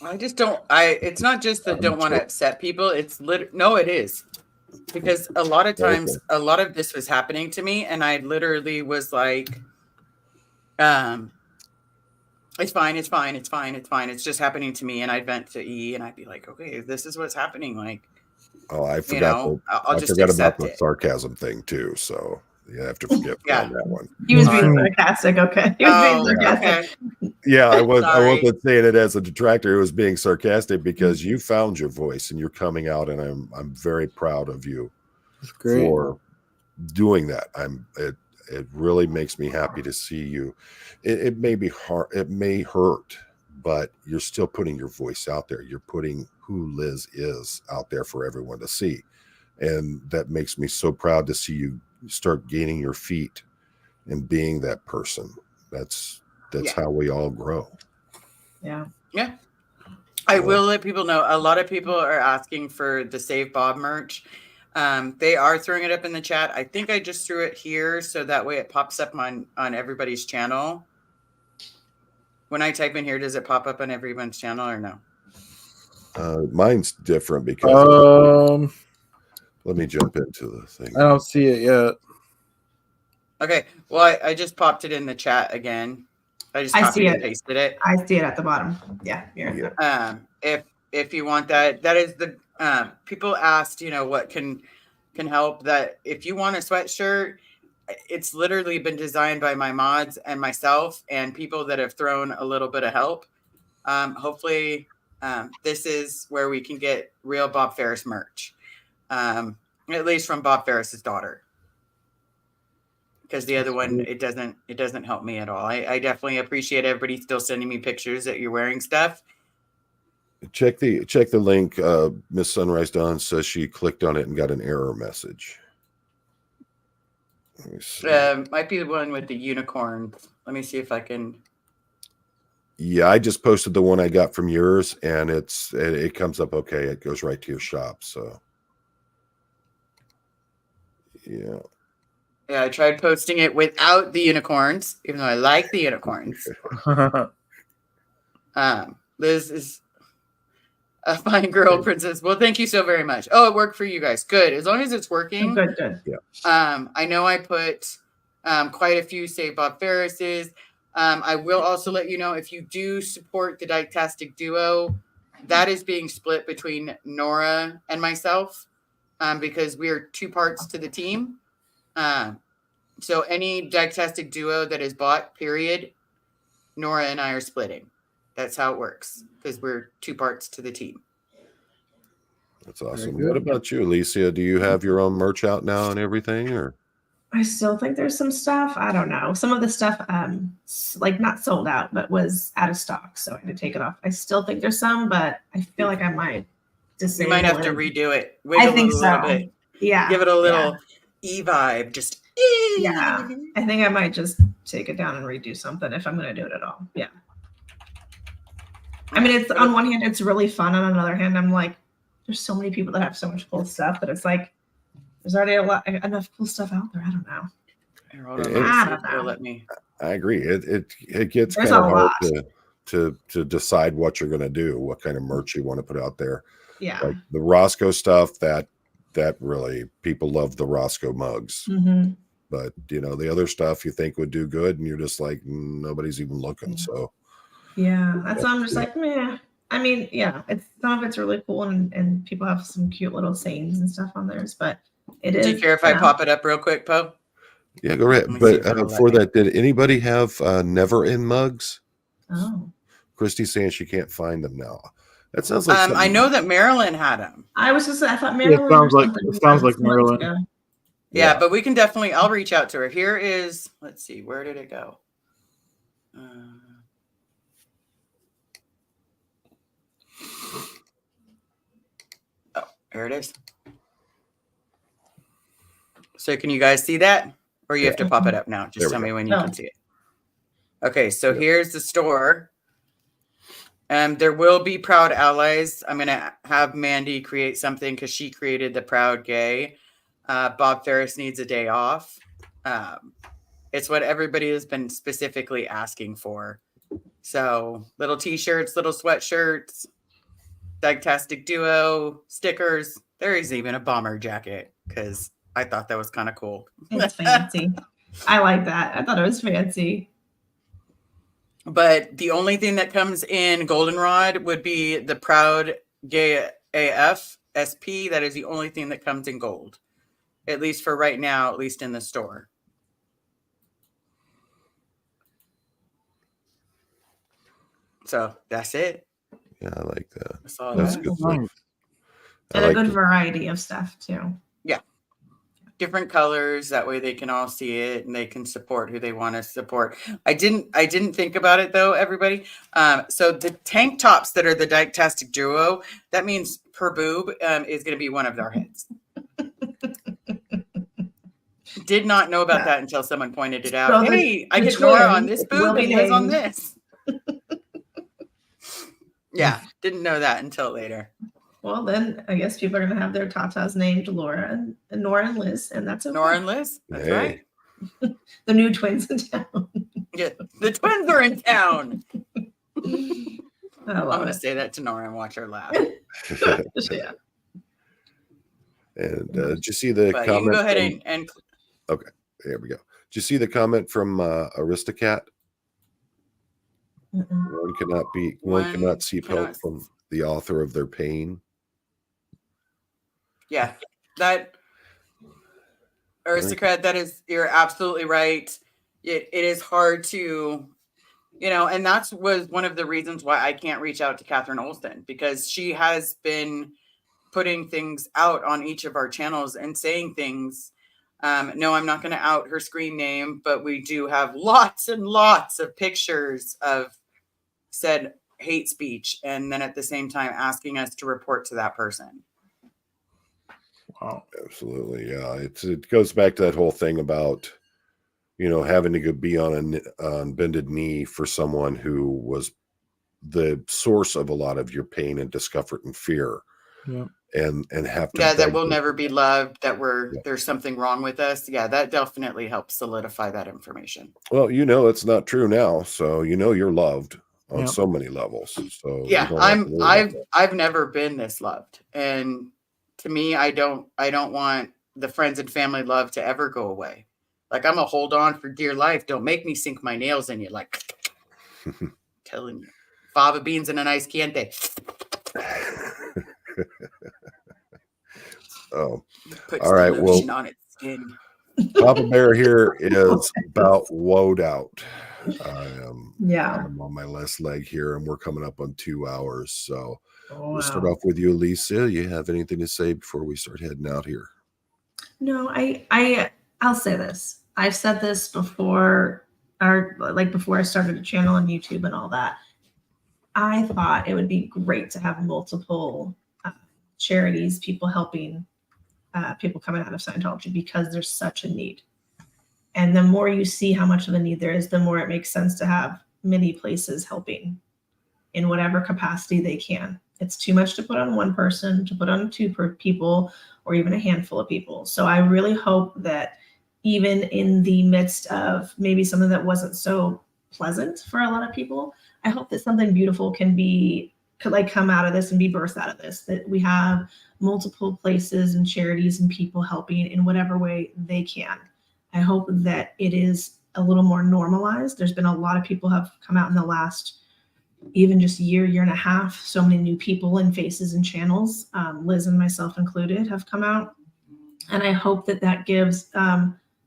I just don't. It's not just that don't want to upset people. It's no, it is, because a lot of times, a lot of this was happening to me, and I literally was like, "It's fine, it's fine, it's fine, it's fine. It's just happening to me." And I'd vent to E, and I'd be like, "Okay, this is what's happening." Like, oh, I forgot. I'll just forgot accept about the it. sarcasm thing too. So you have to forgive me on that one. He was being sarcastic. Okay. He was being sarcastic. Okay. Yeah, I wasn't saying it as a detractor. It was being sarcastic because you found your voice and you're coming out, and I'm very proud of you for doing that. It really makes me happy to see you. It may be hard, it may hurt, but you're still putting your voice out there. You're putting who Liz is out there for everyone to see. And that makes me so proud to see you start gaining your feet and being that person. That's how we all grow. Yeah. Yeah. I will let people know. A lot of people are asking for the Save Bob merch. They are throwing it up in the chat. I think I just threw it here so that way it pops up on everybody's channel. When I type in here, does it pop up on everyone's channel or no? Mine's different because let me jump into the thing. I don't see it yet. Okay. Well, I just popped it in the chat again. I just copied and pasted it. I see it at the bottom. Yeah. Here. If you want that is people asked, what can help. That if you want a sweatshirt, it's literally been designed by my mods and myself and people that have thrown a little bit of help. Hopefully, this is where we can get real Bob Ferris merch, at least from Bob Ferris's daughter. Because the other one, it doesn't help me at all. I definitely appreciate everybody still sending me pictures that you're wearing stuff. Check the link. Miss Sunrise Dawn says she clicked on it and got an error message. Let me see. Might be the one with the unicorn. Let me see if I can. Yeah, I just posted the one I got from yours, and it comes up okay. It goes right to your shop. So yeah. Yeah, I tried posting it without the unicorns, even though I like the unicorns. Liz is a fine girl, princess. Well, thank you so very much. Oh, it worked for you guys. Good. As long as it's working. Good. Yeah. I know I put quite a few Save Bob Ferris's. I will also let you know, if you do support the Ditastic Duo, that is being split between Nora and myself, because we are 2 parts to the team. So any Ditastic Duo that is bought, period, Nora and I are splitting. That's how it works, because we're 2 parts to the team. That's awesome. What about you, Alicia? Do you have your own merch out now and everything, or? I still think there's some stuff. I don't know. Some of the stuff, like not sold out, but was out of stock, so I had to take it off. I still think there's some, but I feel like I might You might have to redo it. I think so. A little bit. Yeah. Give it a little e-vibe. Just yeah. I think I might just take it down and redo something if I'm going to do it at all. Yeah. I mean, it's on one hand, it's really fun. On another hand, I'm like, there's so many people that have so much cool stuff that it's like, there's already enough cool stuff out there. I don't know. Let me. I agree. It gets There's kind of hard lot. to decide what you're going to do, what kind of merch you want to put out there. Yeah. Like the Roscoe stuff, that really, people love the Roscoe mugs. Mm-hmm. But the other stuff you think would do good, and you're just like, nobody's even looking. So yeah, that's why I'm just like, meh. I mean, yeah, some of it's really cool, and people have some cute little sayings and stuff on theirs, but it is. Do you care if I pop it up real quick, Poe? Yeah, go ahead. But before that, did anybody have Never End mugs? Oh, Christy's saying she can't find them now. That sounds like I know that Marilyn had them. I thought Marilyn. It sounds like Marilyn. Yeah, but we can definitely. I'll reach out to her. Here is. Let's see. Where did it go? Oh, here it is. So can you guys see that? Or you have to pop it up now? Just tell me when you can see it. Okay, so here's the store. There will be Proud Allies. I'm going to have Mandy create something because she created the Proud Gay. Bob Ferris needs a day off. It's what everybody has been specifically asking for. So little t-shirts, little sweatshirts, Ditastic Duo, stickers. There is even a bomber jacket because I thought that was kind of cool. It's fancy. I like that. I thought it was fancy. But the only thing that comes in goldenrod would be the Proud Gay AF SP. That is the only thing that comes in gold, at least for right now, at least in the store. So that's it. Yeah, I like that. That's good. And a good variety of stuff too. Yeah. Different colors. That way they can all see it and they can support who they want to support. I didn't think about it though, everybody. So the tank tops that are the Ditastic Duo, that means per boob is going to be one of our heads. Did not know about that until someone pointed it out. So hey, I get Nora on this boob and Liz on this. Yeah, didn't know that until later. Well, then I guess people are going to have their tatas named Laura and Nora and Liz, and that's okay. Nora and Liz, that's right. The new twins in town. Yeah, the twins are in town. I'm going to say that to Nora and watch her laugh. Yeah. And did you see the comment? You can go ahead and okay, there we go. Did you see the comment from Aristocat? One cannot seek help from the author of their pain. Yeah, that aristocrat, you're absolutely right. It is hard to, and was one of the reasons why I can't reach out to Catherine Olson, because she has been putting things out on each of our channels and saying things. No, I'm not going to out her screen name, but we do have lots and lots of pictures of said hate speech, and then at the same time asking us to report to that person. Wow. Absolutely. Yeah. It goes back to that whole thing about, having to be on bended knee for someone who was the source of a lot of your pain and discomfort and fear. Yeah. And have to that beg we'll them. never be loved, that Yeah. there's something wrong with us. Yeah, that definitely helps solidify that information. Well, it's not true now. So, you're loved on Yeah. so many levels. So you Yeah, don't have to worry about that. I've never been this loved. And to me, I don't want the friends and family love to ever go away. Like, I'm a hold on for dear life. Don't make me sink my nails in you. Like, telling you, fava beans and a nice Chianti. Oh, Puts all right. the lotion on its skin. Papa Bear here is about woed out. Yeah. I'm on my last leg here, and we're coming up on 2 hours. So Oh, we'll start wow. off with you, Lisa. You have anything to say before we start heading out here? No, I'll say this. I've said this before, or like before I started a channel on YouTube and all that. I thought it would be great to have multiple charities, people helping people coming out of Scientology, because there's such a need. And the more you see how much of a need there is, the more it makes sense to have many places helping in whatever capacity they can. It's too much to put on one person, to put on two people, or even a handful of people. So I really hope that even in the midst of maybe something that wasn't so pleasant for a lot of people, I hope that something beautiful could come out of this and be birthed out of this, that we have multiple places and charities and people helping in whatever way they can. I hope that it is a little more normalized. There's been a lot of people have come out in the last even just year and a half. So many new people and faces and channels, Liz and myself included, have come out. And I hope that gives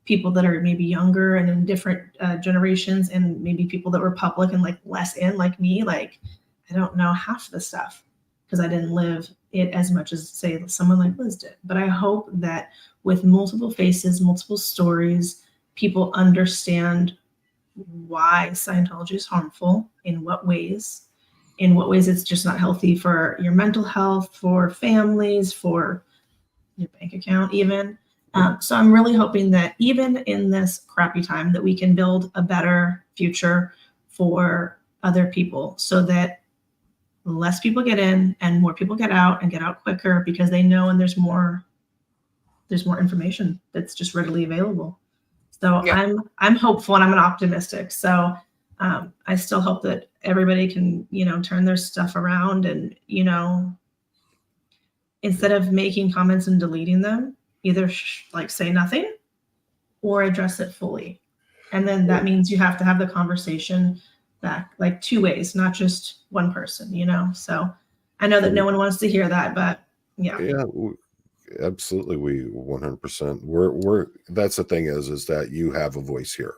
people that are maybe younger and in different generations, and maybe people that were public and like less in, like me, like I don't know half the stuff because I didn't live it as much as, say, someone like Liz did. But I hope that with multiple faces, multiple stories, people understand why Scientology is harmful, in what ways it's just not healthy for your mental health, for families, for your bank account even. So I'm really hoping that even in this crappy time that we can build a better future for other people, so that less people get in and more people get out, and get out quicker, because they know, and there's more information that's just readily available. So yeah. I'm hopeful and I'm an optimistic. So I still hope that everybody can, turn their stuff around and, instead of making comments and deleting them, either say nothing or address it fully. And then that means you have to have the conversation back, like two ways, not just one person, So I know that no one wants to hear that, but yeah. Yeah, absolutely. We 100%. We're that's the thing is that you have a voice here.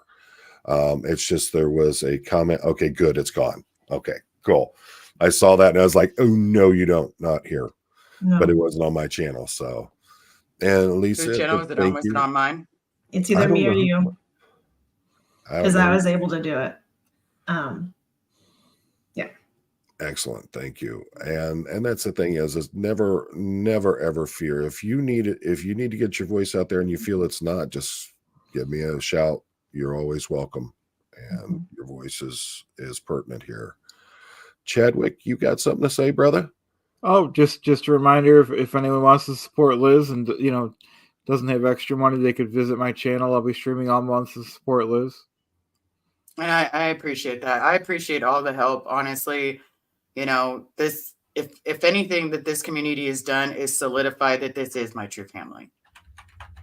It's just there was a comment. Okay, good. It's gone. Okay, cool. I saw that and I was like, oh no, you don't. Not here. No. But it wasn't on my channel. So, and Lisa, whose channel was it on? Was it on mine? It's either me or you. Because I was able to do it. Yeah. Excellent. Thank you. And that's the thing is never ever fear. If you need to get your voice out there and you feel it's not, just give me a shout. You're always welcome. And your voice is pertinent here. Chadwick, you got something to say, brother? Oh, just a reminder, if anyone wants to support Liz and doesn't have extra money, they could visit my channel. I'll be streaming all month to support Liz. And I appreciate that. I appreciate all the help. Honestly, this, if anything that this community has done is solidify that this is my true family.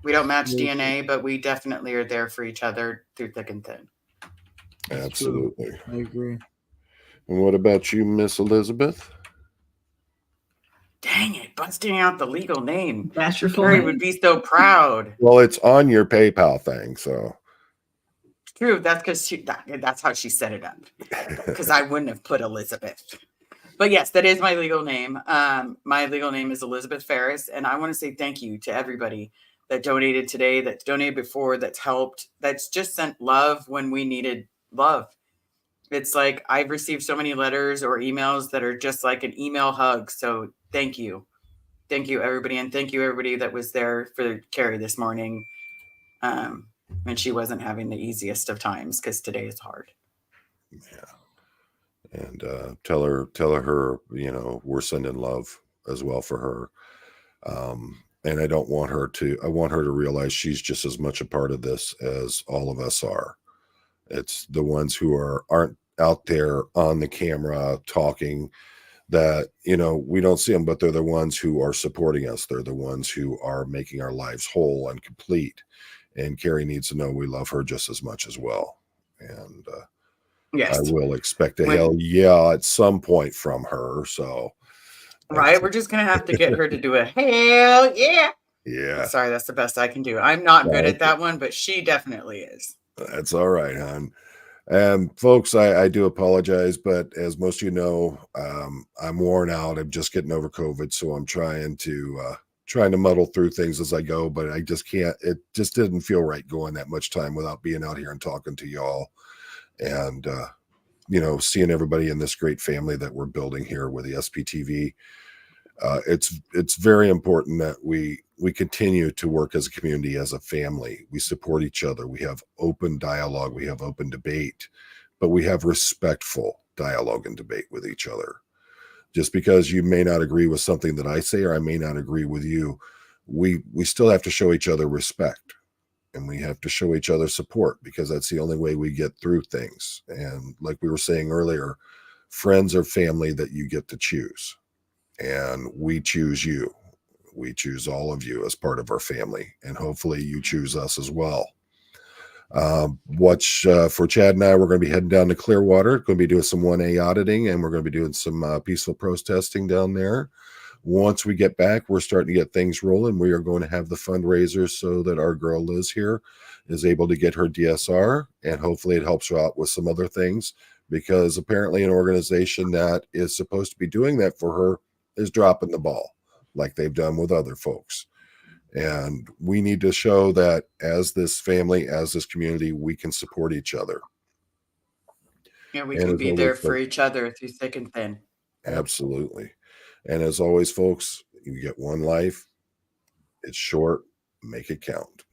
We don't match DNA, but we definitely are there for each other through thick and thin. Absolutely. I agree. And what about you, Miss Elizabeth? Dang it, busting out the legal name. That's your full Carrie name. would be so proud. Well, it's on your PayPal thing, so. True, that's because that's how she set it up. Because I wouldn't have put Elizabeth. But yes, that is my legal name. My legal name is Elizabeth Ferris, and I want to say thank you to everybody that donated today, that's donated before, that's helped, that's just sent love when we needed love. It's like I've received so many letters or emails that are just like an email hug. So thank you. Thank you, everybody. And thank you, everybody that was there for Carrie this morning. And she wasn't having the easiest of times because today is hard. Yeah. And tell her, we're sending love as well for her. And I want her to realize she's just as much a part of this as all of us are. It's the ones who aren't out there on the camera talking that, we don't see them, but they're the ones who are supporting us. They're the ones who are making our lives whole and complete. And Carrie needs to know we love her just as much as well. And yes, I will expect a hell yeah at some point from her. So, right. We're just going to have to get her to do a hell yeah. Yeah. Sorry, that's the best I can do. I'm not good at that one, but she definitely is. That's all right, hon. Folks, I do apologize, but as most of you know, I'm worn out. I'm just getting over COVID, so I'm trying to muddle through things as I go, but I just can't. It just didn't feel right going that much time without being out here and talking to y'all, and seeing everybody in this great family that we're building here with the SPTV. It's very important that we continue to work as a community, as a family. We support each other. We have open dialogue. We have open debate, but we have respectful dialogue and debate with each other. Just because you may not agree with something that I say, or I may not agree with you, we still have to show each other respect, and we have to show each other support, because that's the only way we get through things. And like we were saying earlier, friends are family that you get to choose. And we choose you. We choose all of you as part of our family, and hopefully you choose us as well. Watch for Chad and I. We're going to be heading down to Clearwater. Going to be doing some 1A auditing, and we're going to be doing some peaceful protesting down there. Once we get back, we're starting to get things rolling. We are going to have the fundraisers so that our girl Liz here is able to get her DSR, and hopefully it helps her out with some other things, because apparently an organization that is supposed to be doing that for her is dropping the ball like they've done with other folks. And we need to show that as this family, as this community, we can support each other. Yeah, we can be there for each other through thick and thin. Absolutely. And as always, folks, you get one life. It's short. Make it count.